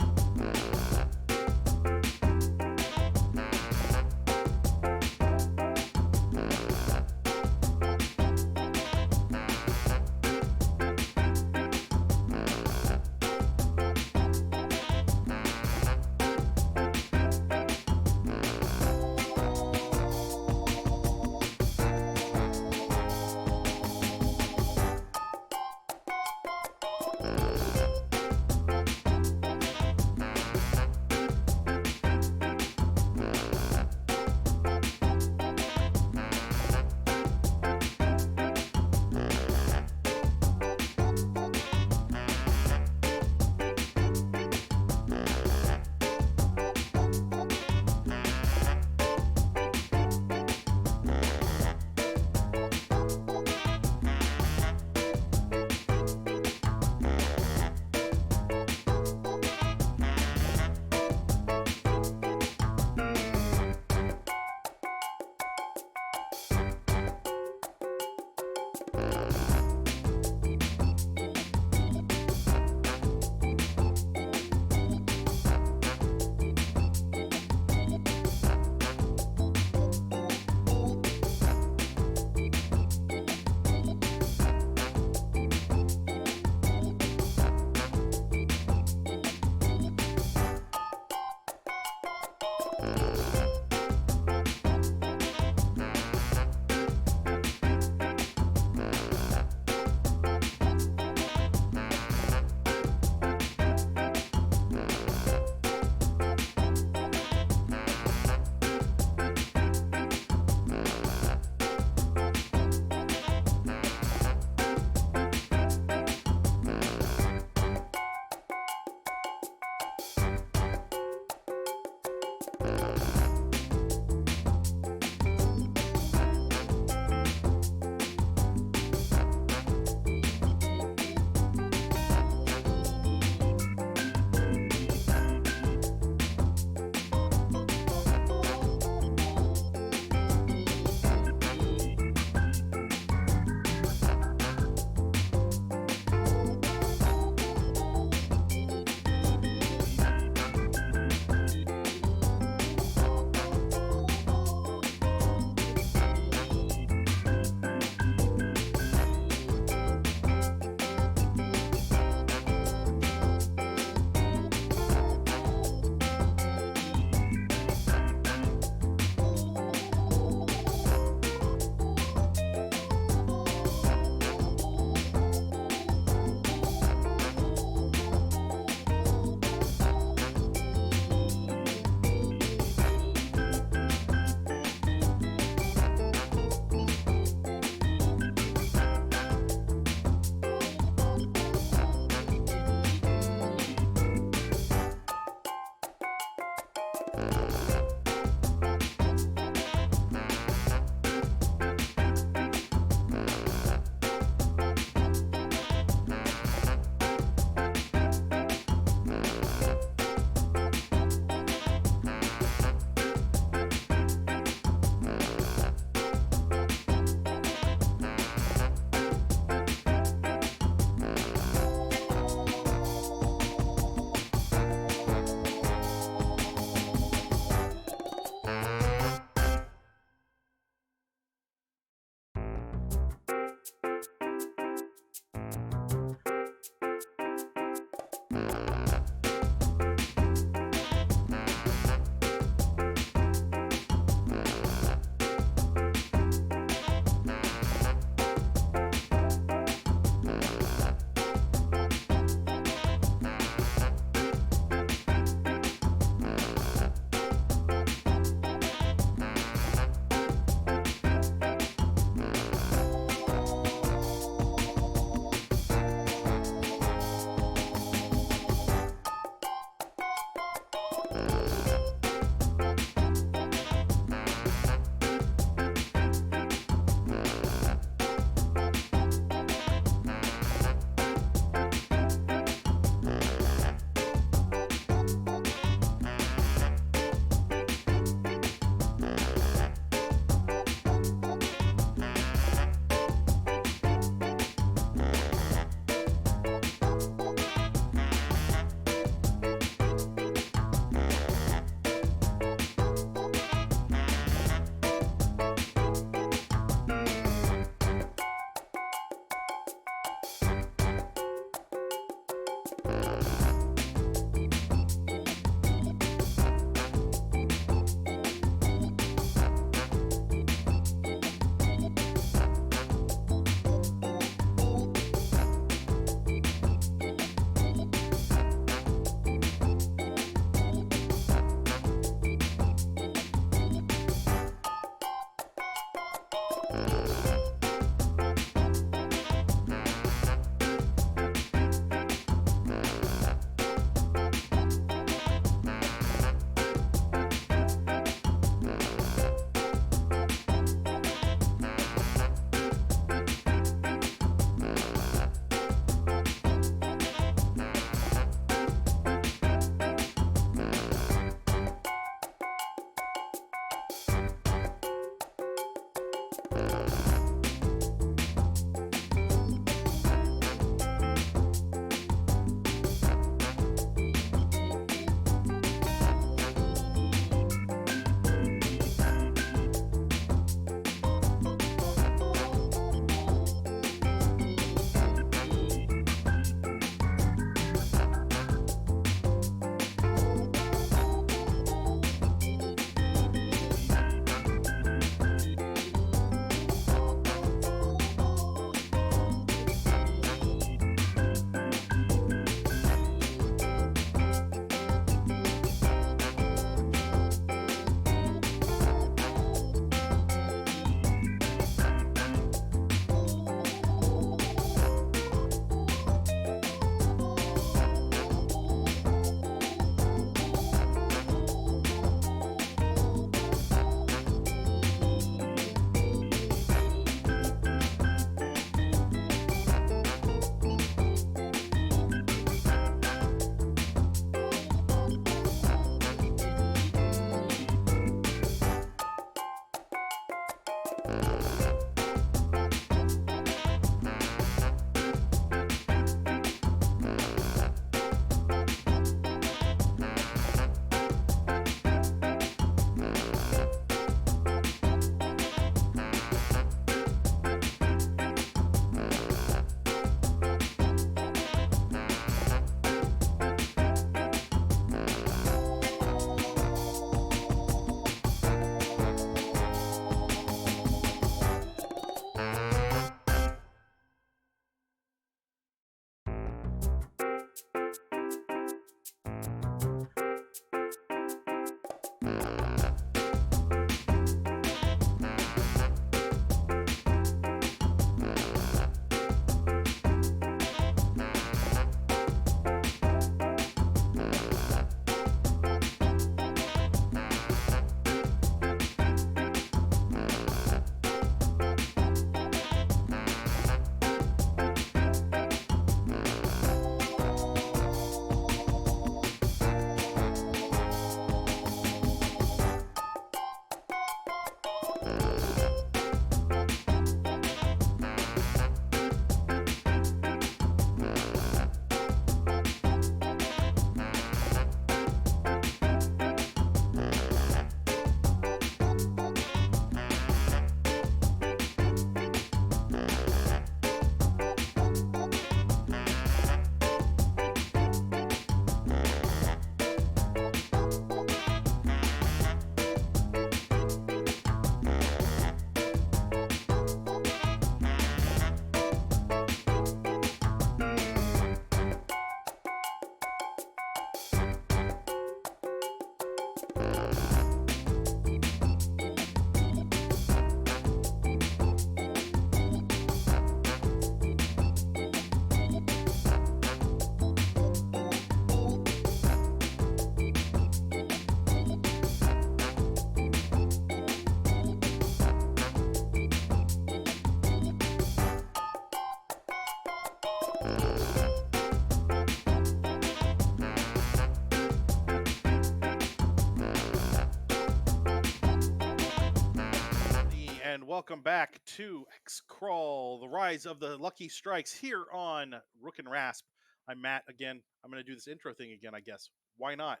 [SPEAKER 2] welcome back to XCrawl, the rise of the Lucky Strykes here on Rook and Rasp. I'm Matt again. I'm going to do this intro thing again, I guess. Why not?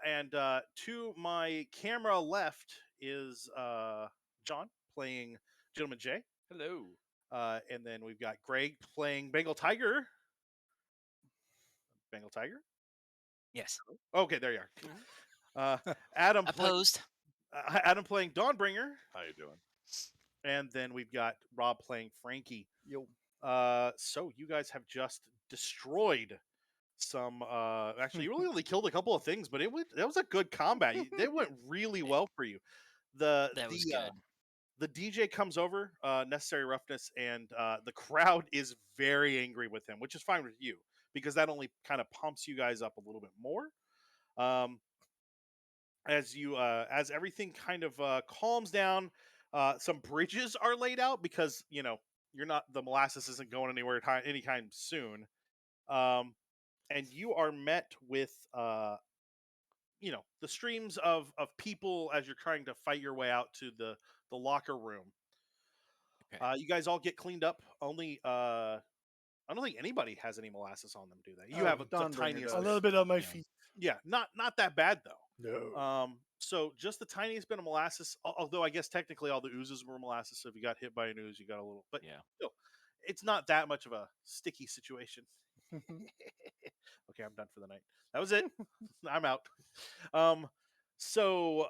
[SPEAKER 2] And to my camera left is John playing Gentleman J.
[SPEAKER 3] Hello.
[SPEAKER 2] And then we've got Greg playing Bengal Tiger. Bengal Tiger?
[SPEAKER 6] Yes.
[SPEAKER 2] Okay, there you are. Adam,
[SPEAKER 6] Opposed.
[SPEAKER 2] Adam playing Dawnbringer.
[SPEAKER 3] How you doing?
[SPEAKER 2] And then we've got Rob playing Frankie.
[SPEAKER 5] Yo.
[SPEAKER 2] So you guys have just destroyed some. Actually, you really only killed a couple of things, but that was a good combat. They went really well for you.
[SPEAKER 6] That was good.
[SPEAKER 2] The DJ comes over, necessary roughness, and the crowd is very angry with him, which is fine with you because that only kind of pumps you guys up a little bit more. As everything kind of calms down, some bridges are laid out because the molasses isn't going anywhere anytime soon, and you are met with the streams of people as you're trying to fight your way out to the locker room.
[SPEAKER 6] Okay.
[SPEAKER 2] You guys all get cleaned up. Only I don't think anybody has any molasses on them, do they? You have the
[SPEAKER 5] Dawnbringer
[SPEAKER 2] tiniest.
[SPEAKER 5] does.
[SPEAKER 4] A little bit on my
[SPEAKER 6] Yeah.
[SPEAKER 4] feet.
[SPEAKER 2] Yeah, not that bad though.
[SPEAKER 4] No.
[SPEAKER 2] So just the tiniest bit of molasses. Although I guess technically all the oozes were molasses. So if you got hit by an ooze, you got a little. But
[SPEAKER 3] Yeah.
[SPEAKER 2] still, it's not that much of a sticky situation. Okay, I'm done for the night. That was it. I'm out. So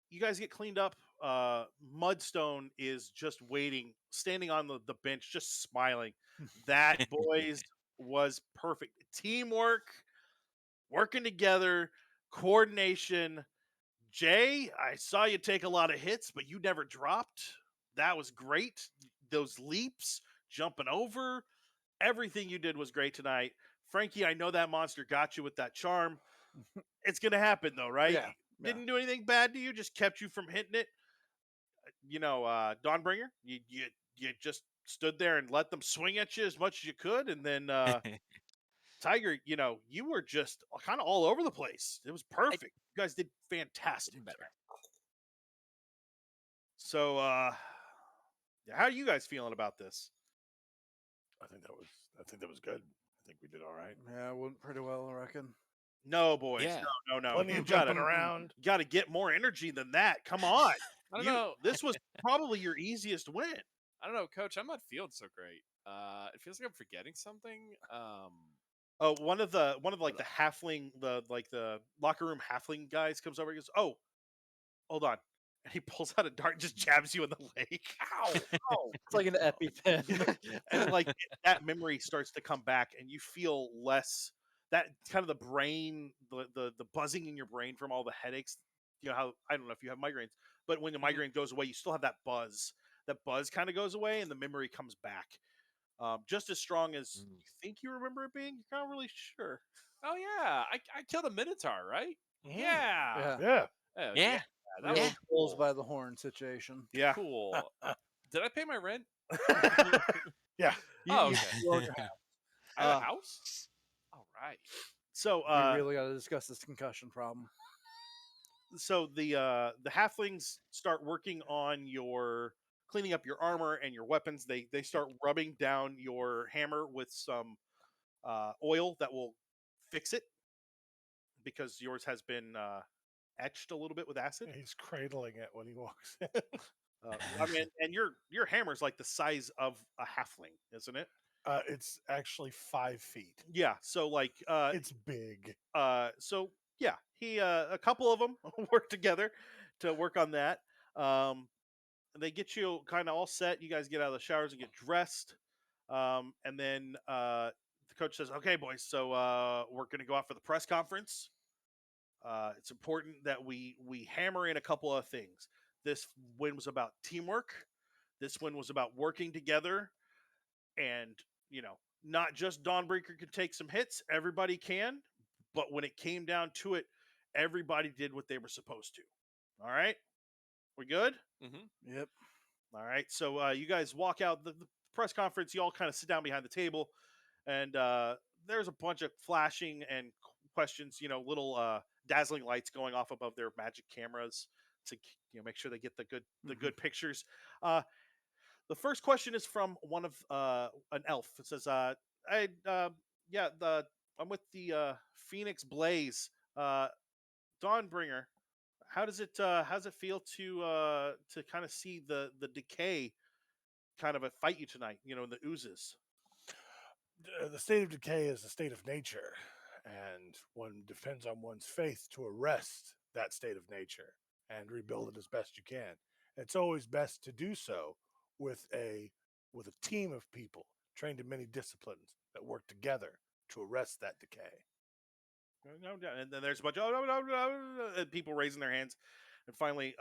[SPEAKER 2] you guys get cleaned up. Mudstone is just waiting, standing on the bench, just smiling. That, boys, was perfect. Teamwork, working together, coordination. Jay, I saw you take a lot of hits, but you never dropped. That was great. Those leaps, jumping over, everything you did was great tonight. Frankie, I know that monster got you with that charm. It's going to happen, though, right?
[SPEAKER 5] Yeah.
[SPEAKER 2] Didn't do anything bad to you, just kept you from hitting it. Dawnbringer, you just stood there and let them swing at you as much as you could. And then Tiger, you were just kind of all over the place. It was perfect. You guys did fantastic.
[SPEAKER 6] Better.
[SPEAKER 2] So, how are you guys feeling about this?
[SPEAKER 4] I think that was good. I think we did all right.
[SPEAKER 5] Yeah, went pretty well, I reckon.
[SPEAKER 2] No, boys.
[SPEAKER 6] Yeah.
[SPEAKER 2] No.
[SPEAKER 4] Plenty
[SPEAKER 2] You
[SPEAKER 4] of jumping around.
[SPEAKER 2] Got to get more energy than that. Come on.
[SPEAKER 3] I don't know.
[SPEAKER 2] This was probably your easiest win.
[SPEAKER 3] I don't know, Coach. I'm not feeling so great. It feels like I'm forgetting something.
[SPEAKER 2] Oh, one of the halfling, the locker room halfling guys comes over and goes, "Oh, hold on." And he pulls out a dart and just jabs you in the leg. Ow! Ow!
[SPEAKER 5] It's like an EpiPen.
[SPEAKER 2] And that memory starts to come back, and you feel less that kind of the brain, the buzzing in your brain from all the headaches. You know how I don't know if you have migraines, but when the migraine goes away, you still have that buzz. That buzz kind of goes away, and the memory comes back. Just as strong as you think you remember it being. You're not really sure.
[SPEAKER 3] Oh yeah, I killed a Minotaur, right?
[SPEAKER 4] Mhm.
[SPEAKER 3] Yeah.
[SPEAKER 4] Yeah.
[SPEAKER 3] Oh,
[SPEAKER 6] Yeah.
[SPEAKER 3] That
[SPEAKER 5] Real
[SPEAKER 3] was
[SPEAKER 5] bulls
[SPEAKER 3] cool.
[SPEAKER 5] by the horn situation.
[SPEAKER 2] Yeah.
[SPEAKER 3] Cool. Did I pay my rent?
[SPEAKER 4] Yeah.
[SPEAKER 3] Oh,
[SPEAKER 5] You
[SPEAKER 3] okay.
[SPEAKER 5] own your house.
[SPEAKER 3] I have a house. All right.
[SPEAKER 2] So
[SPEAKER 5] We really got to discuss this concussion problem.
[SPEAKER 2] so the halflings start working on your cleaning up your armor and your weapons. They start rubbing down your hammer with some oil that will fix it because yours has been etched a little bit with acid.
[SPEAKER 4] He's cradling it when he walks in.
[SPEAKER 2] I mean, and your hammer's like the size of a halfling, isn't it?
[SPEAKER 4] It's actually 5 feet.
[SPEAKER 2] Yeah. So
[SPEAKER 4] It's big.
[SPEAKER 2] so yeah, he a couple of them work together to work on that. They get you kind of all set. You guys get out of the showers and get dressed, and then the coach says, "Okay, boys, so we're going to go out for the press conference. It's important that we hammer in a couple of things. This win was about teamwork. This win was about working together, and not just Dawnbreaker could take some hits. Everybody can, but when it came down to it, everybody did what they were supposed to. All right, we good?
[SPEAKER 3] Mm-hmm.
[SPEAKER 5] Yep.
[SPEAKER 2] All right. So you guys walk out the press conference. You all kind of sit down behind the table, and there's a bunch of flashing and questions. Little dazzling lights going off above their magic cameras. to make sure they get the
[SPEAKER 5] Mhm.
[SPEAKER 2] good pictures. The first question is from one of an elf. It says, "I yeah the I'm with the Phoenix Blaze, Dawnbringer. How does it feel to kind of see the decay kind of fight you tonight? The oozes."
[SPEAKER 4] The state of decay is a state of nature, and one depends on one's faith to arrest that state of nature and rebuild it as best you can. It's always best to do so with a team of people trained in many disciplines that work together to arrest that decay.
[SPEAKER 2] No doubt. And then there's a bunch of people raising their hands, and finally,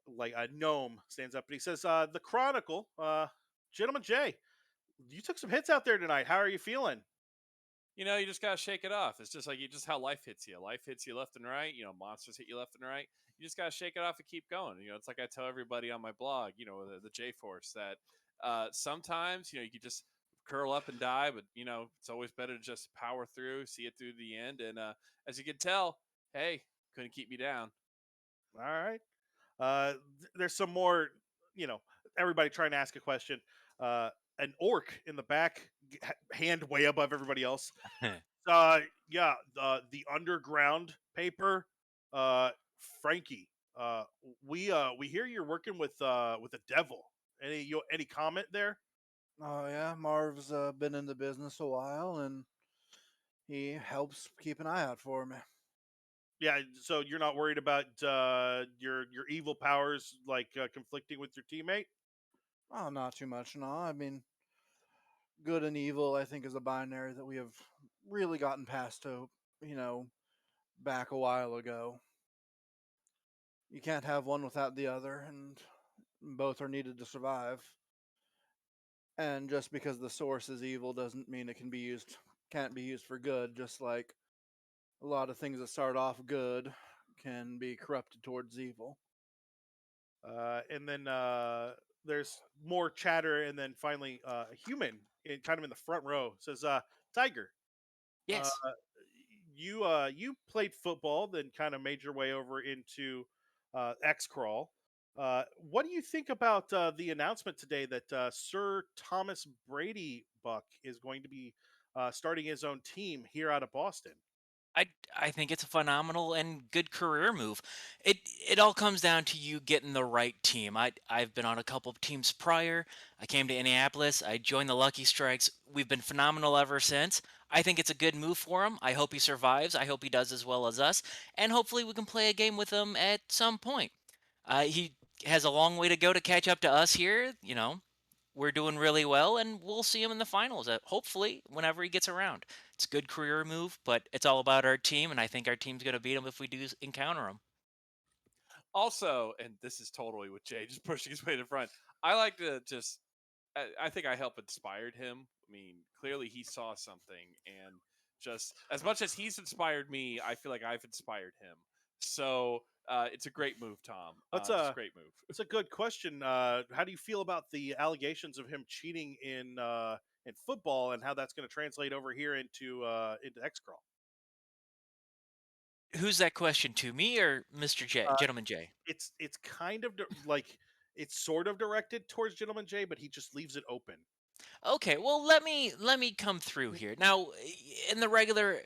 [SPEAKER 2] like a gnome stands up and he says, "The Chronicle, Gentleman Jay, you took some hits out there tonight. How are you feeling?"
[SPEAKER 3] You just gotta shake it off. It's just like just how life hits you. Life hits you left and right. Monsters hit you left and right. You just gotta shake it off and keep going. It's like I tell everybody on my blog, the J Force, that sometimes you could just curl up and die, but it's always better to just power through, see it through the end. And as you can tell, hey, couldn't keep me down.
[SPEAKER 2] All right. There's some more, you know, everybody trying to ask a question. An orc in the back, hand way above everybody else. Uh, yeah, the underground paper, uh, Frankie. We hear you're working with a devil. Any comment there?
[SPEAKER 5] Oh yeah, Marv's been in the business a while, and he helps keep an eye out for me.
[SPEAKER 2] Yeah, so you're not worried about your evil powers like conflicting with your teammate?
[SPEAKER 5] Oh, not too much, no. I mean, good and evil, I think, is a binary that we have really gotten past to, you know, back a while ago. You can't have one without the other, and both are needed to survive. And just because the source is evil doesn't mean it can't be used for good, just like a lot of things that start off good can be corrupted towards evil.
[SPEAKER 2] And then there's more chatter, and then finally a human, kind of in the front row, says, "Tiger, uh,
[SPEAKER 6] Yes.
[SPEAKER 2] you played football, then kind of made your way over into XCrawl. What do you think about the announcement today that Sir Thomas Brady Buck is going to be starting his own team here out of Boston?"
[SPEAKER 6] I I think it's a phenomenal and good career move. It all comes down to you getting the right team. I've been on a couple of teams prior. I came to Indianapolis. I joined the Lucky Strikes. We've been phenomenal ever since. I think it's a good move for him. I hope he survives. I hope he does as well as us, and hopefully we can play a game with him at some point. He has a long way to go to catch up to us here. We're doing really well, and we'll see him in the finals. Hopefully, whenever he gets around. It's a good career move, but it's all about our team, and I think our team's going to beat him if we do encounter him.
[SPEAKER 3] Also, and this is totally with Jay, just pushing his way to the front. I like to just, I think I helped inspired him. I mean, clearly he saw something, and just as much as he's inspired me, I feel like I've inspired him. So it's a great move, Tom.
[SPEAKER 2] That's
[SPEAKER 3] Just a
[SPEAKER 2] a
[SPEAKER 3] great move.
[SPEAKER 2] that's a good question. How do you feel about the allegations of him cheating in football, and how that's going to translate over here into XCrawl?
[SPEAKER 6] Who's that question to, me or Mr. J,
[SPEAKER 2] Uh,
[SPEAKER 6] Gentleman J?
[SPEAKER 2] it's kind of like it's sort of directed towards Gentleman Jay, but he just leaves it open.
[SPEAKER 6] Okay, well let me come through here. Now, in the regular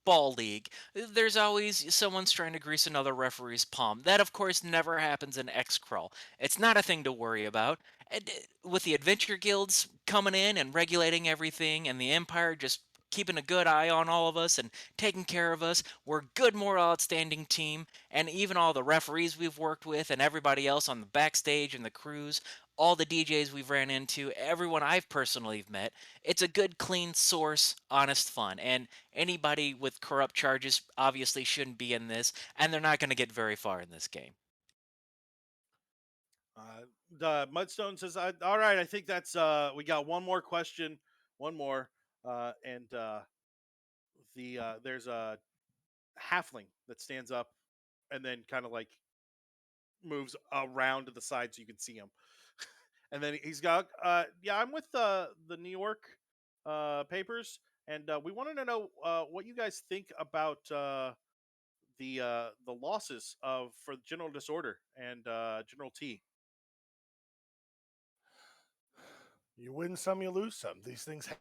[SPEAKER 6] ball league, there's always someone's trying to grease another referee's palm. That of course never happens in X-Crawl. It's not a thing to worry about. And with the adventure guilds coming in and regulating everything, and the Empire just keeping a good eye on all of us and taking care of us, we're a good, more outstanding team. And even all the referees we've worked with and everybody else on the backstage and the crews, all the DJs we've ran into, everyone I've personally met, it's a good, clean source, honest fun. And anybody with corrupt charges obviously shouldn't be in this, and they're not going to get very far in this game.
[SPEAKER 2] The Mudstone says, "All right, I think that's we got one more question, one more, and there's a halfling that stands up and then kind of like moves around to the side so you can see him." And then he's got, "Yeah, I'm with the New York papers, and we wanted to know what you guys think about the losses for General Disorder and General T.
[SPEAKER 4] You win some, you lose some. These things happen.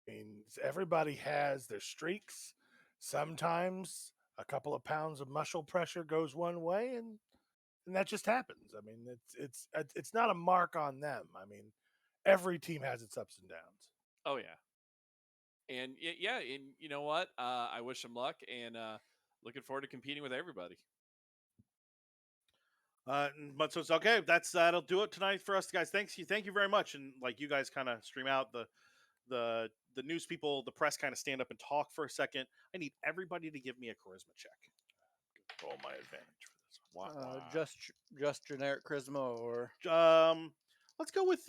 [SPEAKER 4] I mean, everybody has their streaks. Sometimes a couple of pounds of muscle pressure goes one way, and that just happens. I mean, it's not a mark on them. I mean, every team has its ups and downs.
[SPEAKER 3] Oh yeah. And yeah, and you know what? I wish them luck, and looking forward to competing with everybody.
[SPEAKER 2] But so it's okay. That'll do it tonight for us, guys. Thank you very much. And like you guys kind of stream out the news people, the press kind of stand up and talk for a second. I need everybody to give me a charisma check. Roll my advantage for this one. Wah, wah.
[SPEAKER 5] Just generic charisma, or
[SPEAKER 2] Let's go with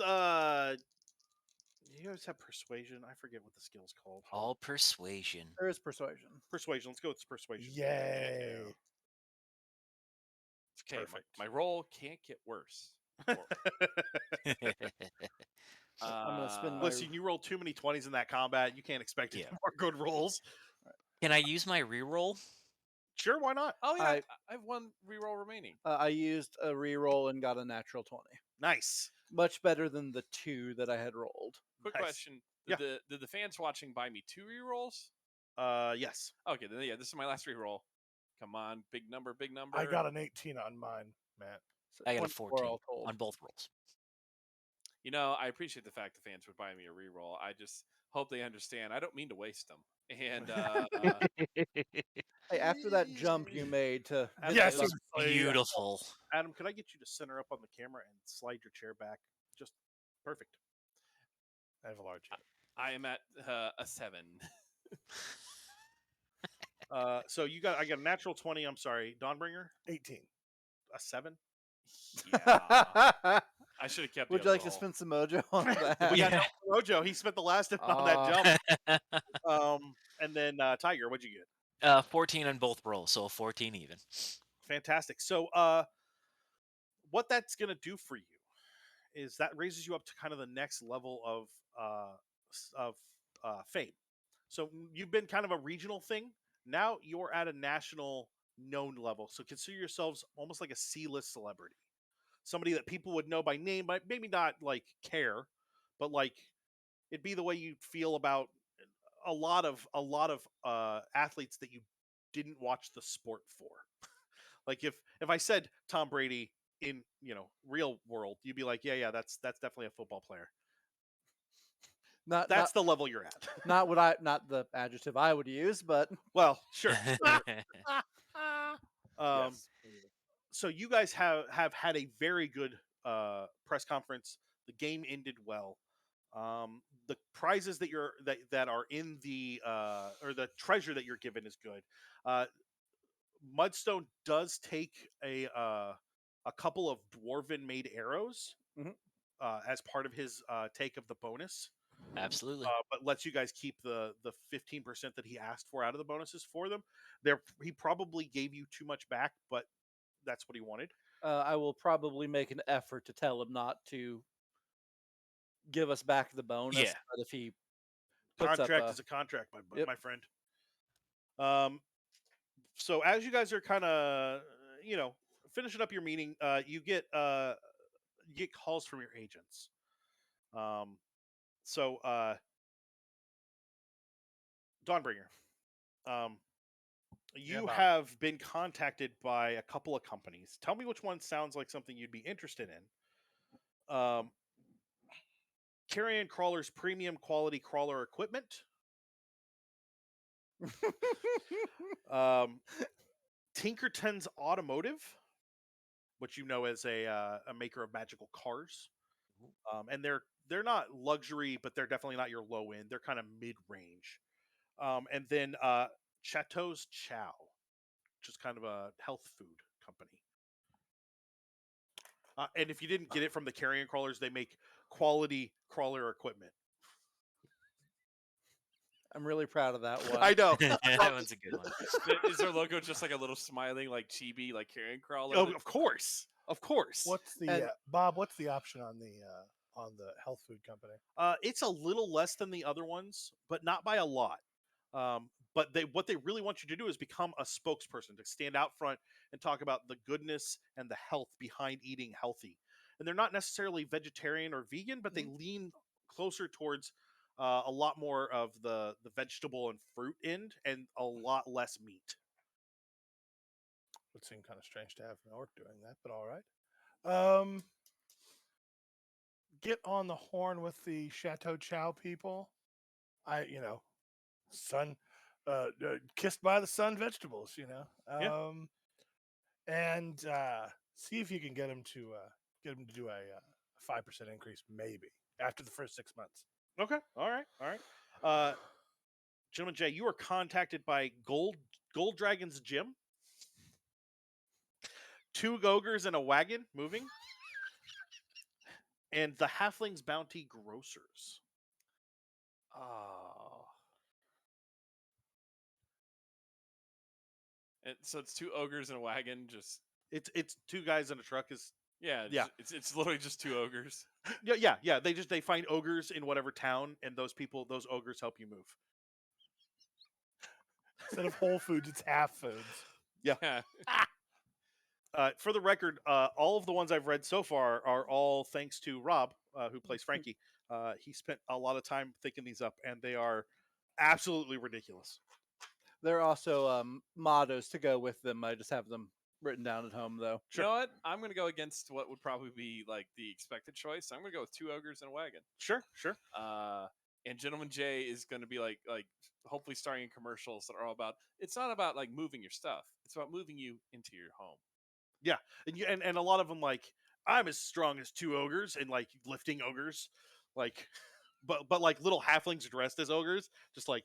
[SPEAKER 2] you guys have persuasion. I forget what the skill's called.
[SPEAKER 6] All persuasion.
[SPEAKER 5] there is persuasion.
[SPEAKER 2] Persuasion. Let's go with persuasion.
[SPEAKER 4] Yay!
[SPEAKER 3] Okay,
[SPEAKER 2] Perfect.
[SPEAKER 3] my roll can't get worse.
[SPEAKER 5] I'm gonna spin my.
[SPEAKER 2] Listen, you roll too many 20s in that combat. You can't expect any more good rolls.
[SPEAKER 6] Can I use my reroll?
[SPEAKER 2] Sure, why not?
[SPEAKER 3] Oh yeah, I have one reroll remaining.
[SPEAKER 5] I used a reroll and got a natural 20.
[SPEAKER 2] Nice.
[SPEAKER 5] Much better than the 2 that I had rolled.
[SPEAKER 3] Quick
[SPEAKER 2] Nice.
[SPEAKER 3] question:
[SPEAKER 2] Yeah.
[SPEAKER 3] Did the fans watching buy me 2 rerolls?
[SPEAKER 2] Yes.
[SPEAKER 3] Okay, then yeah, this is my last reroll. Come on, big number, big number.
[SPEAKER 4] I got an 18 on mine, Matt.
[SPEAKER 5] So
[SPEAKER 6] I got a
[SPEAKER 5] 24
[SPEAKER 6] 14
[SPEAKER 5] all told.
[SPEAKER 6] on both rolls.
[SPEAKER 3] You know, I appreciate the fact the fans would buy me a reroll. I just hope they understand. I don't mean to waste them. And
[SPEAKER 5] Hey, after that jump you made to
[SPEAKER 2] Adam,
[SPEAKER 4] Yes,
[SPEAKER 2] could-
[SPEAKER 6] Beautiful.
[SPEAKER 2] Adam, could I get you to center up on the camera and slide your chair back? Just perfect.
[SPEAKER 4] I have a large head.
[SPEAKER 3] I am at a 7.
[SPEAKER 2] So I got a natural 20. I'm sorry, Dawnbringer,
[SPEAKER 4] 18.
[SPEAKER 2] a 7.
[SPEAKER 3] Yeah, I should have kept.
[SPEAKER 5] Would
[SPEAKER 3] the
[SPEAKER 5] you like to
[SPEAKER 3] overall.
[SPEAKER 5] spend some mojo on that?
[SPEAKER 2] We got no Rojo. He spent the last hit on that jump. And then Tiger, what'd you get?
[SPEAKER 6] 14 on both rolls, so 14 even.
[SPEAKER 2] Fantastic. So what that's gonna do for you is that raises you up to kind of the next level of fame. So you've been kind of a regional thing. Now you're at a national known level. So consider yourselves almost like a C-list celebrity. Somebody that people would know by name, but maybe not like care, but like it'd be the way you feel about a lot of athletes that you didn't watch the sport for. Like if I said Tom Brady in real world, you'd be like, yeah, that's definitely a football player. That's the level you're at.
[SPEAKER 5] Not the adjective I would use, but
[SPEAKER 2] Well, sure.
[SPEAKER 5] yes.
[SPEAKER 2] So you guys have had a very good press conference. The game ended well. The prizes that are in the or the treasure that you're given is good. Mudstone does take a couple of dwarven made arrows as part of his take of the bonus.
[SPEAKER 6] Absolutely.
[SPEAKER 2] But lets you guys keep the 15% that he asked for out of the bonuses for them. He probably gave you too much back, but that's what he wanted.
[SPEAKER 5] I will probably make an effort to tell him not to give us back the bonus.
[SPEAKER 6] Yeah.
[SPEAKER 5] But if he puts
[SPEAKER 2] Contract
[SPEAKER 5] up
[SPEAKER 2] is a contract,
[SPEAKER 5] Yep.
[SPEAKER 2] my friend. So as you guys are kind of finishing up your meeting, you get calls from your agents. So Dawnbringer, you have been contacted by a couple of companies. Tell me which one sounds like something you'd be interested in. Carrion Crawler's premium quality crawler equipment. Tinkerton's Automotive, which you know as a maker of magical cars. And they're not luxury, but they're definitely not your low end. They're kind of mid range. And then Chateau's Chow, which is kind of a health food company. And if you didn't get it from the Carrion Crawlers, they make quality crawler equipment.
[SPEAKER 5] I'm really proud of that one.
[SPEAKER 2] I know.
[SPEAKER 6] That one's a good one.
[SPEAKER 3] Is their logo just like a little smiling, like chibi, like carrion crawler?
[SPEAKER 2] Oh, of course.
[SPEAKER 4] What's the Bob? What's the option on the health food company?
[SPEAKER 2] It's a little less than the other ones, but not by a lot. But what they really want you to do is become a spokesperson, to stand out front and talk about the goodness and the health behind eating healthy. And they're not necessarily vegetarian or vegan, but they lean closer towards a lot more of the vegetable and fruit end, and a lot less meat.
[SPEAKER 4] Would seem kind of strange to have an orc doing that, but all right. Get on the horn with the Chateau Chow people. Sun, kissed by the sun vegetables,
[SPEAKER 2] Yeah.
[SPEAKER 4] and see if you can get them to do a 5% increase, maybe after the first 6 months.
[SPEAKER 2] Okay. All right. Gentleman Jay, you are contacted by Gold Dragon's Gym. 2 ogres in a wagon moving. And the Halfling's Bounty Grocers.
[SPEAKER 4] Oh,
[SPEAKER 3] And so it's 2 ogres in a wagon. Just
[SPEAKER 2] It's 2 guys in a truck.
[SPEAKER 3] yeah.
[SPEAKER 2] Yeah.
[SPEAKER 3] It's literally just 2 ogres.
[SPEAKER 2] Yeah. They find ogres in whatever town, and those ogres help you move.
[SPEAKER 4] instead of Whole Foods, it's Half Foods.
[SPEAKER 3] Yeah.
[SPEAKER 2] For the record, all of the ones I've read so far are all thanks to Rob, who plays Frankie. He spent a lot of time thinking these up, and they are absolutely ridiculous.
[SPEAKER 5] There are also mottos to go with them. I just have them written down at home, though.
[SPEAKER 3] You know what? I'm going to go against what would probably be like the expected choice. I'm going to go with 2 ogres in a wagon.
[SPEAKER 2] Sure.
[SPEAKER 3] And Gentleman Jay is going to be like hopefully starring in commercials that are all about. It's not about like moving your stuff. It's about moving you into your home.
[SPEAKER 2] Yeah, and a lot of them, like, I'm as strong as 2 ogres, and like lifting ogres, like, but like little halflings dressed as ogres, just like,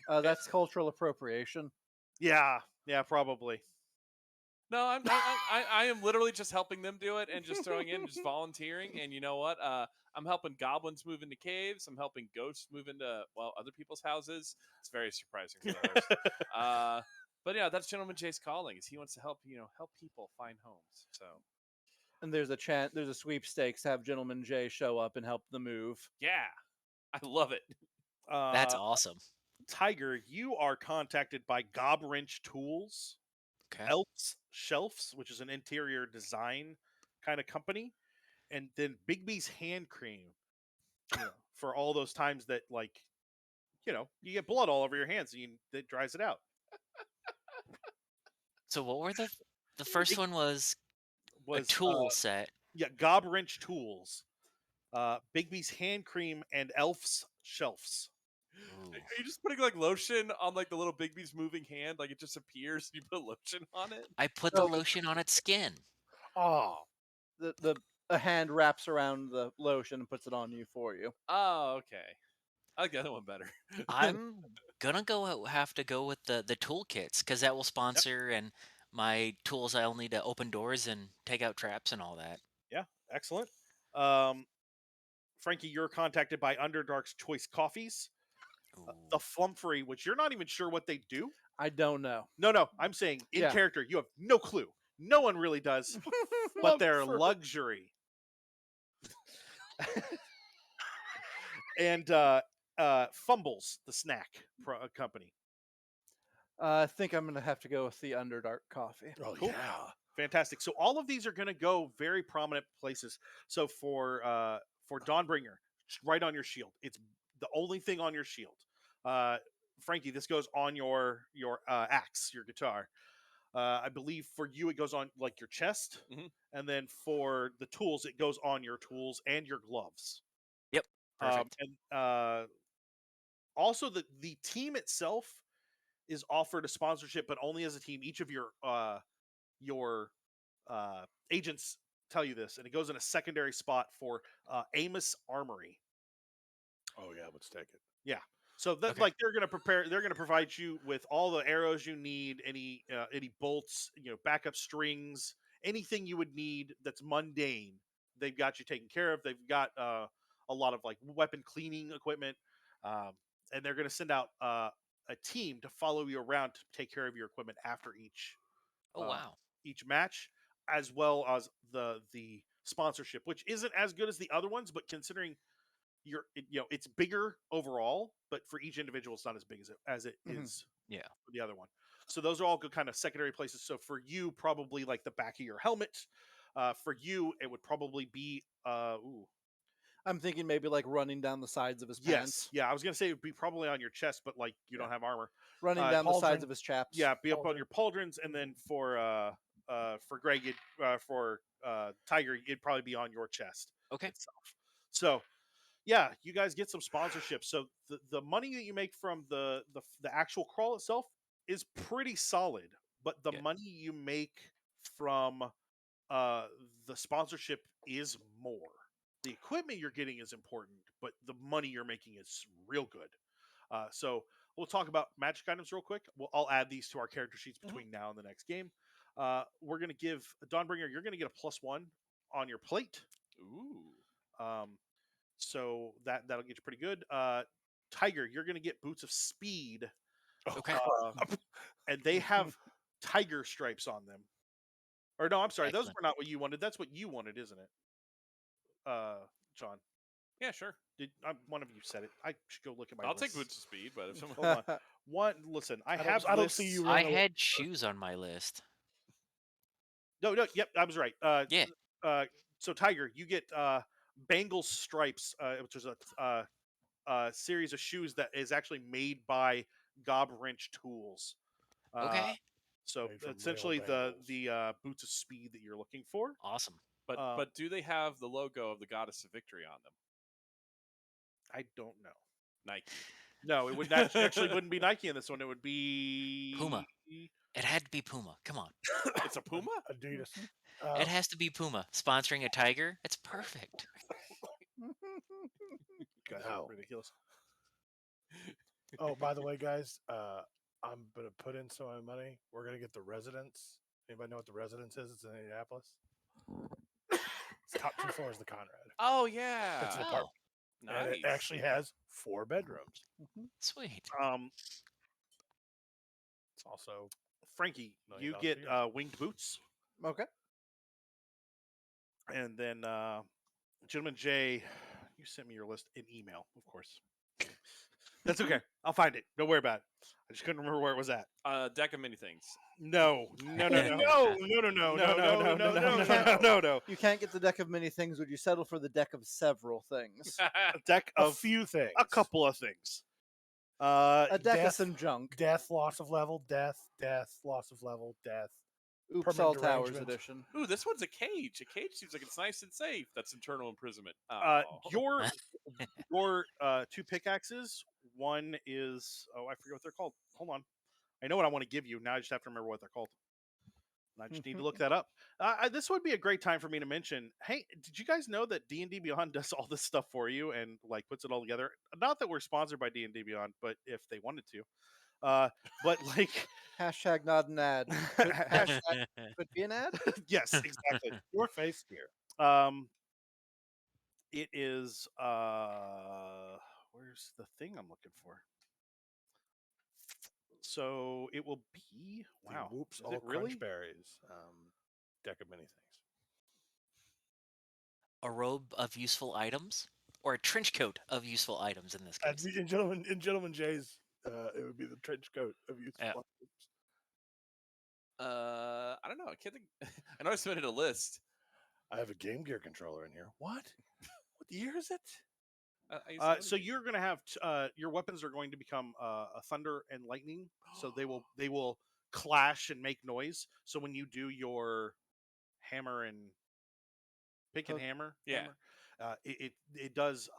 [SPEAKER 5] That's cultural appropriation.
[SPEAKER 2] yeah, probably.
[SPEAKER 3] No, I am literally just helping them do it and just throwing in, just volunteering. And you know what? I'm helping goblins move into caves. I'm helping ghosts move into other people's houses. It's very surprising for the host. But yeah, that's Gentleman Jay's calling. Is he wants to help people find homes. So
[SPEAKER 5] And there's a sweepstakes to have Gentleman Jay show up and help the move.
[SPEAKER 3] yeah, I love it.
[SPEAKER 6] That's awesome.
[SPEAKER 2] Tiger, you are contacted by Gobwrench Tools,
[SPEAKER 6] Okay.
[SPEAKER 2] Elf's Shelves, which is an interior design kind of company, and then Bigby's Hand Cream, for all those times that, like, you get blood all over your hands, and it dries it out.
[SPEAKER 6] So what were the first one was a
[SPEAKER 2] Was
[SPEAKER 6] tool set.
[SPEAKER 2] Yeah, Gobwrench Tools, Bigby's Hand Cream, and Elf's Shelves.
[SPEAKER 6] Ooh.
[SPEAKER 3] Are you just putting like lotion on like the little Bigby's moving hand? Like it just appears and you put lotion on it?
[SPEAKER 6] I put the lotion on its skin.
[SPEAKER 4] Oh,
[SPEAKER 5] A hand wraps around the lotion and puts it on you for you.
[SPEAKER 3] Oh, okay. I like the other one better.
[SPEAKER 6] I'm gonna have to go with the toolkits because that will sponsor and my tools. I'll need to open doors and take out traps and all that.
[SPEAKER 2] Yeah, excellent. Frankie, you're contacted by Underdark's Choice Coffees, the
[SPEAKER 6] Ooh.
[SPEAKER 2] Flumfrey, which you're not even sure what they do.
[SPEAKER 5] I don't know.
[SPEAKER 2] No, I'm saying in
[SPEAKER 5] Yeah.
[SPEAKER 2] character, you have no clue. No one really does, but they're
[SPEAKER 5] Flumfrey.
[SPEAKER 2] luxury. And Fumbles, the snack company.
[SPEAKER 5] I think I'm gonna have to go with the Underdark coffee.
[SPEAKER 4] oh
[SPEAKER 2] Cool.
[SPEAKER 4] yeah.
[SPEAKER 2] Fantastic. So all of these are going to go very prominent places. So for Dawnbringer, right on your shield. It's the only thing on your shield. Frankie, this goes on your axe, your guitar. I believe for you it goes on like your chest,
[SPEAKER 3] Mhm.
[SPEAKER 2] and then for the tools it goes on your tools and your gloves.
[SPEAKER 6] Yep. Perfect.
[SPEAKER 2] And also the team itself is offered a sponsorship, but only as a team. Each of your agents tell you this, and it goes in a secondary spot for Amos Armory.
[SPEAKER 4] Oh yeah. Let's take it.
[SPEAKER 2] Yeah. So that
[SPEAKER 6] Okay.
[SPEAKER 2] like they're gonna provide you with all the arrows you need, any bolts, backup strings, anything you would need that's mundane. They've got you taken care of. They've got a lot of like weapon cleaning equipment, and they're gonna send out a team to follow you around to take care of your equipment after
[SPEAKER 6] Oh wow.
[SPEAKER 2] each match, as well as the sponsorship, which isn't as good as the other ones, but considering it's bigger overall, but for each individual, it's not as big as it
[SPEAKER 5] Mhm.
[SPEAKER 2] is
[SPEAKER 6] Yeah.
[SPEAKER 2] for the other one. So those are all good kind of secondary places. So for you, probably like the back of your helmet. For you, it would probably be
[SPEAKER 5] I'm thinking maybe like running down the sides of his
[SPEAKER 2] yes,
[SPEAKER 5] pants,
[SPEAKER 2] yeah. I was gonna say it would be probably on your chest, but like you don't have armor.
[SPEAKER 5] running down the sides
[SPEAKER 4] pauldron.
[SPEAKER 5] of his chaps.
[SPEAKER 2] Yeah, be up on
[SPEAKER 4] Pauldron.
[SPEAKER 2] your pauldrons, and then for Greg, for Tiger, it'd probably be on your chest
[SPEAKER 6] Okay.
[SPEAKER 2] itself. So yeah, you guys get some sponsorship. So the money that you make from the actual crawl itself is pretty solid, but the
[SPEAKER 6] Good.
[SPEAKER 2] money you make from the sponsorship is more. The equipment you're getting is important, but the money you're making is real good. So we'll talk about magic items real quick. I'll add these to our character sheets between now and the next game. We're going to give Dawnbringer, you're going to get a +1 on your plate.
[SPEAKER 3] Ooh.
[SPEAKER 2] So that'll get you pretty good. Tiger, you're going to get boots of speed,
[SPEAKER 6] Okay.
[SPEAKER 2] and they have tiger stripes on them. Or no, I'm sorry, those
[SPEAKER 6] Excellent.
[SPEAKER 2] were not what you wanted. That's what you wanted, isn't it? John,
[SPEAKER 3] Yeah, sure.
[SPEAKER 2] one of you said it. I should go look at my.
[SPEAKER 3] I'll take
[SPEAKER 2] lists.
[SPEAKER 3] boots of speed, but if someone
[SPEAKER 2] Hold on. One, listen, I
[SPEAKER 4] don't see you
[SPEAKER 6] I
[SPEAKER 4] run
[SPEAKER 6] had shoes on my list.
[SPEAKER 2] No, yep, I was right.
[SPEAKER 6] Yeah.
[SPEAKER 2] So Tiger, you get Bengal stripes, which is a series of shoes that is actually made by Gob Wrench Tools.
[SPEAKER 6] Okay.
[SPEAKER 2] So
[SPEAKER 4] Made from
[SPEAKER 2] essentially,
[SPEAKER 4] real
[SPEAKER 2] the boots of speed that you're looking for.
[SPEAKER 6] Awesome.
[SPEAKER 3] but do they have the logo of the goddess of victory on them?
[SPEAKER 2] I don't know.
[SPEAKER 3] Nike.
[SPEAKER 2] No, it would actually wouldn't be Nike in this one. It would be
[SPEAKER 6] Puma. It had to be Puma. Come on.
[SPEAKER 3] It's a Puma?
[SPEAKER 4] Adidas.
[SPEAKER 6] It has to be Puma sponsoring a tiger. It's perfect.
[SPEAKER 2] Guys
[SPEAKER 4] No.
[SPEAKER 2] are ridiculous.
[SPEAKER 4] Oh, by the way, guys, I'm gonna put in some of my money. We're gonna get the Residence. Anybody know what the Residence is? It's in Indianapolis. It's top 2 floors of the Conrad.
[SPEAKER 3] Oh yeah.
[SPEAKER 4] It's an
[SPEAKER 6] Oh,
[SPEAKER 4] apartment.
[SPEAKER 3] Nice.
[SPEAKER 4] And it actually has 4 bedrooms.
[SPEAKER 6] sweet.
[SPEAKER 4] It's also
[SPEAKER 2] Frankie,
[SPEAKER 4] $1
[SPEAKER 2] you
[SPEAKER 4] million
[SPEAKER 2] get
[SPEAKER 4] a year.
[SPEAKER 2] winged boots,
[SPEAKER 5] Okay.
[SPEAKER 2] and then Gentleman Jay, you sent me your list in email, of course. That's okay. I'll find it. Don't worry about it. I just couldn't remember where it was at.
[SPEAKER 3] Deck of many things.
[SPEAKER 2] No.
[SPEAKER 6] No.
[SPEAKER 5] You can't get the deck of many things. Would you settle for the deck of several things?
[SPEAKER 2] A deck
[SPEAKER 4] A
[SPEAKER 2] of
[SPEAKER 4] few things.
[SPEAKER 2] a couple of things.
[SPEAKER 5] A deck of
[SPEAKER 4] Death.
[SPEAKER 5] some junk.
[SPEAKER 4] Death, loss of level, death, loss of level, death.
[SPEAKER 5] Oops,
[SPEAKER 4] permanent
[SPEAKER 5] all towers
[SPEAKER 4] derangement.
[SPEAKER 5] edition.
[SPEAKER 3] Ooh, this one's a cage. A cage seems like it's nice and safe. That's internal imprisonment.
[SPEAKER 2] Your 2 pickaxes. One is I forget what they're called. Hold on. I know what I want to give you. Now I just have to remember what they're called. I just need to look that up. This would be a great time for me to mention. Hey, did you guys know that D&D Beyond does all this stuff for you and like puts it all together? Not that we're sponsored by D&D Beyond, but if they wanted to, but like
[SPEAKER 5] Hashtag not an ad. Hashtag could be an ad.
[SPEAKER 2] yes, exactly.
[SPEAKER 4] Your face here.
[SPEAKER 2] It is where's the thing I'm looking for? So it will be wow.
[SPEAKER 4] The Whoops,
[SPEAKER 2] Is
[SPEAKER 4] all
[SPEAKER 2] it really?
[SPEAKER 4] crunch berries. Deck of many things.
[SPEAKER 6] A robe of useful items, or a trench coat of useful items in this case.
[SPEAKER 4] In Gentleman Jay's, it would be the trench coat of useful
[SPEAKER 6] Yeah.
[SPEAKER 4] items.
[SPEAKER 3] I don't know. I can't think. I know I submitted a list.
[SPEAKER 4] I have a Game Gear controller in here. What? What year is it?
[SPEAKER 2] So you're going to have your weapons are going to become a thunder and lightning. So they will clash and make noise. So when you do your hammer and pick and hammer,
[SPEAKER 3] Yeah.
[SPEAKER 2] it does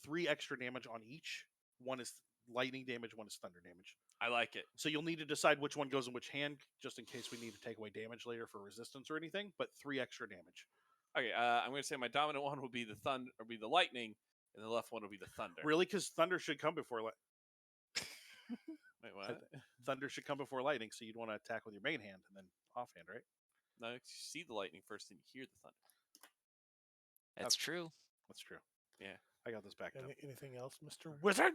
[SPEAKER 2] 3 extra damage on each. One is lightning damage, one is thunder damage.
[SPEAKER 3] I like it.
[SPEAKER 2] So you'll need to decide which one goes in which hand, just in case we need to take away damage later for resistance or anything. But 3 extra damage.
[SPEAKER 3] Okay, I'm going to say my dominant one will be the thunder, or be the lightning, and the left one will be the thunder.
[SPEAKER 2] Really, because thunder should come before
[SPEAKER 3] Wait, what?
[SPEAKER 2] thunder should come before lightning. So you'd want to attack with your main hand and then offhand, right?
[SPEAKER 3] No, you see the lightning first, and you hear the thunder.
[SPEAKER 6] That's true.
[SPEAKER 2] That's true.
[SPEAKER 3] Yeah.
[SPEAKER 2] I got this back up.
[SPEAKER 4] Anything else, Mr. Wizard?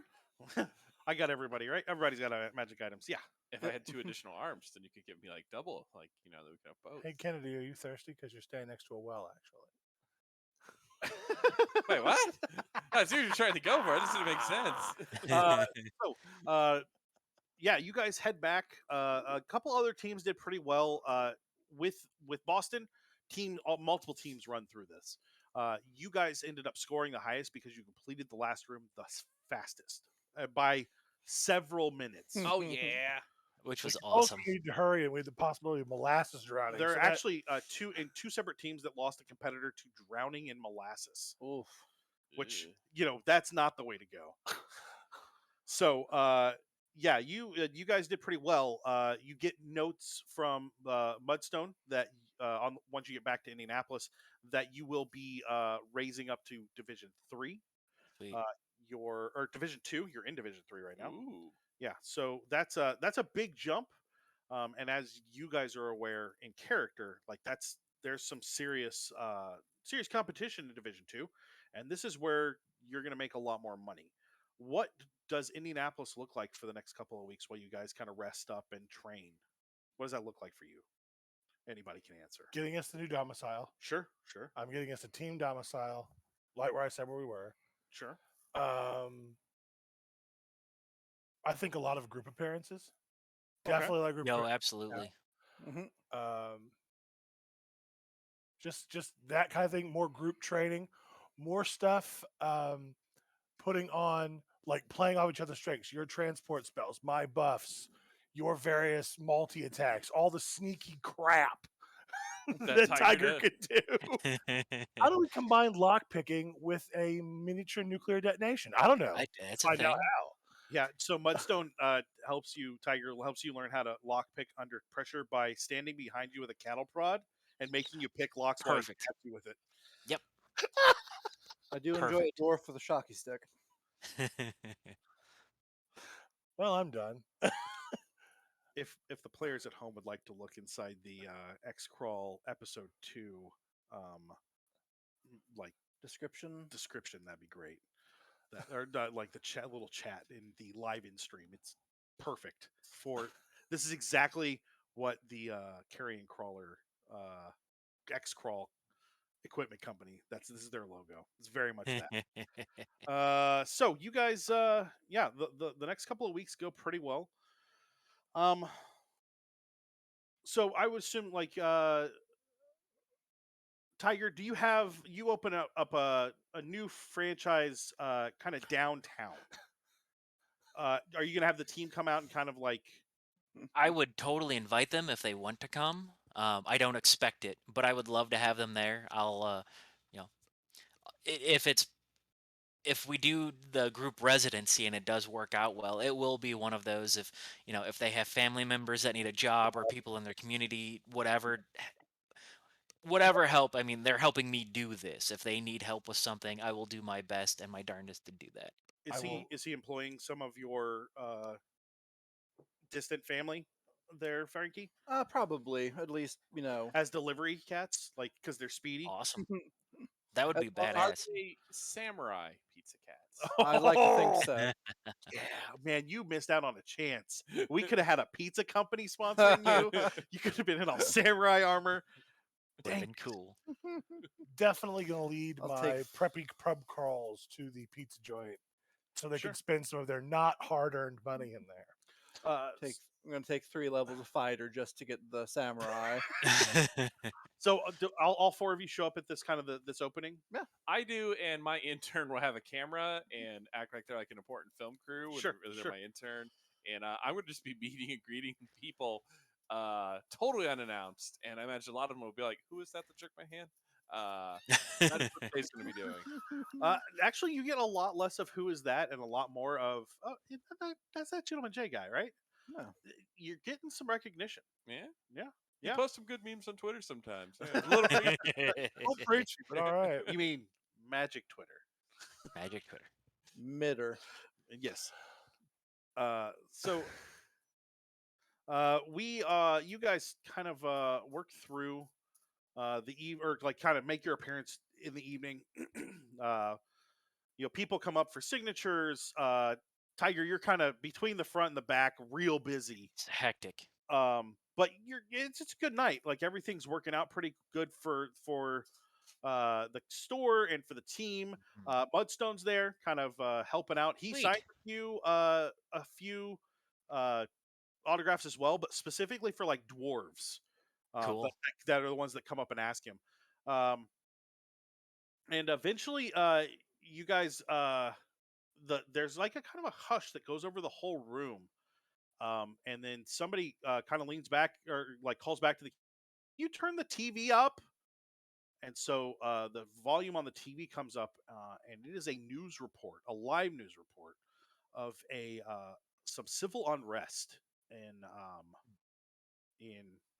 [SPEAKER 2] I got everybody, right? Everybody's got magic items. Yeah.
[SPEAKER 3] If I had 2 additional arms, then you could give me like double, like that we could have both.
[SPEAKER 4] Hey, Kennedy, are you thirsty? Because you're staying next to a well,
[SPEAKER 3] Wait, what? I see what you're trying to go for. It just didn't make sense.
[SPEAKER 2] Yeah, you guys head back. A couple other teams did pretty well. With Boston, multiple teams run through this. You guys ended up scoring the highest because you completed the last room the fastest by several minutes.
[SPEAKER 3] Oh yeah.
[SPEAKER 6] Which was
[SPEAKER 4] Also
[SPEAKER 6] awesome.
[SPEAKER 4] need to hurry, and we had the possibility of molasses drowning.
[SPEAKER 2] There
[SPEAKER 4] so
[SPEAKER 2] are
[SPEAKER 4] that-
[SPEAKER 2] actually two separate teams that lost a competitor to drowning in molasses,
[SPEAKER 5] Oof.
[SPEAKER 2] which that's not the way to go. So yeah, you guys did pretty well. You get notes from Mudstone that once you get back to Indianapolis that you will be raising up to Division 3.
[SPEAKER 6] Sweet.
[SPEAKER 2] Or Division 2. You're in Division 3 right now.
[SPEAKER 3] Ooh.
[SPEAKER 2] Yeah, so that's a big jump. And as you guys are aware, in character, like there's some serious competition in Division 2, and this is where you're going to make a lot more money. What does Indianapolis look like for the next couple of weeks while you guys kind of rest up and train? What does that look like for you? Anybody can answer.
[SPEAKER 4] getting us the new domicile.
[SPEAKER 2] Sure.
[SPEAKER 4] I'm getting us a team domicile, like where I said where we were.
[SPEAKER 2] Sure.
[SPEAKER 4] I think a lot of group appearances.
[SPEAKER 2] Okay.
[SPEAKER 4] Definitely like group.
[SPEAKER 6] Yo, absolutely.
[SPEAKER 4] Just that kind of thing. More group training, more stuff. Putting on like playing off each other's strengths. Your transport spells, my buffs, your various multi attacks, all the sneaky crap that Tiger could do. How do we combine lockpicking with a miniature nuclear detonation? I don't know.
[SPEAKER 6] That's a
[SPEAKER 4] Find
[SPEAKER 6] thing.
[SPEAKER 4] out how.
[SPEAKER 2] Yeah, so Mudstone helps you, Tiger helps you learn how to lockpick under pressure by standing behind you with a cattle prod and making you pick locks while he
[SPEAKER 6] Perfect.
[SPEAKER 2] taps you with it.
[SPEAKER 6] Yep.
[SPEAKER 5] I do enjoy
[SPEAKER 6] Perfect.
[SPEAKER 5] a dwarf with a shocky stick.
[SPEAKER 4] Well, I'm done.
[SPEAKER 2] If the players at home would like to look inside the XCrawl episode 2 like
[SPEAKER 5] Description.
[SPEAKER 2] that'd be great. Like the little chat in the live-in stream. It's perfect for this is exactly what the carrying crawler XCrawl equipment company. This is their logo. It's very much that. So you guys, yeah, the next couple of weeks go pretty well. So I would assume like Tiger, do you open up a new franchise kind of downtown? Are you gonna have the team come out and kind of like?
[SPEAKER 6] I would totally invite them if they want to come. I don't expect it, but I would love to have them there. I'll, if we do the group residency and it does work out well, it will be one of those. If they have family members that need a job or people in their community, whatever help. I mean, they're helping me do this. If they need help with something, I will do my best and my darndest to do that.
[SPEAKER 2] Is he employing some of your distant family there, Frankie?
[SPEAKER 5] Probably. At least,
[SPEAKER 2] As delivery cats, like because they're speedy.
[SPEAKER 6] Awesome. That would be
[SPEAKER 5] Are
[SPEAKER 3] Are
[SPEAKER 6] badass.
[SPEAKER 3] they samurai pizza cats?
[SPEAKER 5] I'd like to think so.
[SPEAKER 2] Yeah, man, you missed out on a chance. We could have had a pizza company sponsoring you. You could have been in all samurai armor.
[SPEAKER 6] Would have been cool.
[SPEAKER 4] Definitely gonna lead
[SPEAKER 5] I'll
[SPEAKER 4] my
[SPEAKER 5] take-
[SPEAKER 4] preppy pub crawls to the pizza joint so they
[SPEAKER 2] Sure.
[SPEAKER 4] can spend some of their not hard-earned money in there.
[SPEAKER 5] I'm going to take 3 levels of fighter just to get the samurai.
[SPEAKER 2] So all 4 of you show up at this kind of this opening.
[SPEAKER 3] I do, and my intern will have a camera and act like they're like an important film crew.
[SPEAKER 2] Sure,
[SPEAKER 3] they're
[SPEAKER 2] sure.
[SPEAKER 3] my intern, and I would just be meeting and greeting people, totally unannounced. And I imagine a lot of them will be like, "Who is that that shook my hand?" That's what Jay's going to be doing.
[SPEAKER 2] Actually, you get a lot less of who is that and a lot more of that's that Gentleman J guy, right?
[SPEAKER 5] No.
[SPEAKER 2] You're getting some recognition.
[SPEAKER 3] Yeah,
[SPEAKER 2] Yeah.
[SPEAKER 3] You
[SPEAKER 2] Yeah.
[SPEAKER 3] post some good memes on Twitter sometimes. Yeah, it's a little
[SPEAKER 4] Don't preach, but all right.
[SPEAKER 2] You mean Magic Twitter?
[SPEAKER 6] Magic Twitter.
[SPEAKER 5] Midder.
[SPEAKER 2] Yes. So you guys kind of work through the eve or like kind of make your appearance in the evening. People come up for signatures. Tiger, you're kind of between the front and the back, real busy.
[SPEAKER 6] It's hectic.
[SPEAKER 2] But it's a good night. Like everything's working out pretty good for the store and for the team. Mudstone's there, kind of helping out. He
[SPEAKER 6] Sweet.
[SPEAKER 2] signed a few autographs as well, but specifically for like dwarves.
[SPEAKER 6] Cool.
[SPEAKER 2] That are the ones that come up and ask him. And eventually, you guys, there's like a kind of a hush that goes over the whole room. And then somebody kind of leans back or like calls back to you turn the TV up. And so the volume on the TV comes up, and it is a news report, a live news report of some civil unrest in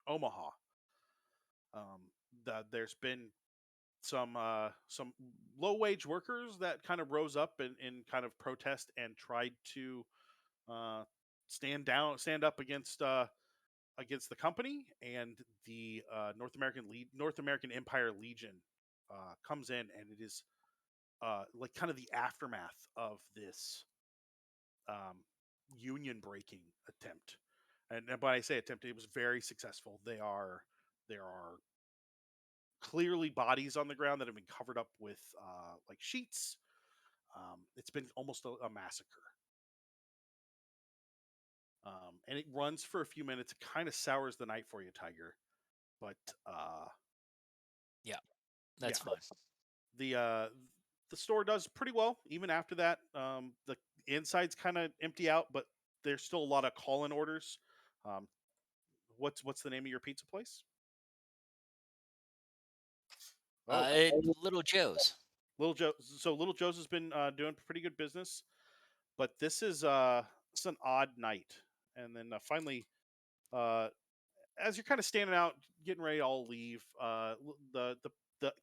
[SPEAKER 2] Omaha. There's been some low wage workers that kind of rose up in kind of protest and tried to stand up against the company, and the North American Empire Legion comes in, and it is like kind of the aftermath of this union breaking attempt. And when I say attempt, it was very successful. There are clearly bodies on the ground that have been covered up with like sheets. It's been almost a massacre. And it runs for a few minutes. It kind of sours the night for you, Tiger. But
[SPEAKER 6] Yeah, that's fine.
[SPEAKER 2] The store does pretty well even after that. The insides kind of empty out, but there's still a lot of call-in orders. What's the name of your pizza place?
[SPEAKER 6] Little Joe's.
[SPEAKER 2] Little Joe. So Little Joe's has been doing pretty good business, but this is it's an odd night. And then finally, as you're kind of standing out, getting ready to all leave, the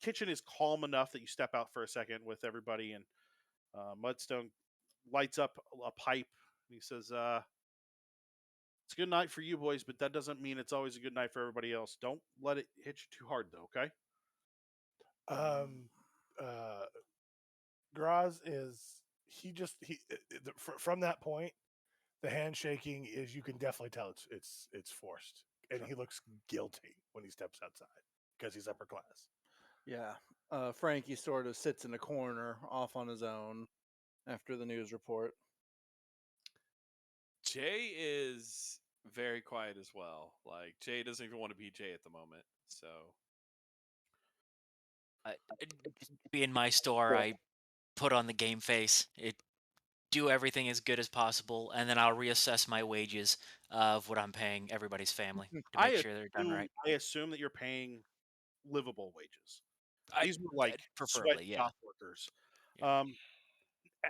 [SPEAKER 2] kitchen is calm enough that you step out for a second with everybody, and Mudstone lights up a pipe. And he says, "It's a good night for you boys, but that doesn't mean it's always a good night for everybody else. Don't let it hit you too hard, though. Okay."
[SPEAKER 4] Graz is from that point, the handshaking is, you can definitely tell it's forced, and he looks guilty when he steps outside because he's upper class.
[SPEAKER 5] Yeah. Frankie sort of sits in a corner off on his own after the news report.
[SPEAKER 3] Jay is very quiet as well. Like, Jay doesn't even want to be Jay at the moment. So,
[SPEAKER 6] Be in my store, I put on the game face. Do everything as good as possible, and then I'll reassess my wages of what I'm paying everybody's family to make sure they're done right.
[SPEAKER 2] I assume that you're paying livable wages.
[SPEAKER 6] I-
[SPEAKER 2] These were like
[SPEAKER 6] preferably, yeah.
[SPEAKER 2] sweatshop workers.
[SPEAKER 6] Yeah.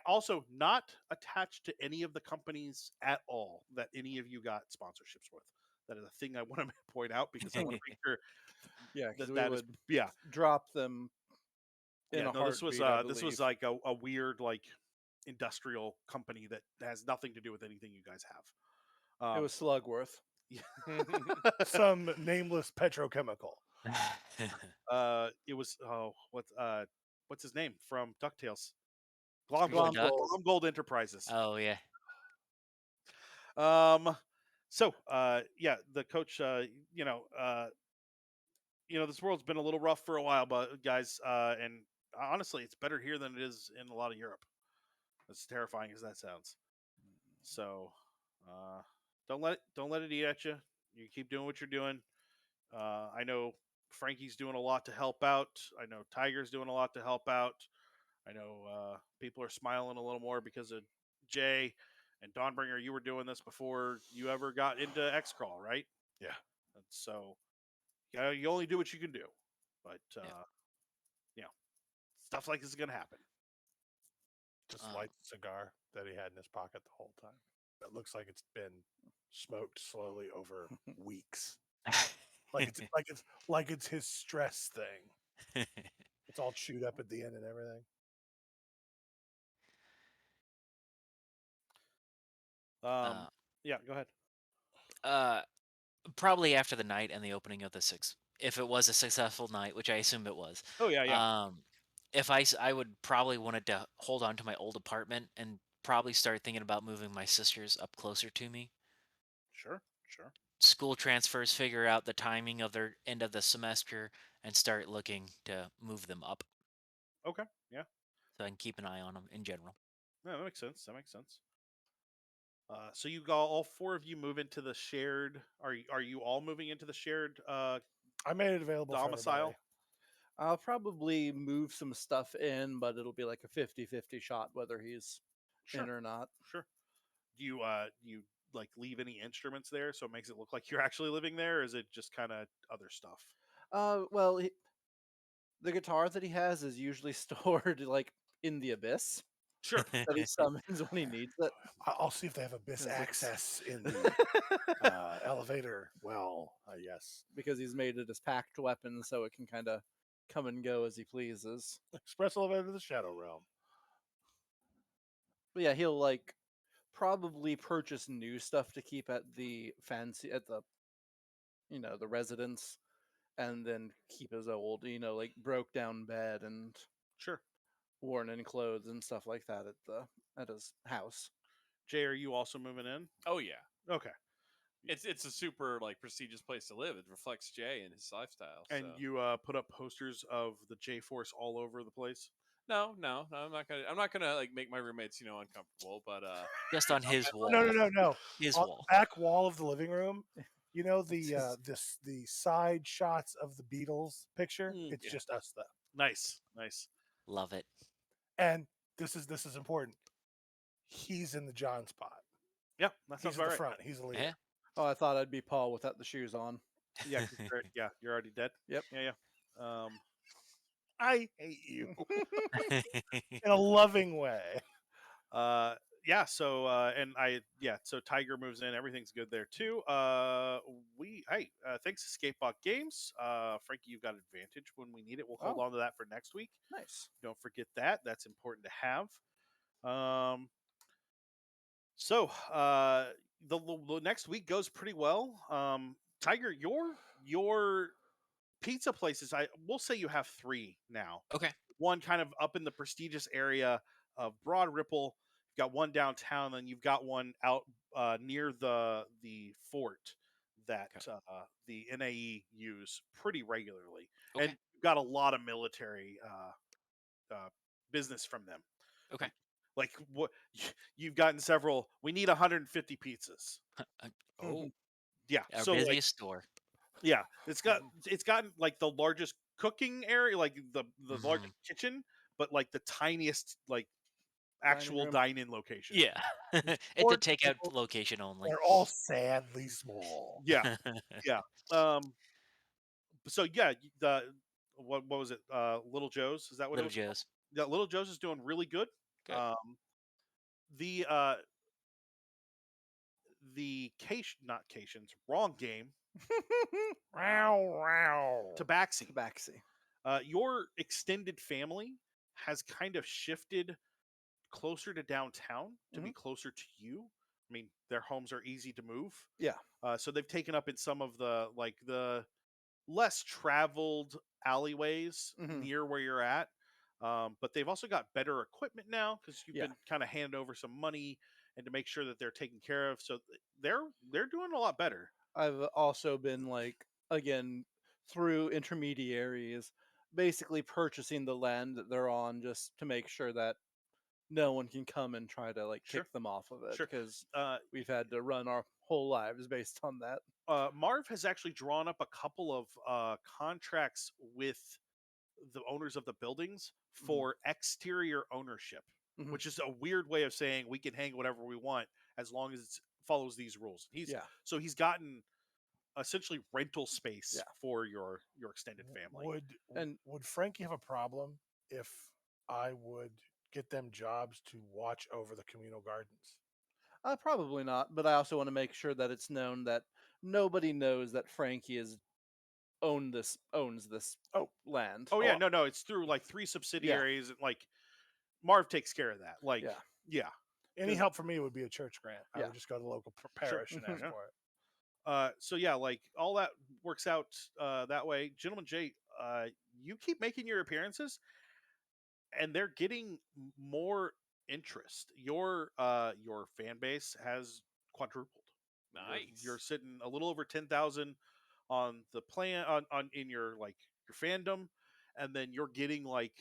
[SPEAKER 2] Also, not attached to any of the companies at all that any of you got sponsorships with. That is a thing I want to point out, because I want to make sure.
[SPEAKER 5] Yeah, because we
[SPEAKER 2] that
[SPEAKER 5] would
[SPEAKER 2] is,
[SPEAKER 5] drop them in a
[SPEAKER 2] this was
[SPEAKER 5] heartbeat, I
[SPEAKER 2] this was
[SPEAKER 5] believe.
[SPEAKER 2] like a weird like industrial company that has nothing to do with anything you guys have.
[SPEAKER 5] It was Slugworth.
[SPEAKER 4] Some nameless petrochemical.
[SPEAKER 2] It was what's his name from DuckTales?
[SPEAKER 6] Glomgold.
[SPEAKER 2] Glomgold Enterprises.
[SPEAKER 6] Oh yeah.
[SPEAKER 2] So yeah, the coach, this world's been a little rough for a while, but guys, and honestly, it's better here than it is in a lot of Europe. As terrifying as that sounds. So, don't let it eat at you. You keep doing what you're doing. I know Frankie's doing a lot to help out. I know Tiger's doing a lot to help out. I know people are smiling a little more because of Jay and Dawnbringer. You were doing this before you ever got into XCrawl, right?
[SPEAKER 4] Yeah.
[SPEAKER 2] And so, you only do what you can do. But, stuff like this is going to happen.
[SPEAKER 4] Just lights a cigar that he had in his pocket the whole time. It looks like it's been smoked slowly over weeks. Like it's his stress thing. It's all chewed up at the end and everything.
[SPEAKER 2] Yeah, go ahead.
[SPEAKER 6] Probably after the night and the opening of the six, if it was a successful night, which I assume it was.
[SPEAKER 2] Oh yeah.
[SPEAKER 6] If I would probably wanted to hold on to my old apartment and probably start thinking about moving my sisters up closer to me.
[SPEAKER 2] Sure.
[SPEAKER 6] School transfers, figure out the timing of their end of the semester, and start looking to move them up
[SPEAKER 2] Okay. Yeah.
[SPEAKER 6] so I can keep an eye on them in general.
[SPEAKER 2] No, that makes sense. That makes sense. So you got all four of you move into the shared. Are you all moving into the shared
[SPEAKER 4] I made it available for
[SPEAKER 2] domicile?
[SPEAKER 4] everybody.
[SPEAKER 5] I'll probably move some stuff in, but it'll be like a 50-50 shot whether he's
[SPEAKER 2] Sure.
[SPEAKER 5] in or not.
[SPEAKER 2] Sure. Do you like leave any instruments there so it makes it look like you're actually living there, or is it just kind of other stuff?
[SPEAKER 5] Well, the guitar that he has is usually stored like in the abyss
[SPEAKER 2] Sure.
[SPEAKER 5] that he summons when he needs it.
[SPEAKER 4] I'll see if they have abyss
[SPEAKER 5] 'Cause it's-
[SPEAKER 4] access in the elevator. Well, yes.
[SPEAKER 5] because he's made it his packed weapon, so it can kind of come and go as he pleases.
[SPEAKER 4] Express elevator to the Shadow Realm.
[SPEAKER 5] But yeah, he'll like probably purchase new stuff to keep at the the residence, and then keep his old like broke down bed and
[SPEAKER 2] Sure.
[SPEAKER 5] worn in clothes and stuff like that at his house.
[SPEAKER 2] Jay, are you also moving in?
[SPEAKER 3] Oh yeah,
[SPEAKER 2] Okay.
[SPEAKER 3] it's a super like prestigious place to live. It reflects Jay and his lifestyle.
[SPEAKER 2] And
[SPEAKER 3] so.
[SPEAKER 2] you put up posters of the J Force all over the place.
[SPEAKER 3] No, I'm not gonna like make my roommates uncomfortable. But
[SPEAKER 6] Just on his wall.
[SPEAKER 4] No.
[SPEAKER 6] His
[SPEAKER 4] On
[SPEAKER 6] wall.
[SPEAKER 4] the back wall of the living room, you know the the side shots of the Beatles picture. It's
[SPEAKER 2] Yeah.
[SPEAKER 4] just us though.
[SPEAKER 2] Nice.
[SPEAKER 6] Love it.
[SPEAKER 4] And this is important. He's in the John spot.
[SPEAKER 2] Yeah, that
[SPEAKER 4] He's
[SPEAKER 2] sounds
[SPEAKER 4] at the
[SPEAKER 2] about right.
[SPEAKER 4] front. He's the leader.
[SPEAKER 6] Yeah.
[SPEAKER 5] Oh, I thought I'd be Paul without the shoes on.
[SPEAKER 2] Yeah, 'cause you're already dead.
[SPEAKER 5] Yep.
[SPEAKER 2] Yeah.
[SPEAKER 4] I hate you in a loving way.
[SPEAKER 2] Yeah. So so Tiger moves in. Everything's good there too. Thanks to Skatebot Games, Frankie, you've got advantage when we need it. We'll hold
[SPEAKER 5] Oh.
[SPEAKER 2] on to that for next week.
[SPEAKER 5] Nice.
[SPEAKER 2] Don't forget that. That's important to have. So the next week goes pretty well. Tiger, your pizza places, we'll say you have 3 now.
[SPEAKER 6] Okay.
[SPEAKER 2] One kind of up in the prestigious area of Broad Ripple. You've got one downtown, and you've got one out near the fort that the NAE use pretty regularly,
[SPEAKER 6] Okay.
[SPEAKER 2] and you've got a lot of military business from them.
[SPEAKER 6] Okay.
[SPEAKER 2] Like what you've gotten several. We need 150 pizzas.
[SPEAKER 6] Oh,
[SPEAKER 2] Yeah,
[SPEAKER 6] our
[SPEAKER 2] so
[SPEAKER 6] busiest store.
[SPEAKER 2] yeah, it's gotten like the largest cooking area, like the largest kitchen, but like the tiniest like actual
[SPEAKER 5] room.
[SPEAKER 2] dine-in location.
[SPEAKER 6] Yeah. It's a takeout location only.
[SPEAKER 4] They're all sadly small.
[SPEAKER 2] Yeah. So yeah, what was it? Little Joe's, is that what
[SPEAKER 6] Little
[SPEAKER 2] it was?
[SPEAKER 6] Joe's.
[SPEAKER 2] Yeah, Little Joe's is doing really good.
[SPEAKER 6] Good.
[SPEAKER 2] The not Cations, wrong game.
[SPEAKER 4] Wow.
[SPEAKER 2] Tabaxi.
[SPEAKER 5] Tabaxi.
[SPEAKER 2] Your extended family has kind of shifted closer to downtown to be closer to you. I mean, their homes are easy to move.
[SPEAKER 5] Yeah.
[SPEAKER 2] So they've taken up in some of the less traveled alleyways near where you're at. But they've also got better equipment now because you've been kind of handed over some money and to make sure that they're taken care of. So they're doing a lot better.
[SPEAKER 5] I've also been again through intermediaries, basically purchasing the land that they're on just to make sure that no one can come and try to kick them off of it, because we've had to run our whole lives based on that.
[SPEAKER 2] Marv has actually drawn up a couple of contracts with the owners of the buildings for exterior ownership, which is a weird way of saying we can hang whatever we want as long as it follows these rules. So he's gotten essentially rental space for your extended family.
[SPEAKER 4] Would Frankie have a problem if I would get them jobs to watch over the communal gardens?
[SPEAKER 5] Probably not, but I also want to make sure that it's known that nobody knows that Frankie owns this land.
[SPEAKER 2] Oh yeah, no, it's through 3 subsidiaries, and Marv takes care of that. Yeah.
[SPEAKER 4] Any help for me would be a church grant. I would just go to the local parish and ask for it.
[SPEAKER 2] So yeah, all that works out that way. Gentleman Jay, you keep making your appearances, and they're getting more interest. Your fan base has quadrupled.
[SPEAKER 3] Nice.
[SPEAKER 2] You're sitting a little over 10,000 on the plan on in your fandom, and then you're getting like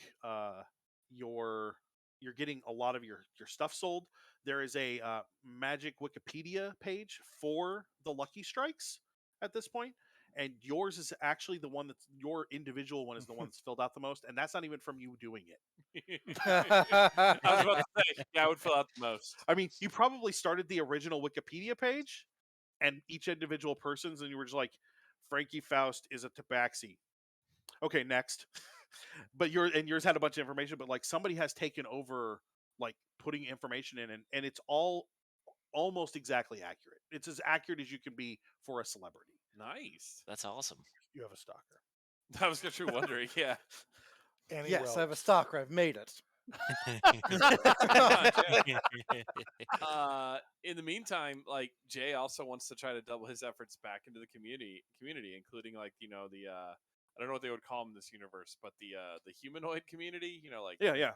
[SPEAKER 2] your you're getting a lot of your stuff sold. There is a magic Wikipedia page for the Lucky Strikes at this point, and yours is actually the one that's your individual one is the one that's filled out the most, and that's not even from you doing it.
[SPEAKER 3] I was about to say, yeah, I would fill out the most.
[SPEAKER 2] I mean, you probably started the original Wikipedia page, and each individual person's, and you were just like, Frankie Faust is a tabaxi. Okay, next. But yours had a bunch of information, but like somebody has taken over, like putting information in, and it's all almost exactly accurate. It's as accurate as you can be for a celebrity.
[SPEAKER 3] Nice.
[SPEAKER 6] That's awesome.
[SPEAKER 4] You have a stalker.
[SPEAKER 3] I was actually wondering. Yeah.
[SPEAKER 4] Annie
[SPEAKER 5] Yes, I have a
[SPEAKER 4] Wells.
[SPEAKER 5] stalker. I've made it.
[SPEAKER 3] In the meantime, like Jay also wants to try to double his efforts back into the community, including like the I don't know what they would call them in this universe, but the humanoid community, like
[SPEAKER 2] Yeah.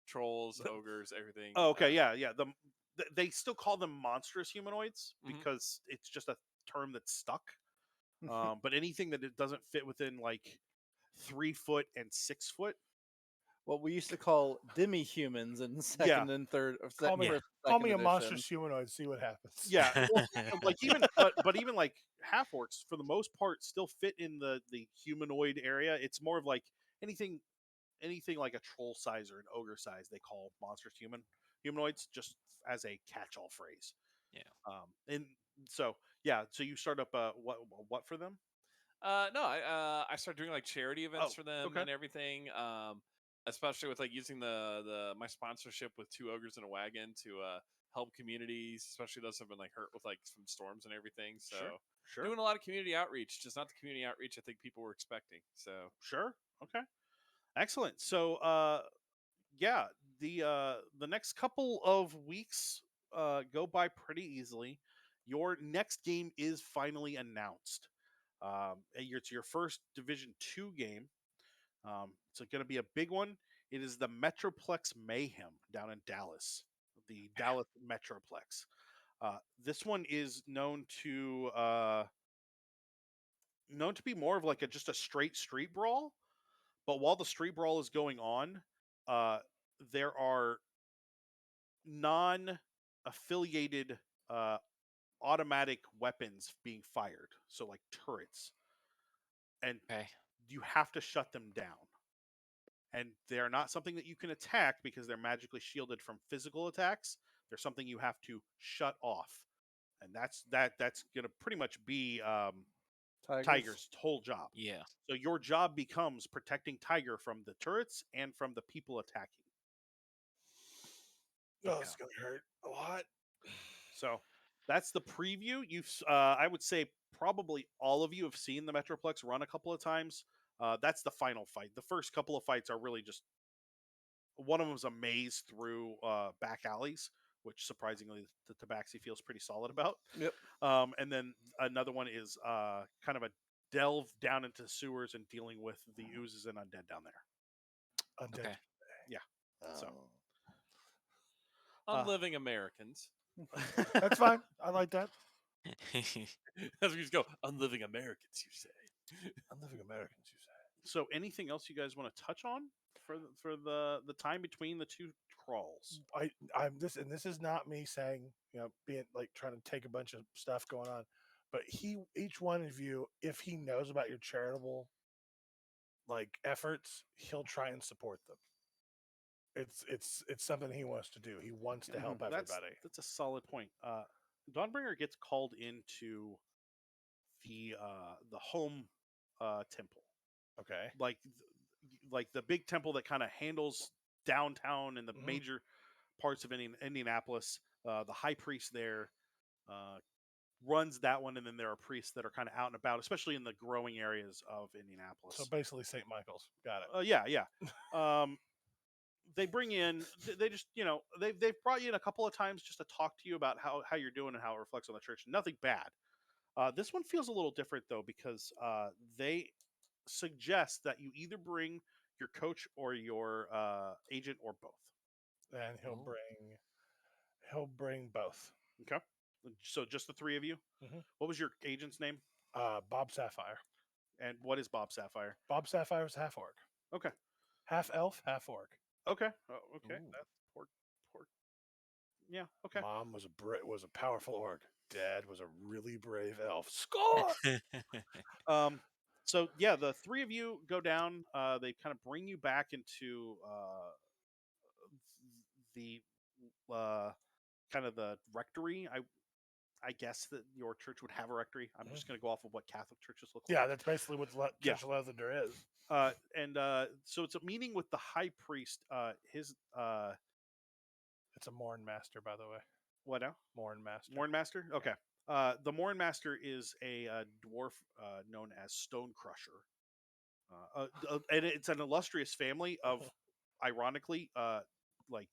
[SPEAKER 3] trolls, ogres, everything.
[SPEAKER 2] Oh, okay, yeah. They still call them monstrous humanoids
[SPEAKER 3] Mhm.
[SPEAKER 2] because it's just a term that's stuck. But anything that it doesn't fit within like 3 foot and 6 foot.
[SPEAKER 5] What we used to call demi-humans in second and third. Or
[SPEAKER 4] Call me,
[SPEAKER 5] first,
[SPEAKER 4] call me a
[SPEAKER 5] second
[SPEAKER 4] monstrous humanoid. See what happens.
[SPEAKER 2] Yeah, well, like but even like half orcs for the most part still fit in the humanoid area. It's more of like anything like a troll size or an ogre size they call monstrous humanoids, just as a catch-all phrase.
[SPEAKER 6] Yeah.
[SPEAKER 2] And so yeah, so you start up what for them?
[SPEAKER 3] No, I started doing like charity events for them
[SPEAKER 2] okay.
[SPEAKER 3] and everything. Especially with like using the my sponsorship with Two Ogres in a Wagon to help communities, especially those who have been like hurt with like from storms and everything. So
[SPEAKER 2] Sure.
[SPEAKER 3] doing a lot of community outreach, just not the community outreach I think people were expecting. So
[SPEAKER 2] Sure. Okay. Excellent. So yeah, the next couple of weeks go by pretty easily. Your next game is finally announced. It's your first Division 2 game. It's going to be a big one. It is the Metroplex Mayhem down in Dallas, the Dallas Metroplex. This one is known to be more of like just a straight street brawl. But while the street brawl is going on, there are non-affiliated automatic weapons being fired, so like turrets, and
[SPEAKER 6] Okay.
[SPEAKER 2] you have to shut them down. And they're not something that you can attack because they're magically shielded from physical attacks. They're something you have to shut off, and that's gonna pretty much be Tiger's whole job.
[SPEAKER 6] Yeah.
[SPEAKER 2] So your job becomes protecting Tiger from the turrets and from the people attacking.
[SPEAKER 4] Oh, it's gonna hurt a lot.
[SPEAKER 2] So that's the preview. I would say probably all of you have seen the Metroplex run a couple of times. That's the final fight. The first couple of fights are really just one of them's a maze through back alleys, which surprisingly the Tabaxi feels pretty solid about.
[SPEAKER 5] Yep.
[SPEAKER 2] And then another one is kind of a delve down into sewers and dealing with the oozes and undead down there.
[SPEAKER 4] Undead.
[SPEAKER 6] Okay.
[SPEAKER 2] Yeah. So
[SPEAKER 3] unliving Americans.
[SPEAKER 4] That's fine. I like that.
[SPEAKER 3] As we just go, unliving Americans, you say.
[SPEAKER 4] Unliving Americans, you say.
[SPEAKER 2] So anything else you guys want to touch on for the time between the two crawls?
[SPEAKER 4] This is not me saying, being like trying to take a bunch of stuff going on, but each one of you, if he knows about your charitable like efforts, he'll try and support them. It's something he wants to do. He wants to help everybody.
[SPEAKER 2] That's a solid point. Dawnbringer gets called into the home temple.
[SPEAKER 4] Okay.
[SPEAKER 2] Like the big temple that kind of handles downtown and the major parts of Indianapolis. The high priest there runs that one, and then there are priests that are kind of out and about, especially in the growing areas of Indianapolis.
[SPEAKER 4] So basically St. Michael's. Got it.
[SPEAKER 2] Yeah. They bring in, they just, they've brought you in a couple of times just to talk to you about how you're doing and how it reflects on the church. Nothing bad. This one feels a little different though, because they suggest that you either bring your coach or your agent or both.
[SPEAKER 4] And he'll bring both.
[SPEAKER 2] Okay. So just the three of you.
[SPEAKER 4] Mhm.
[SPEAKER 2] What was your agent's name?
[SPEAKER 4] Bob Sapphire.
[SPEAKER 2] And what is Bob Sapphire?
[SPEAKER 4] Bob Sapphire's half orc,
[SPEAKER 2] Okay.
[SPEAKER 4] half elf, half orc.
[SPEAKER 2] Okay. Oh, okay.
[SPEAKER 3] Ooh.
[SPEAKER 2] That's poor. Yeah. Okay.
[SPEAKER 4] Mom was a powerful orc. Dad was a really brave elf. Score!
[SPEAKER 2] So yeah, the three of you go down. They kind of bring you back into the kind of the rectory. I guess that your church would have a rectory. I'm just going to go off of what Catholic churches look like.
[SPEAKER 4] Yeah, that's basically what
[SPEAKER 2] Yeah.
[SPEAKER 4] Church of Leather is.
[SPEAKER 2] So it's a meeting with the high priest. His
[SPEAKER 4] It's a Morn Master, by the way.
[SPEAKER 2] what now?
[SPEAKER 4] Morn Master.
[SPEAKER 2] Morn Master. Okay. The Morn Master is a dwarf known as Stone Crusher. And it's an illustrious family of, ironically, what do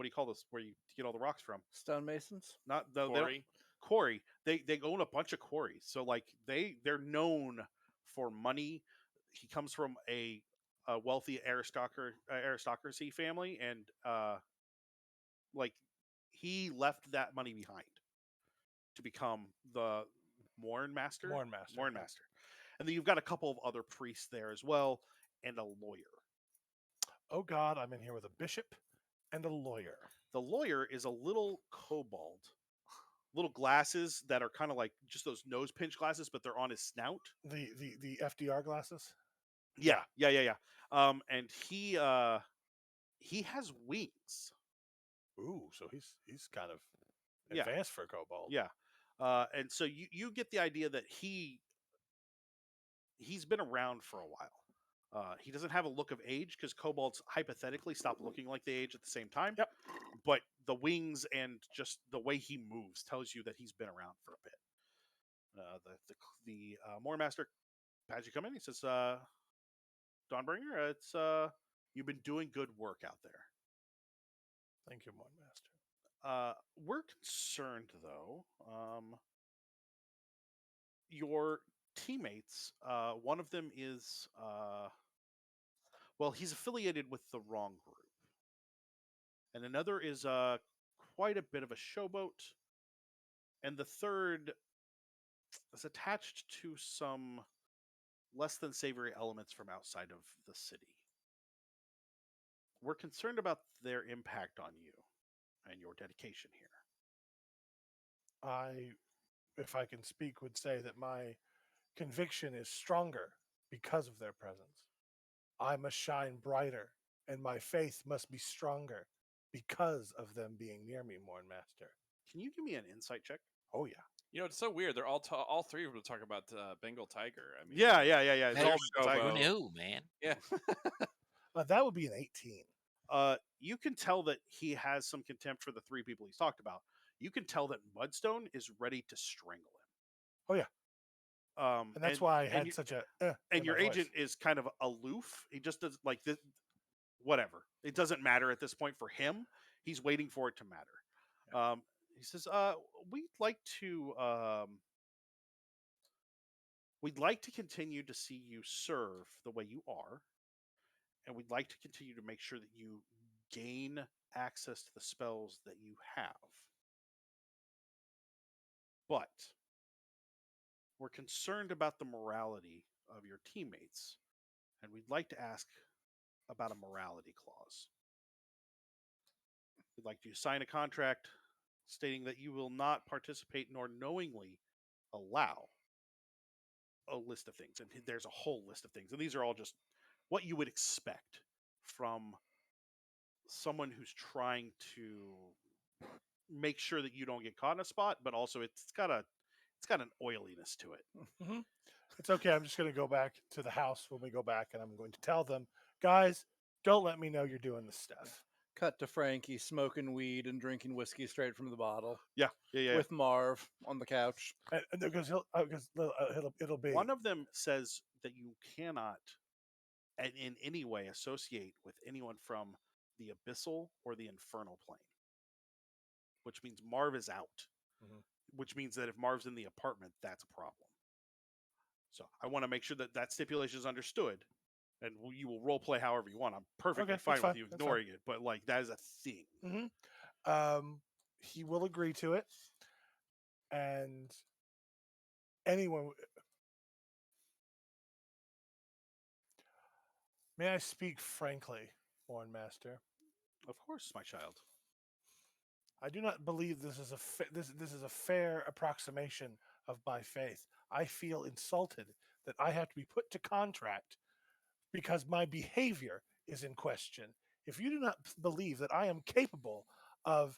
[SPEAKER 2] you call this? Where you get all the rocks from?
[SPEAKER 5] Stonemasons.
[SPEAKER 2] Not the
[SPEAKER 3] Quarry.
[SPEAKER 2] quarry. They own a bunch of quarries, so like they're known for money. He comes from a wealthy aristocracy family, and like he left that money behind to become the Morn Master.
[SPEAKER 4] Morn Master.
[SPEAKER 2] Morn Master. And then you've got a couple of other priests there as well, and a lawyer.
[SPEAKER 4] Oh God, I'm in here with a bishop and a lawyer.
[SPEAKER 2] The lawyer is a little kobold. Little glasses that are kind of like just those nose pinch glasses, but they're on his snout.
[SPEAKER 4] The FDR glasses.
[SPEAKER 2] Yeah. And he has wings.
[SPEAKER 4] Ooh, so he's kind of
[SPEAKER 2] Yeah.
[SPEAKER 4] advanced for a kobold.
[SPEAKER 2] Yeah. And so you get the idea that he's been around for a while. He doesn't have a look of age because kobolds hypothetically stop looking like they age at the same time.
[SPEAKER 4] Yep.
[SPEAKER 2] But the wings and just the way he moves tells you that he's been around for a bit. The Morn Master has you come in. He says, Dawnbringer, it's you've been doing good work out there.
[SPEAKER 4] Thank you, Morn Master.
[SPEAKER 2] We're concerned though. Your teammates, one of them is he's affiliated with the wrong group. And another is quite a bit of a showboat. And the third is attached to some less than savory elements from outside of the city. We're concerned about their impact on you and your dedication here.
[SPEAKER 4] If I can speak, would say that my conviction is stronger because of their presence. I must shine brighter, and my faith must be stronger because of them being near me, Morn Master.
[SPEAKER 2] Can you give me an insight check?
[SPEAKER 4] Oh, yeah.
[SPEAKER 3] You know, it's so weird. They're all three of them talk about Bengal tiger. I mean,
[SPEAKER 2] Yeah. It's
[SPEAKER 6] Hey,
[SPEAKER 2] all
[SPEAKER 3] Showboat.
[SPEAKER 2] tiger.
[SPEAKER 6] Who knew, man?
[SPEAKER 3] Yeah.
[SPEAKER 4] That would be an 18.
[SPEAKER 2] You can tell that he has some contempt for the three people he's talked about. You can tell that Mudstone is ready to strangle him.
[SPEAKER 4] Oh, yeah. And that's why I had such a.
[SPEAKER 2] And your agent is kind of aloof. He just does like this. Whatever. It doesn't matter at this point for him. He's waiting for it to matter.
[SPEAKER 4] Yeah.
[SPEAKER 2] He says, "We'd like to continue to see you serve the way you are, and we'd like to continue to make sure that you gain access to the spells that you have. But we're concerned about the morality of your teammates, and we'd like to ask about a morality clause. We'd like you to sign a contract stating that you will not participate nor knowingly allow a list of things." And there's a whole list of things. And these are all just what you would expect from someone who's trying to make sure that you don't get caught in a spot, but also it's got an oiliness to it.
[SPEAKER 4] Mm-hmm. It's okay. I'm just going to go back to the house when we go back, and I'm going to tell them, guys, don't let me know you're doing this stuff.
[SPEAKER 5] Cut to Frankie smoking weed and drinking whiskey straight from the bottle.
[SPEAKER 2] Yeah.
[SPEAKER 5] With Marv on the couch.
[SPEAKER 4] And because it'll be
[SPEAKER 2] One of them says that you cannot in any way associate with anyone from the abyssal or the infernal plane, which means Marv is out.
[SPEAKER 4] Mhm.
[SPEAKER 2] Which means that if Marv's in the apartment, that's a problem. So I want to make sure that stipulation is understood, and you will role play however you want. I'm perfectly fine with you ignoring it, but like that is a thing.
[SPEAKER 4] Mm-hmm. He will agree to it, and anyone. May I speak frankly, Warren Master?
[SPEAKER 2] Of course, my child.
[SPEAKER 4] I do not believe this is this is a fair approximation of my faith. I feel insulted that I have to be put to contract because my behavior is in question. If you do not believe that I am capable of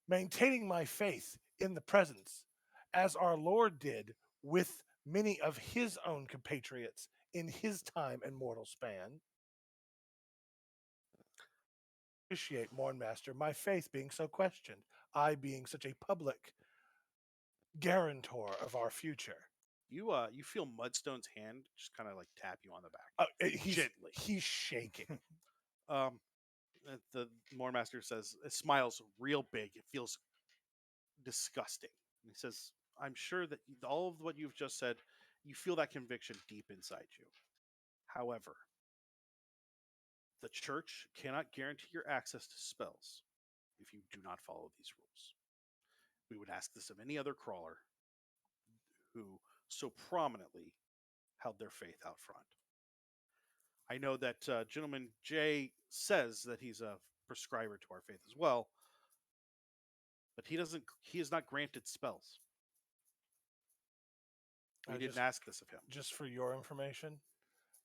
[SPEAKER 4] maintaining my faith in the presence, as our Lord did with many of his own compatriots in his time and mortal span, appreciate, Mornmaster, my faith being so questioned, I being such a public guarantor of our future.
[SPEAKER 2] You feel Mudstone's hand just kind of like tap you on the back gently.
[SPEAKER 4] He's shaking.
[SPEAKER 2] The Mormaster says, it smiles real big. It feels disgusting. And he says, I'm sure that all of what you've just said, you feel that conviction deep inside you. However, the church cannot guarantee your access to spells if you do not follow these rules. We would ask this of any other crawler who so prominently held their faith out front. I know that gentleman Jay says that he's a prescriber to our faith as well, but he is not granted spells. We didn't ask this of him.
[SPEAKER 4] Just for your information,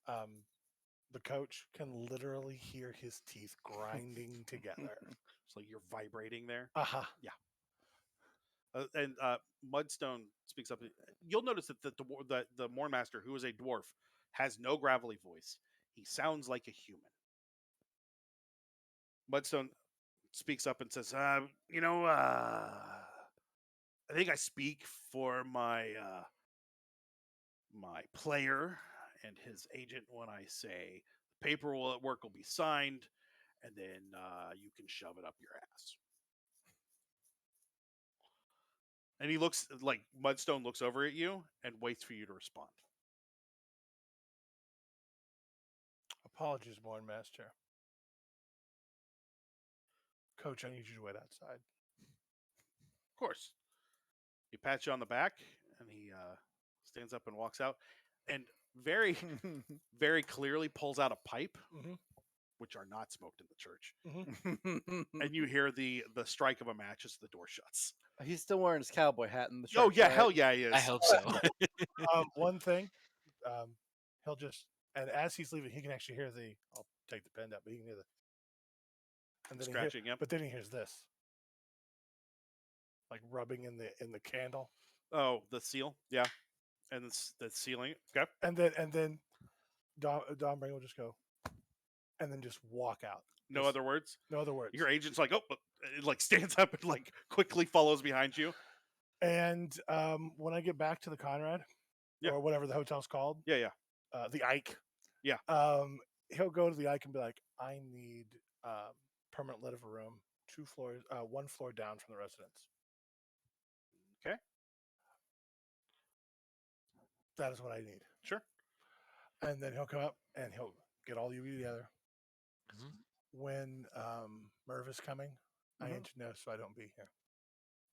[SPEAKER 4] the coach can literally hear his teeth grinding together.
[SPEAKER 2] It's like you're vibrating there.
[SPEAKER 4] Uh-huh.
[SPEAKER 2] Yeah. And Mudstone speaks up. You'll notice that the Mornmaster, who is a dwarf, has no gravelly voice. He sounds like a human. Mudstone speaks up and says, I think I speak for my my player and his agent when I say the paperwork will be signed, and then you can shove it up your ass. And he looks like Mudstone looks over at you and waits for you to respond.
[SPEAKER 4] Apologies, Mornmaster. Coach, I need you to wait outside.
[SPEAKER 2] Of course. He pats you on the back and he stands up and walks out and very, very clearly pulls out a pipe, which are not smoked in the church. And you hear the strike of a match as the door shuts.
[SPEAKER 5] He's still wearing his cowboy hat in the church.
[SPEAKER 2] Oh, yeah,
[SPEAKER 5] right?
[SPEAKER 2] hell yeah, he is.
[SPEAKER 6] I hope so.
[SPEAKER 4] One thing, he'll just, and as he's leaving, he can actually hear I'll take the pen out, but he can hear and then
[SPEAKER 2] scratching, yep.
[SPEAKER 4] But then he hears this, like rubbing in the candle.
[SPEAKER 2] Oh, the seal, yeah, and the ceiling. Okay,
[SPEAKER 4] and then Don Bring will just go, and then just walk out.
[SPEAKER 2] No other words.
[SPEAKER 4] No other words.
[SPEAKER 2] Your agent's like, oh, it like stands up and like quickly follows behind you.
[SPEAKER 4] And when I get back to the Conrad, or whatever the hotel's called, the Ike, he'll go to the Ike and be like, I need permanent let of a room, 2 floors, 1 floor down from the residence.
[SPEAKER 2] Okay,
[SPEAKER 4] that is what I need.
[SPEAKER 2] Sure.
[SPEAKER 4] And then he'll come up and he'll get all of you together. When Merv is coming, I need to know so I don't be here.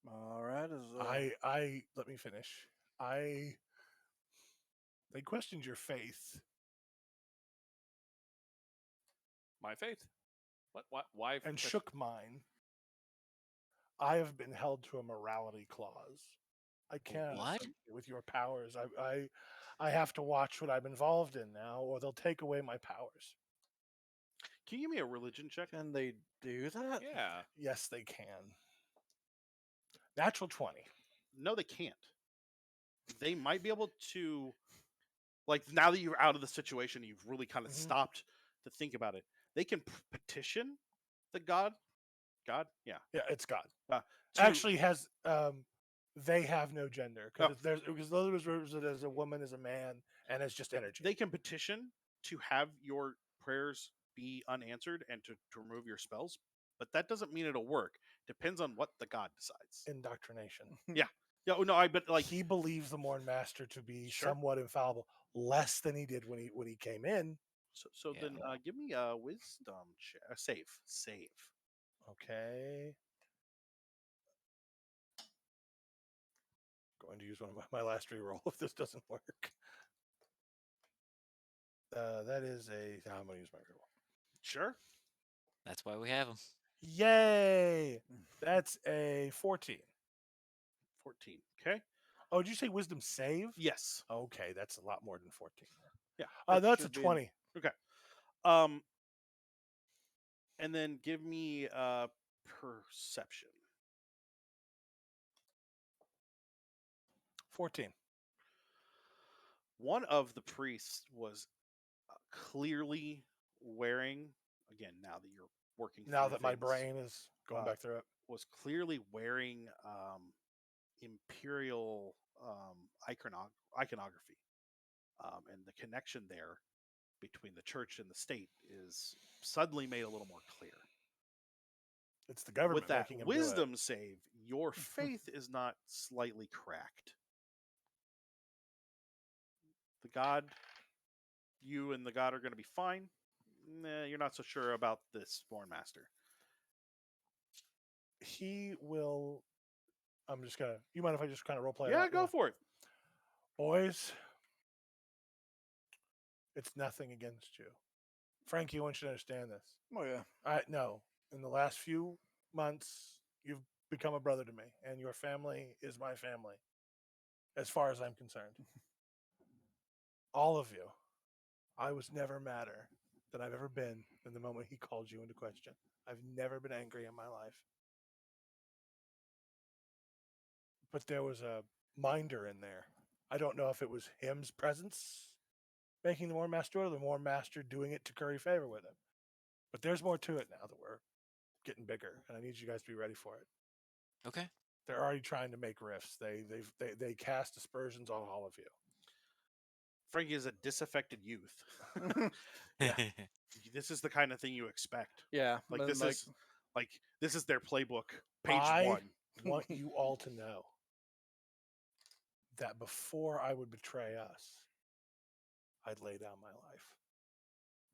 [SPEAKER 5] All right.
[SPEAKER 4] I let me finish. They questioned your faith.
[SPEAKER 3] My faith? What? Why?
[SPEAKER 4] And shook mine. I have been held to a morality clause. I can't with your powers. I have to watch what I'm involved in now, or they'll take away my powers.
[SPEAKER 2] Can you give me a religion check?
[SPEAKER 5] Can they do that?
[SPEAKER 3] Yeah.
[SPEAKER 4] Yes, they can. Natural 20.
[SPEAKER 2] No, they can't. They might be able to, like, now that you're out of the situation, you've really kind of stopped to think about it. They can petition the God. God? Yeah.
[SPEAKER 4] Yeah, it's God. Actually has they have no gender because those represented as a woman, as a man, and as just energy.
[SPEAKER 2] They can petition to have your prayers be unanswered and to remove your spells, but that doesn't mean it'll work. Depends on what the God decides.
[SPEAKER 4] Indoctrination.
[SPEAKER 2] Yeah. Yeah. No, but like
[SPEAKER 4] he believes the Morn Master to be somewhat infallible, less than he did when he came in.
[SPEAKER 2] So then give me a wisdom check. Save.
[SPEAKER 4] Okay. Going to use one of my last reroll if this doesn't work. That is I'm going to use my reroll.
[SPEAKER 2] Sure.
[SPEAKER 6] That's why we have them.
[SPEAKER 4] Yay! That's a 14.
[SPEAKER 2] 14. Okay.
[SPEAKER 4] Oh, did you say wisdom save?
[SPEAKER 2] Yes.
[SPEAKER 4] Okay, that's a lot more than 14.
[SPEAKER 2] Yeah.
[SPEAKER 4] That's a
[SPEAKER 5] should be
[SPEAKER 4] 20.
[SPEAKER 2] And then give me perception.
[SPEAKER 4] 14.
[SPEAKER 2] One of the priests was clearly wearing, again, now that you're working
[SPEAKER 4] Now
[SPEAKER 2] through
[SPEAKER 4] that my
[SPEAKER 2] things,
[SPEAKER 4] brain is going back through it.
[SPEAKER 2] was clearly wearing imperial iconography. And the connection there between the church and the state is suddenly made a little more clear.
[SPEAKER 4] It's the government
[SPEAKER 2] With that
[SPEAKER 4] making him do it.
[SPEAKER 2] wisdom save, your faith is not slightly cracked. The god, you and the god are going to be fine. Nah, you're not so sure about this Born Master.
[SPEAKER 4] He will. I'm just gonna. You mind if I just kind of role play?
[SPEAKER 2] Yeah,
[SPEAKER 4] that?
[SPEAKER 2] go for it.
[SPEAKER 4] Boys, it's nothing against you. Frankie, I want you to understand this.
[SPEAKER 5] Oh yeah.
[SPEAKER 4] I know. In the last few months, you've become a brother to me, and your family is my family, as far as I'm concerned. All of you. I was never madder than I've ever been in the moment he called you into question. I've never been angry in my life. But there was a minder in there. I don't know if it was him's presence making the War Master or the War Master doing it to curry favor with him. But there's more to it now that we're getting bigger, and I need you guys to be ready for it.
[SPEAKER 6] Okay.
[SPEAKER 4] They're already trying to make rifts. They cast aspersions on all of you.
[SPEAKER 2] Frankie is a disaffected youth. Yeah. This is the kind of thing you expect.
[SPEAKER 5] Yeah.
[SPEAKER 2] Like
[SPEAKER 5] and
[SPEAKER 2] this
[SPEAKER 5] like,
[SPEAKER 2] is like this is their playbook, page
[SPEAKER 4] I
[SPEAKER 2] 1.
[SPEAKER 4] want you all to know that before I would betray us, I'd lay down my life.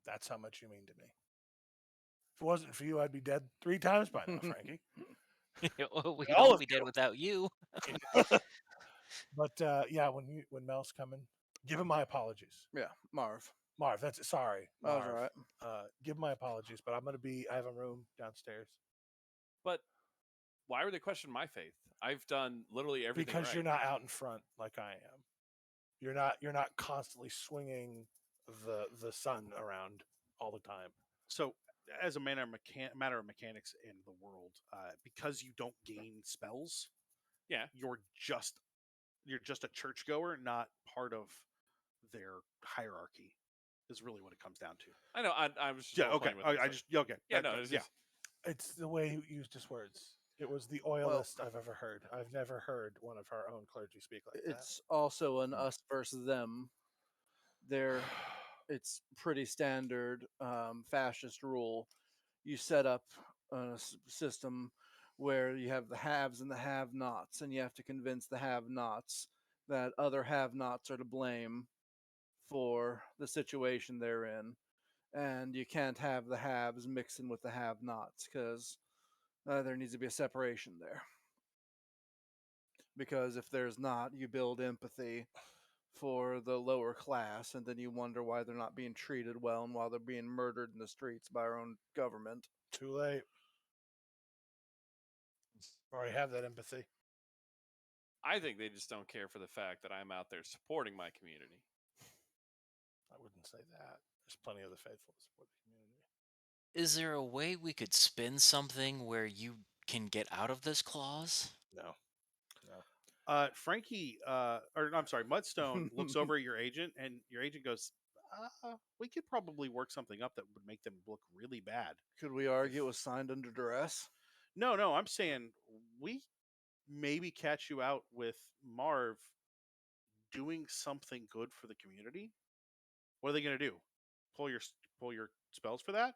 [SPEAKER 4] That's how much you mean to me. If it wasn't for you, I'd be dead 3 times by now, Frankie.
[SPEAKER 6] Well, we'd
[SPEAKER 4] All
[SPEAKER 6] all
[SPEAKER 4] of
[SPEAKER 6] be dead without you.
[SPEAKER 4] But yeah, when Mel's coming, give him my apologies.
[SPEAKER 5] yeah, Marv.
[SPEAKER 4] Marv, that's sorry.
[SPEAKER 5] That was
[SPEAKER 4] Marv.
[SPEAKER 5] all right.
[SPEAKER 4] Give him my apologies, but I have a room downstairs.
[SPEAKER 3] But why would they question my faith? I've done literally everything
[SPEAKER 4] Because
[SPEAKER 3] right.
[SPEAKER 4] you're not out in front like I am. You're not constantly swinging the sun around all the time.
[SPEAKER 2] So, as a matter of mechanics in the world, because you don't gain spells,
[SPEAKER 3] Yeah.
[SPEAKER 2] you're just a churchgoer, not part of their hierarchy. Is really what it comes down to.
[SPEAKER 3] I know. I was just
[SPEAKER 2] Yeah.
[SPEAKER 3] role-playing
[SPEAKER 2] Okay.
[SPEAKER 3] with it,
[SPEAKER 2] I
[SPEAKER 3] so-
[SPEAKER 2] just okay.
[SPEAKER 3] Yeah. No. It's
[SPEAKER 2] yeah.
[SPEAKER 3] just,
[SPEAKER 4] It's the way he used his words. It was the oilest I've ever heard. I've never heard one of our own clergy speak like that.
[SPEAKER 5] It's also an us versus them. It's pretty standard fascist rule. You set up a system where you have the haves and the have-nots, and you have to convince the have-nots that other have-nots are to blame for the situation they're in, and you can't have the haves mixing with the have-nots because there needs to be a separation there. Because if there's not, you build empathy for the lower class, and then you wonder why they're not being treated well and why they're being murdered in the streets by our own government.
[SPEAKER 4] Too late. Already have that empathy.
[SPEAKER 3] I think they just don't care for the fact that I'm out there supporting my community.
[SPEAKER 4] I wouldn't say that. There's plenty of the faithful to support the community.
[SPEAKER 6] Is there a way we could spin something where you can get out of this clause?
[SPEAKER 4] No.
[SPEAKER 2] Frankie, or I'm sorry, Mudstone looks over at your agent, and your agent goes, "We could probably work something up that would make them look really bad."
[SPEAKER 5] Could we argue it was signed under duress?
[SPEAKER 2] No, I'm saying we maybe catch you out with Marv doing something good for the community. What are they going to do? Pull your spells for that?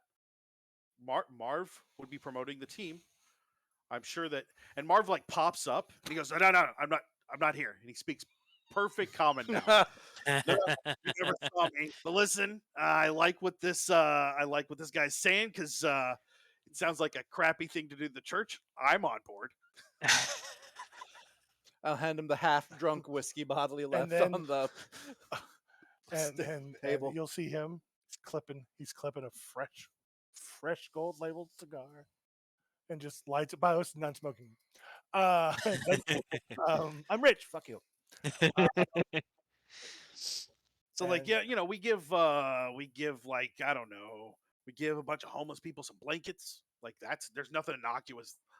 [SPEAKER 2] Marv would be promoting the team. I'm sure that, and Marv like pops up and he goes, "No, I'm not here." And he speaks perfect common now. You never saw me, but listen, I like what this guy's saying because it sounds like a crappy thing to do to the church. I'm on board.
[SPEAKER 5] I'll hand him the half-drunk whiskey bottle he left
[SPEAKER 4] then-
[SPEAKER 5] on the.
[SPEAKER 4] and
[SPEAKER 5] Table.
[SPEAKER 4] you'll see him. He's clipping a fresh gold labeled cigar, and just lights it. By the way, it's non-smoking. I'm rich. Fuck you.
[SPEAKER 2] So like,
[SPEAKER 4] And-
[SPEAKER 2] yeah, we give like, I don't know, we give a bunch of homeless people some blankets. Like there's nothing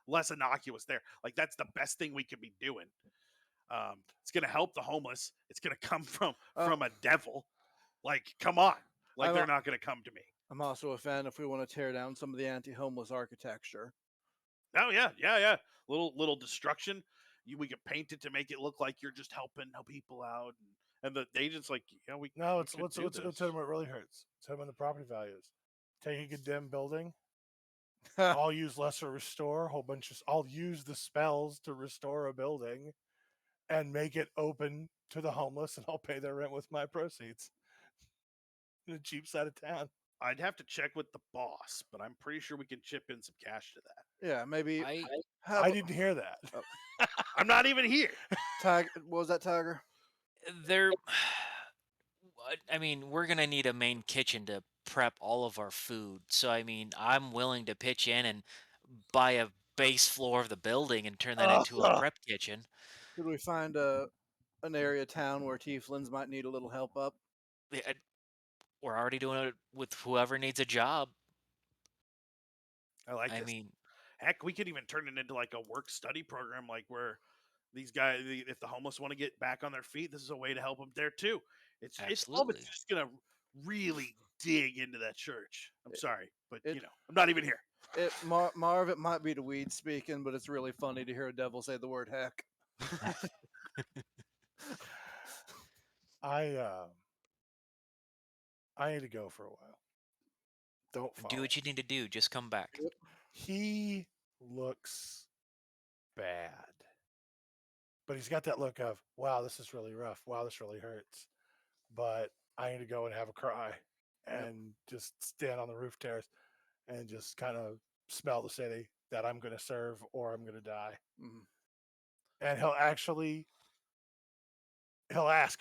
[SPEAKER 2] less innocuous there. Like that's the best thing we could be doing. It's gonna help the homeless. It's gonna come from a devil. Like, come on. Like they're not gonna come to me.
[SPEAKER 5] I'm also a fan if we want to tear down some of the anti-homeless architecture.
[SPEAKER 2] Oh yeah. Little destruction. We could paint it to make it look like you're just helping people out, and the agent's like, we
[SPEAKER 4] No,
[SPEAKER 2] we
[SPEAKER 4] it's
[SPEAKER 2] could
[SPEAKER 4] what's
[SPEAKER 2] do
[SPEAKER 4] what's
[SPEAKER 2] this.
[SPEAKER 4] what's him what really hurts. It's him on the property values. Take a condemned building. I'll use lesser restore. I'll use the spells to restore a building, and make it open to the homeless, and I'll pay their rent with my proceeds. In the cheap side of town.
[SPEAKER 2] I'd have to check with the boss, but I'm pretty sure we can chip in some cash to that.
[SPEAKER 5] Yeah, maybe.
[SPEAKER 4] I didn't hear that.
[SPEAKER 2] I'm not even here.
[SPEAKER 5] What was that, Tiger?
[SPEAKER 6] There, I mean, we're gonna need a main kitchen to prep all of our food. So I mean, I'm willing to pitch in and buy a base floor of the building and turn that into a prep kitchen.
[SPEAKER 5] Could we find an area of town where tieflings might need a little help up?
[SPEAKER 6] Yeah, we're already doing it with whoever needs a job.
[SPEAKER 2] I like
[SPEAKER 6] I
[SPEAKER 2] this.
[SPEAKER 6] mean,
[SPEAKER 2] Heck, we could even turn it into like a work study program, like where these guys, if the homeless want to get back on their feet, this is a way to help them there too. It's
[SPEAKER 6] Absolutely.
[SPEAKER 2] just gonna really dig into that church. I'm sorry, but I'm not even here.
[SPEAKER 5] Marv, it might be the weed speaking, but it's really funny to hear a devil say the word heck.
[SPEAKER 4] I need to go for a while. Don't follow.
[SPEAKER 6] do what you need to do. Just come back.
[SPEAKER 4] He looks bad, but he's got that look of, wow, this is really rough. Wow, this really hurts. But I need to go and have a cry and just stand on the roof terrace and just kind of smell the city that I'm going to serve or I'm going to die. And he'll ask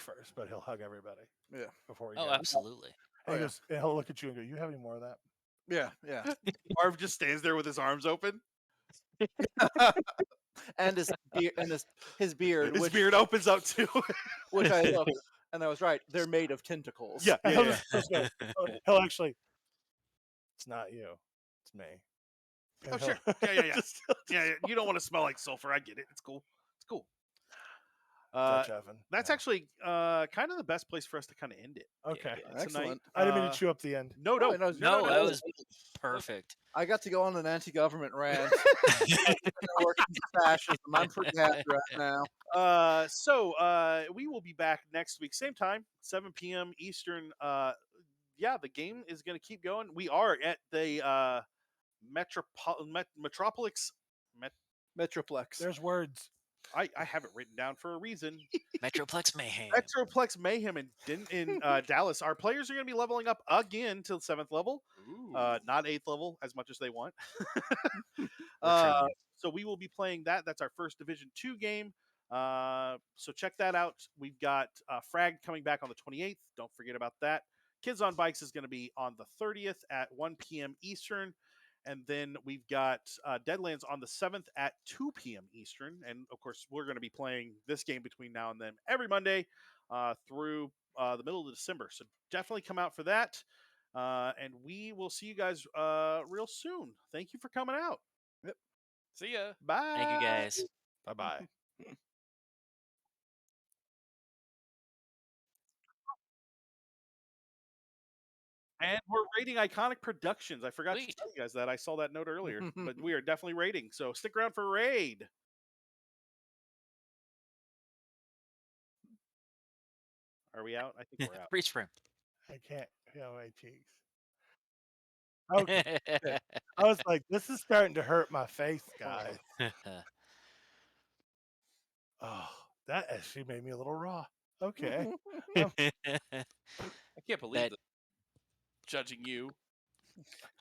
[SPEAKER 4] first, but he'll hug everybody.
[SPEAKER 5] Yeah.
[SPEAKER 4] Before he
[SPEAKER 6] Oh,
[SPEAKER 4] goes.
[SPEAKER 6] absolutely.
[SPEAKER 4] And he'll look at you and go, "You have any more of that?"
[SPEAKER 5] Yeah.
[SPEAKER 2] Marv just stands there with his arms open.
[SPEAKER 5] And his beard, his beard,
[SPEAKER 2] His beard opens up too.
[SPEAKER 5] which I looked, and I was right. They're made of tentacles.
[SPEAKER 2] Yeah.
[SPEAKER 4] He'll actually. It's not you. It's me.
[SPEAKER 2] Oh sure. Yeah. You don't want to smell like sulfur. I get it. It's cool.
[SPEAKER 4] Dutch oven.
[SPEAKER 2] That's actually kind of the best place for us to kind of end it.
[SPEAKER 4] Okay.
[SPEAKER 5] Excellent.
[SPEAKER 2] Tonight.
[SPEAKER 4] I didn't mean to chew up the end.
[SPEAKER 2] No,
[SPEAKER 6] No, that was perfect.
[SPEAKER 5] I got to go on an anti-government rant. Fascism. I'm pretty happy right now.
[SPEAKER 2] So we will be back next week, same time, 7 p.m. Eastern. The game is going to keep going. We are at the Metroplex.
[SPEAKER 4] There's words.
[SPEAKER 2] I have it written down for a reason.
[SPEAKER 6] Metroplex Mayhem.
[SPEAKER 2] Metroplex Mayhem in Dallas. Our players are going to be leveling up again to the 7th level, not 8th level as much as they want. So we will be playing that. That's our first Division 2 game. So check that out. We've got Frag coming back on the 28th. Don't forget about that. Kids on Bikes is going to be on the 30th at 1 p.m. Eastern. And then we've got Deadlands on the 7th at 2 p.m. Eastern. And, of course, we're going to be playing this game between now and then every Monday through the middle of December. So definitely come out for that. And we will see you guys real soon. Thank you for coming out.
[SPEAKER 5] Yep.
[SPEAKER 3] See ya.
[SPEAKER 2] Bye.
[SPEAKER 6] Thank you, guys.
[SPEAKER 2] Bye-bye. And we're rating Iconic Productions. I forgot to
[SPEAKER 6] Sweet.
[SPEAKER 2] tell you guys that. I saw that note earlier, but we are definitely rating. So stick around for Raid. Are we out? I think we're out.
[SPEAKER 6] Free sprint.
[SPEAKER 4] I can't feel my cheeks. Okay. I was like, this is starting to hurt my face, guys. Oh, that actually made me a little raw. Okay.
[SPEAKER 3] I can't believe
[SPEAKER 6] That-
[SPEAKER 3] that. Judging you.